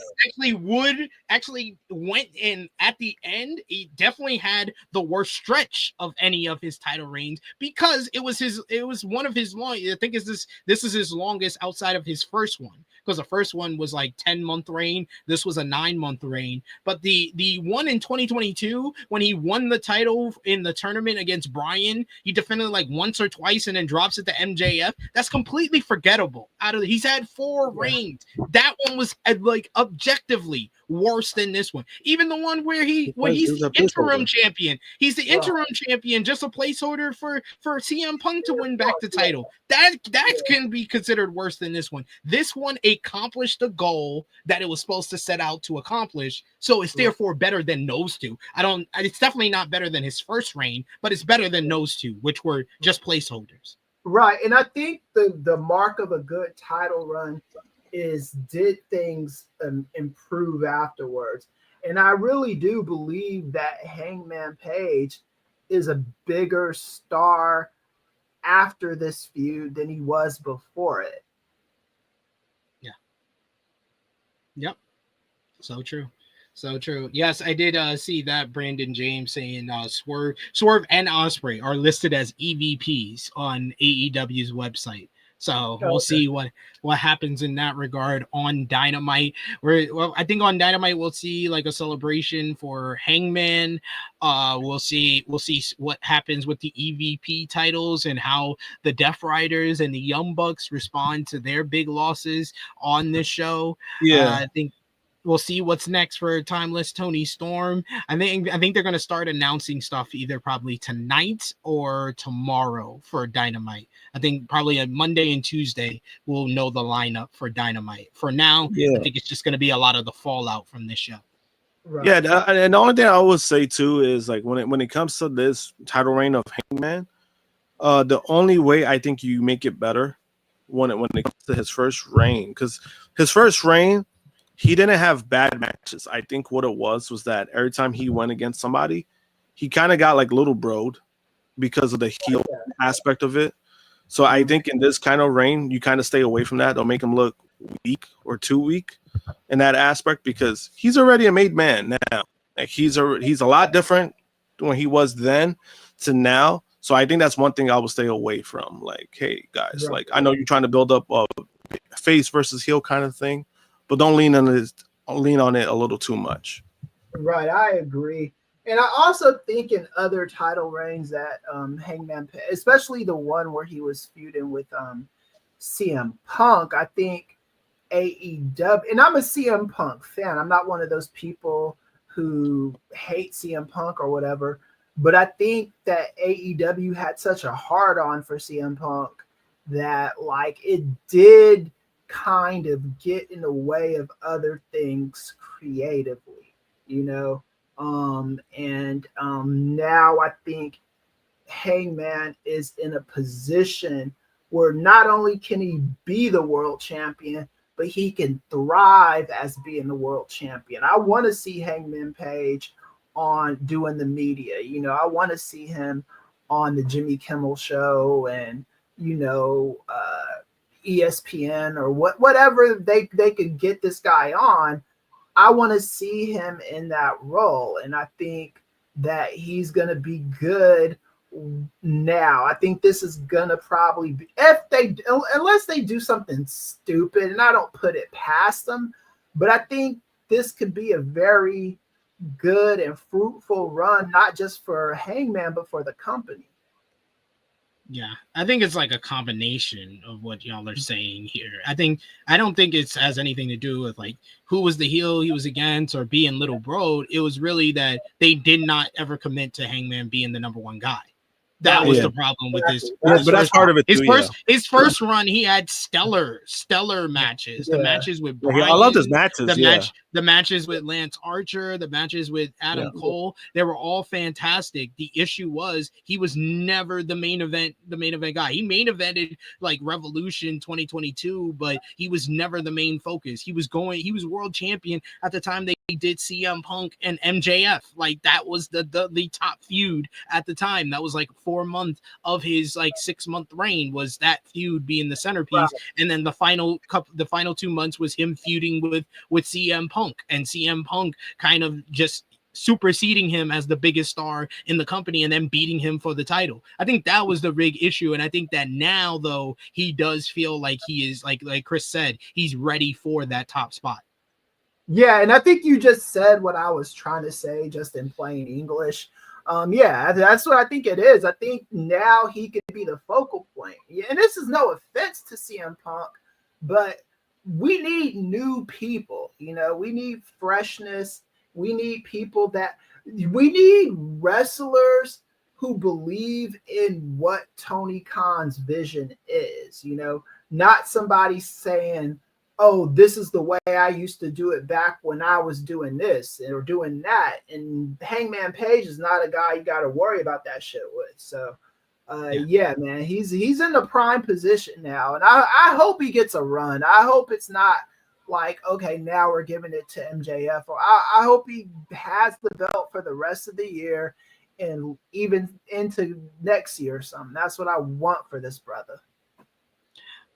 S4: went in at the end. He definitely had the worst stretch of any of his title reigns, because it was one of his long. I think this is his longest outside of his first one, because the first one was like 10-month reign. This was a 9-month reign. But the one in 2022, when he won the title in the tournament against Bryan, he defended like once or twice and then drops it to MJF. That's completely forgettable. He's had 4 reigns. That one was like objectively worse than this one. Even the one where he's the interim champion. He's the interim champion, just a placeholder for CM Punk to win back the title. That can be considered worse than this one. This one accomplished the goal that it was supposed to set out to accomplish. So it's therefore better than those two. It's definitely not better than his first reign, but it's better than those two, which were just placeholders.
S6: Right. And I think the mark of a good title run is, did things improve afterwards? And I really do believe that Hangman Page is a bigger star after this feud than he was before it.
S4: Yeah. Yep. So true. So true. Yes, I did see that. Brandon James saying Swerve and Ospreay are listed as EVPs on AEW's website. So we'll see what happens in that regard on Dynamite. I think on Dynamite we'll see like a celebration for Hangman. We'll see what happens with the EVP titles and how the Death Riders and the Young Bucks respond to their big losses on this show.
S5: Yeah,
S4: I think we'll see what's next for Timeless Tony Storm. I think they're going to start announcing stuff either probably tonight or tomorrow for Dynamite. I think probably on Monday and Tuesday we'll know the lineup for Dynamite. For now, I think it's just going to be a lot of the fallout from this show.
S6: Right.
S5: Yeah, and the only thing I would say too is like when it comes to this title reign of Hangman, the only way I think you make it better when it comes to his first reign, because his first reign, he didn't have bad matches. I think what it was that every time he went against somebody, he kind of got like little broed because of the heel aspect of it. So I think in this kind of reign, you kind of stay away from that. Don't make him look weak or too weak in that aspect, because he's already a made man now. Like he's a lot different when he was then to now. So I think that's one thing I will stay away from. Like, hey guys, like I know you're trying to build up a face versus heel kind of thing, but don't lean on it a little too much.
S6: Right, I agree. And I also think in other title reigns that Hangman, especially the one where he was feuding with CM Punk, I think AEW, and I'm a CM Punk fan. I'm not one of those people who hate CM Punk or whatever, but I think that AEW had such a hard on for CM Punk that like it did kind of get in the way of other things creatively, you know. Now I think Hangman is in a position where not only can he be the world champion, but he can thrive as being the world champion. I want to see Hangman Page on doing the media. You know, I want to see him on the Jimmy Kimmel show and, you know, ESPN or whatever they could get this guy on. I want to see him in that role. And I think that he's going to be good now. I think this is going to probably be, unless they do something stupid, and I don't put it past them, but I think this could be a very good and fruitful run, not just for Hangman, but for the company.
S4: Yeah, I think it's like a combination of what y'all are saying here. I don't think it has anything to do with like who was the heel he was against or being little bro. It was really that they did not ever commit to Hangman being the number one guy. That was
S5: Yeah.
S4: the problem with this.
S5: Yeah, but that's part of it
S4: His
S5: too.
S4: his first run, he had stellar matches. The
S6: Yeah.
S4: matches with
S5: Yeah,
S4: Bryan,
S5: I love his matches.
S4: the matches with Lance Archer, the matches with Adam Cole, they were all fantastic. The issue was he was never the main event guy. He main evented like Revolution 2022, but he was never the main focus. He was world champion at the time they did CM Punk and MJF. Like that was the top feud at the time. That was like 4 months of his like 6-month reign, was that feud being the centerpiece. Right. And then the final 2 months was him feuding with CM Punk, and CM Punk kind of just superseding him as the biggest star in the company and then beating him for the title. I think that was the big issue. And I think that now though, he does feel like he is like Kris said, he's ready for that top spot.
S6: Yeah, and I think you just said what I was trying to say just in plain English. Yeah, that's what I think it is. I think now he could be the focal point. Yeah, and this is no offense to CM Punk, but we need new people. You know, we need freshness. We need people we need wrestlers who believe in what Tony Khan's vision is, you know, not somebody saying, oh, this is the way I used to do it back when I was doing this or doing that. And Hangman Page is not a guy you got to worry about that shit with. So, yeah, man, he's in the prime position now. And I hope he gets a run. I hope it's not like, okay, now we're giving it to MJF. Or I hope he has the belt for the rest of the year and even into next year or something. That's what I want for this brother.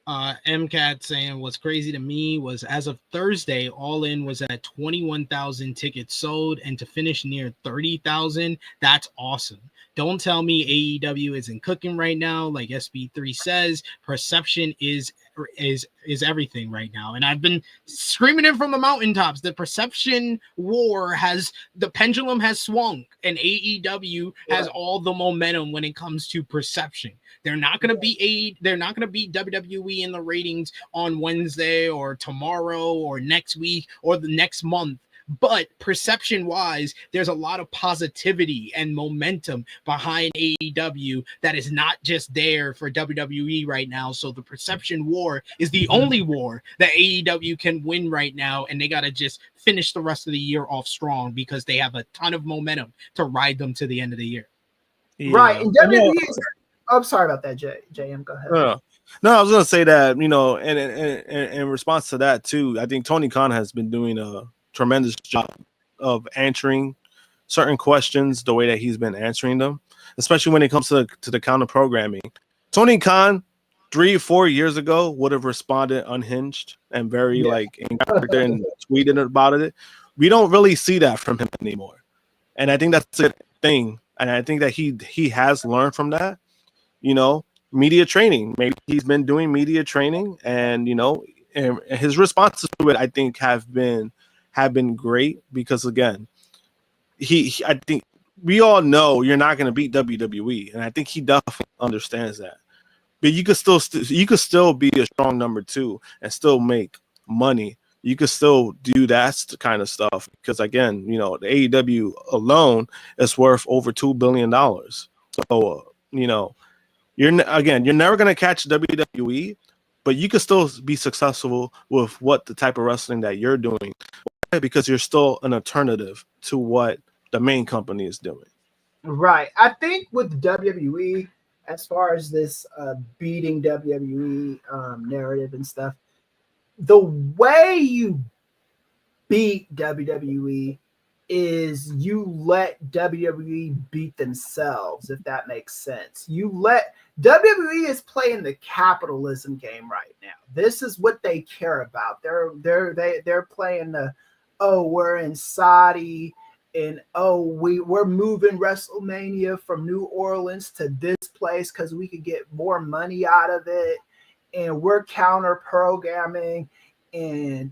S4: MCAT saying what's crazy to me was as of Thursday, Allin was at 21,000 tickets sold, and to finish near 30,000, that's awesome. Don't tell me AEW isn't cooking right now. Like SB3 says, perception is everything right now. And I've been screaming it from the mountaintops. The perception war the pendulum has swung, and AEW has all the momentum when it comes to perception. They're not going to beat WWE in the ratings on Wednesday or tomorrow or next week or the next month. But perception-wise, there's a lot of positivity and momentum behind AEW that is not just there for WWE right now. So the perception war is the only war that AEW can win right now, and they got to just finish the rest of the year off strong because they have a ton of momentum to ride them to the end of the year.
S6: Yeah. Right, and WWE is... I'm sorry about that, JM. Go ahead.
S5: No, I was going to say that, you know, and in response to that, too, I think Tony Khan has been doing a tremendous job of answering certain questions the way that he's been answering them, especially when it comes to the counter programming. Tony Khan 3 or 4 years ago would have responded unhinged and very and tweeted about it. We don't really see that from him anymore, and I think that's a thing. And I think that he has learned from that. You know, media training. Maybe he's been doing media training, and you know, and his responses to it, I think, have been great because again, I think we all know you're not going to beat WWE, and I think he definitely understands that. But you could still be a strong number 2 and still make money. You could still do that kind of stuff because again, you know, the AEW alone is worth over $2 billion. So you know, you're never going to catch WWE, but you could still be successful with what the type of wrestling that you're doing because you're still an alternative to what the main company is doing.
S6: Right. I think with WWE, as far as this beating WWE narrative and stuff, the way you beat WWE is you let WWE beat themselves, if that makes sense. WWE is playing the capitalism game right now. This is what they care about. They're playing the, oh, we're in Saudi, and oh, we're moving WrestleMania from New Orleans to this place because we could get more money out of it, and we're counter programming, and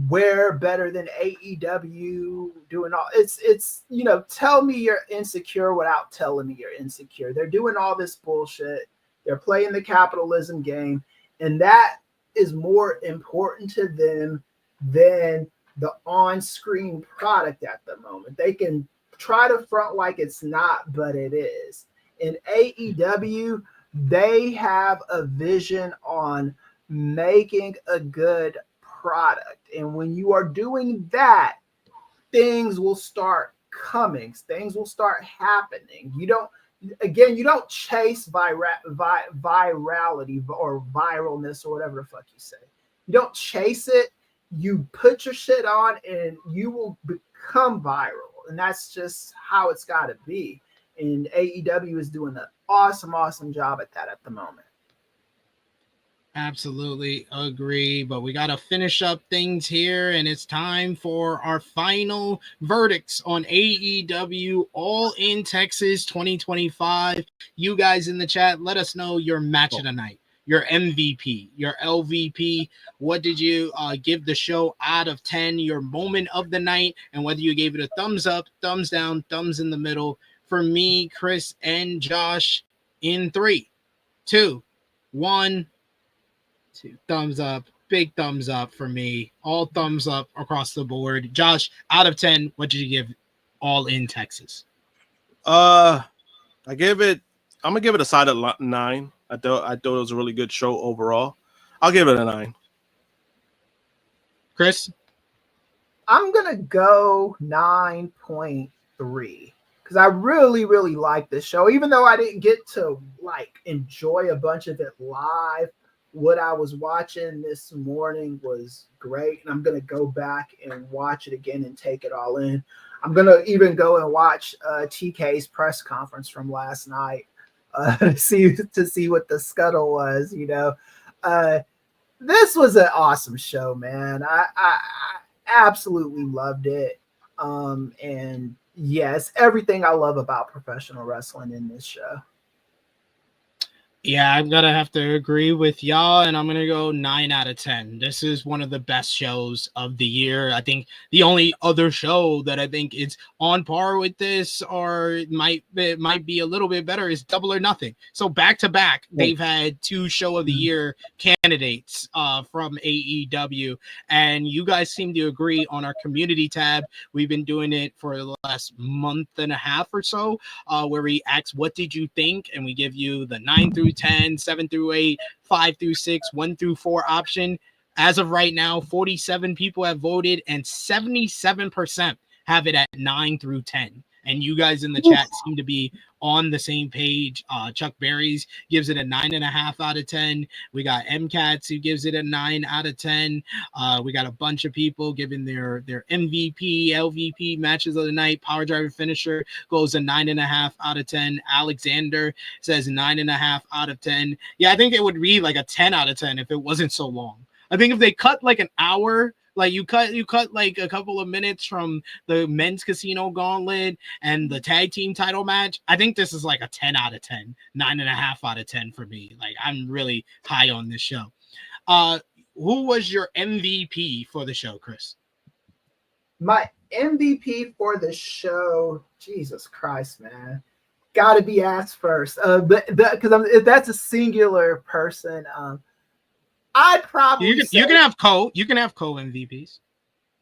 S6: we're better than AEW doing all. It's you know, tell me you're insecure without telling me you're insecure. They're doing all this bullshit. They're playing the capitalism game, and that is more important to them than the on-screen product at the moment. They can try to front like it's not, but it is. In AEW, they have a vision on making a good product. And when you are doing that, things will start coming, things will start happening. You don't chase virality or viralness or whatever the fuck you say. You don't chase it. You put your shit on and you will become viral. And that's just how it's got to be. And AEW is doing an awesome job at that at the moment.
S4: Absolutely agree, but we got to finish up things here, and it's time for our final verdicts on AEW All in Texas 2025. You guys in the chat, let us know your match of the night, your MVP, your LVP. What did you give the show out of 10, your moment of the night, and whether you gave it a thumbs up, thumbs down, thumbs in the middle. For me, Kris, and Josh, in 3, 2, 1. Thumbs up, big thumbs up for me. All thumbs up across the board. Josh, out of 10, what did you give All in Texas?
S5: I'm gonna give it a solid 9. I thought it was a really good show overall. I'll give it a 9.
S4: Kris?
S6: I'm gonna go 9.3 because I really like this show, even though I didn't get to enjoy a bunch of it live. What I was watching this morning was great, and I'm going to go back and watch it again and take it all in. I'm going to even go and watch TK's press conference from last night to see what the scuttle was. This was an awesome show, man. I absolutely loved it. And yes, everything I love about professional wrestling in this show.
S4: Yeah, I'm going to have to agree with y'all, and I'm going to go 9 out of 10. This is one of the best shows of the year. I think the only other show that I think is on par with this or it might be a little bit better is Double or Nothing. So back-to-back, they've had 2 show of the year candidates from AEW, and you guys seem to agree on our community tab. We've been doing it for the last month and a half or so, where we ask, what did you think? And we give you the 9 through 10, 7 through 8, 5 through 6, 1 through 4 option. As of right now, 47 people have voted and 77% have it at 9 through 10. And you guys in the chat seem to be on the same page. Chuck Berry's gives it a 9.5 out of 10. We got MCATs who gives it a 9 out of 10. We got a bunch of people giving their MVP, LVP matches of the night. Power Driver Finisher goes a 9.5 out of 10. Alexander says 9.5 out of 10. Yeah, I think it would read like a 10 out of 10 if it wasn't so long. I think if they cut like an hour, like you cut like a couple of minutes from the men's casino gauntlet and the tag team title match, I think this is like a 10 out of 10, 9.5 out of 10 for me. Like, I'm really high on this show. Who was your MVP for the show, Kris?
S6: My MVP for the show, Jesus Christ, man. Got to be asked first. But because that's a singular person. I'd probably
S4: you can have co MVPs.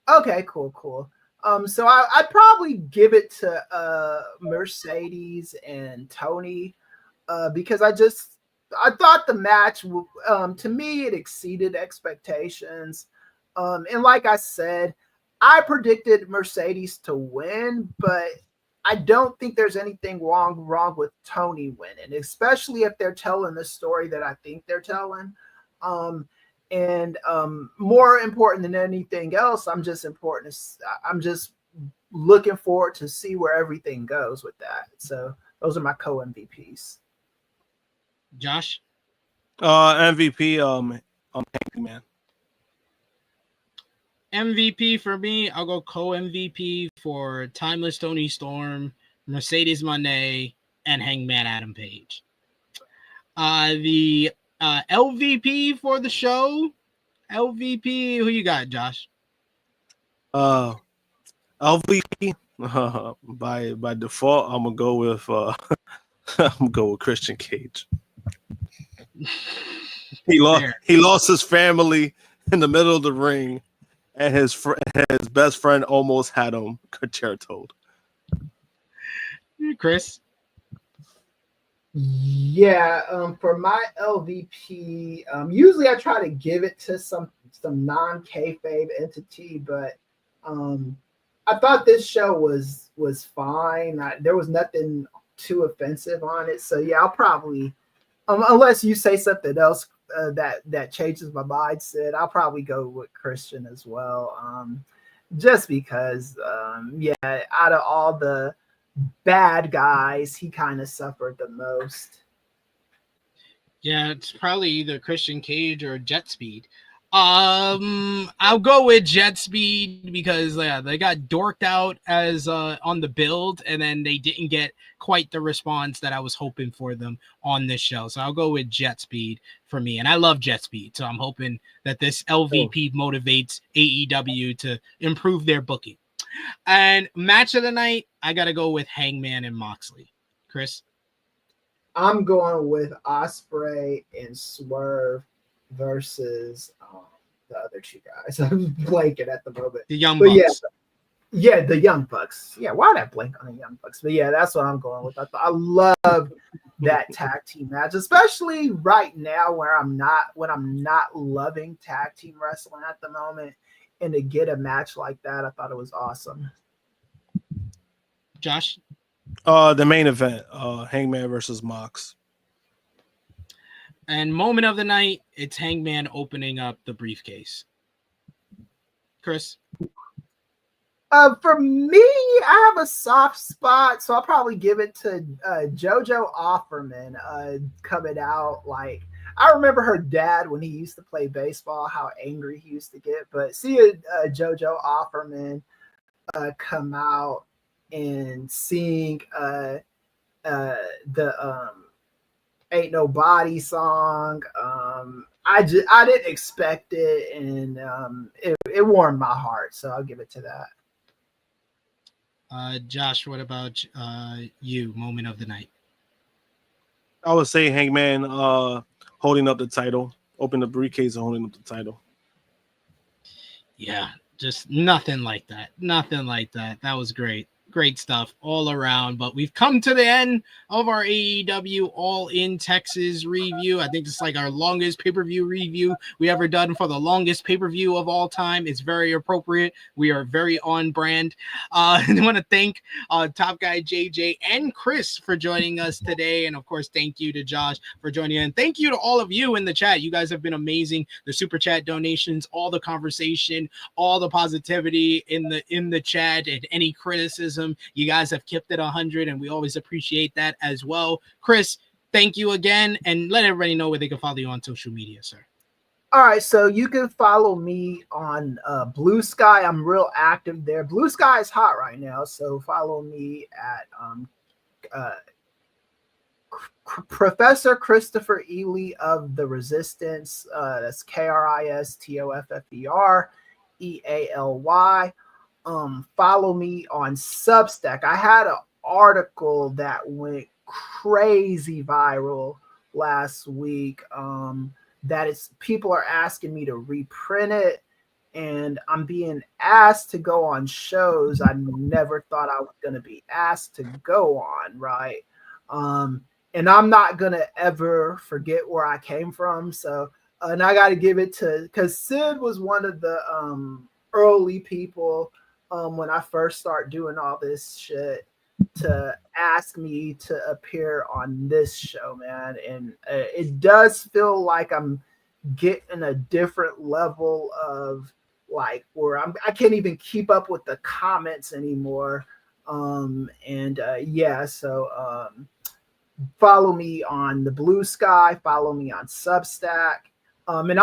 S6: Okay, cool. So I'd probably give it to Mercedes and Toni because I thought the match to me it exceeded expectations. And like I said, I predicted Mercedes to win, but I don't think there's anything wrong with Toni winning, especially if they're telling the story that I think they're telling. And more important than anything else, I'm just looking forward to see where everything goes with that. So those are my co-MVPs.
S4: Josh?
S5: MVP, Hangman.
S4: MVP for me, I'll go co-MVP for Timeless Toni Storm, Mercedes Moné, and Hangman Adam Page. The LVP for the show. LVP, who you got, Josh?
S5: LVP. By default, I'm gonna go with Christian Cage. He lost his family in the middle of the ring, and his best friend almost had him concertoed.
S4: Kris?
S6: Yeah, for my LVP, usually I try to give it to some non-kayfabe entity, but I thought this show was fine. There was nothing too offensive on it, so yeah, I'll probably, unless you say something else that changes my mindset, I'll probably go with Christian as well. Just because, yeah, out of all the bad guys, he kind of suffered the most.
S4: Yeah, it's probably either Christian Cage or Jet Speed. I'll go with Jet Speed because they got dorked out as on the build, and then they didn't get quite the response that I was hoping for them on this show. So I'll go with Jet Speed for me, and I love Jet Speed, so I'm hoping that this LVP motivates AEW to improve their booking. And match of the night, I gotta go with Hangman and Moxley. Chris?
S6: I'm going with Ospreay and Swerve versus the other two guys. I'm blanking at the moment.
S4: The Young Bucks.
S6: Yeah, the Young Bucks. Yeah, why did I blank on the Young Bucks? But yeah, that's what I'm going with. I love that tag team match, especially right now when I'm not loving tag team wrestling at the moment. And to get a match like that, I thought it was awesome.
S4: Josh?
S5: The main event, Hangman versus Mox.
S4: And moment of the night, it's Hangman opening up the briefcase. Chris?
S6: For me, I have a soft spot, so I'll probably give it to JoJo Offerman coming out. Like, I remember her dad when he used to play baseball, how angry he used to get. But seeing JoJo Offerman come out and seeing the Ain't Nobody song, I didn't expect it, and it warmed my heart, so I'll give it to that.
S4: Josh, what about you? Moment of the night.
S5: I would say Hangman holding up the title, open the briefcase and holding up the title.
S4: Yeah, just nothing like that. Nothing like that. That was great. Great stuff all around. But we've come to the end of our AEW All In Texas review. I think it's like our longest pay-per-view review we ever done for the longest pay-per-view of all time. It's very appropriate. We are very on brand. I want to thank Top Guy JJ and Chris for joining us today. And of course, thank you to Josh for joining in. Thank you to all of you in the chat. You guys have been amazing. The super chat donations, all the conversation, all the positivity in the chat, and any criticism. You guys have kept it 100, and we always appreciate that as well. Chris, thank you again, and let everybody know where they can follow you on social media, sir.
S6: All right, so you can follow me on Blue Sky. I'm real active there. Blue Sky is hot right now, so follow me at Professor Christopher Ely of the Resistance. That's KRISTOFFER EALY. Follow me on Substack. I had an article that went crazy viral last week. People are asking me to reprint it, and I'm being asked to go on shows I never thought I was going to be asked to go on, right? And I'm not going to ever forget where I came from. So, and I got to give it to, because Sid was one of the early people when I first started doing all this shit to ask me to appear on this show, man. And it does feel like I'm getting a different level of like where I can't even keep up with the comments anymore. So follow me on the Blue Sky, follow me on Substack. And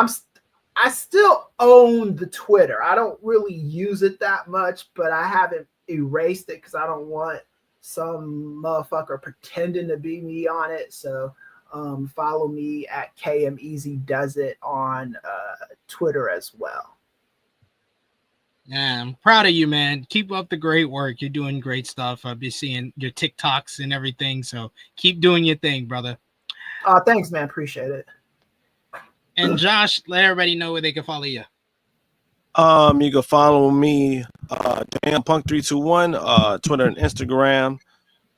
S6: I still own the Twitter. I don't really use it that much, but I haven't erased it because I don't want some motherfucker pretending to be me on it. So follow me at KMEasyDoesIt on Twitter as well.
S4: Yeah, I'm proud of you, man. Keep up the great work. You're doing great stuff. I've been seeing your TikToks and everything. So keep doing your thing, brother.
S6: Thanks, man. Appreciate it.
S4: And Josh, let everybody know where they can follow you.
S5: You can follow me, DamnPunk321, Twitter and Instagram.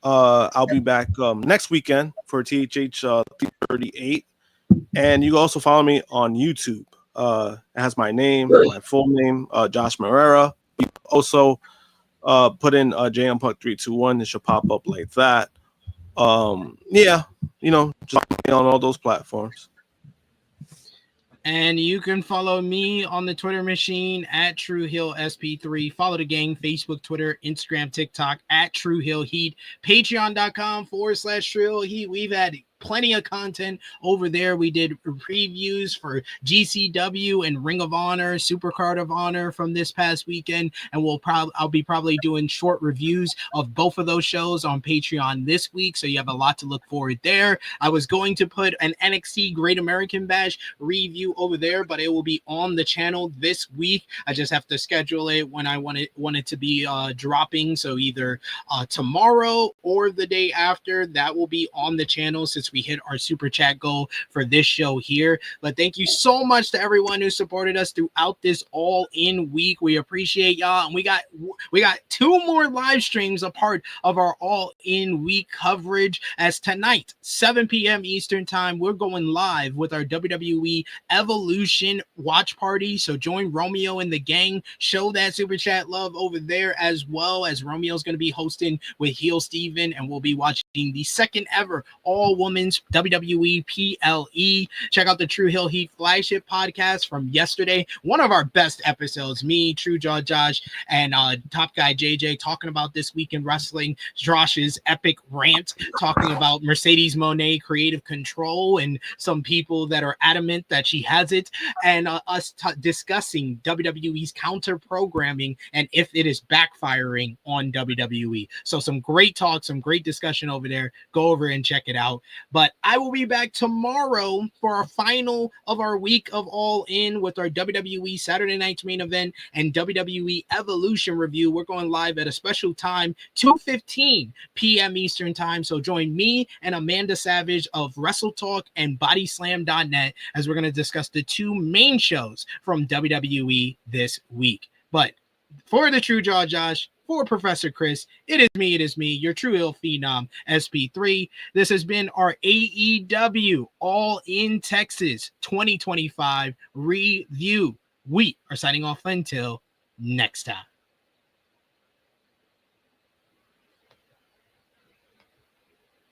S5: I'll be back next weekend for THH 338. And you can also follow me on YouTube. It has my name, my full name, Josh Marrera. You also put in JM Punk 321. It should pop up like that. Yeah, just on all those platforms.
S4: And you can follow me on the Twitter machine at TrueHillSP3. Follow the gang, Facebook, Twitter, Instagram, TikTok at TrueHillHeat. Patreon.com/TrueHillHeat. We've had plenty of content over there. We did previews for GCW and Ring of Honor, Supercard of Honor from this past weekend, and I'll be probably doing short reviews of both of those shows on Patreon this week, so you have a lot to look forward there. I was going to put an NXT Great American Bash review over there, but it will be on the channel this week. I just have to schedule it when I want it to be dropping, so either tomorrow or the day after. That will be on the channel since we hit our super chat goal for this show here. But thank you so much to everyone who supported us throughout this all-in week. We appreciate y'all, and we got 2 more live streams a part of our all-in week coverage. As tonight, 7 p.m. Eastern time, we're going live with our WWE Evolution watch party. So join Romeo and the gang, show that super chat love over there, as well as Romeo's going to be hosting with Heel Steven, and we'll be watching the second ever all-women's WWE PLE. Check out the True Hill Heat flagship podcast from yesterday. One of our best episodes. Me, True Jaw Josh, and Top Guy JJ talking about this week in wrestling. Josh's epic rant talking about Mercedes Mone creative control and some people that are adamant that she has it, and us discussing WWE's counter programming and if it is backfiring on WWE. So some great talk, some great discussion over there. Go over and check it out. But I will be back tomorrow for our final of our week of All In with our WWE Saturday Night's Main Event and WWE Evolution review. We're going live at a special time, 2:15 p.m. Eastern time. So join me and Amanda Savage of Wrestle Talk and BodySlam.net as we're going to discuss the 2 main shows from WWE this week. But for the True Jaw Josh, for Professor Kris, it is me, your True Hill Phenom, SP3. This has been our AEW All in Texas 2025 review. We are signing off until next time.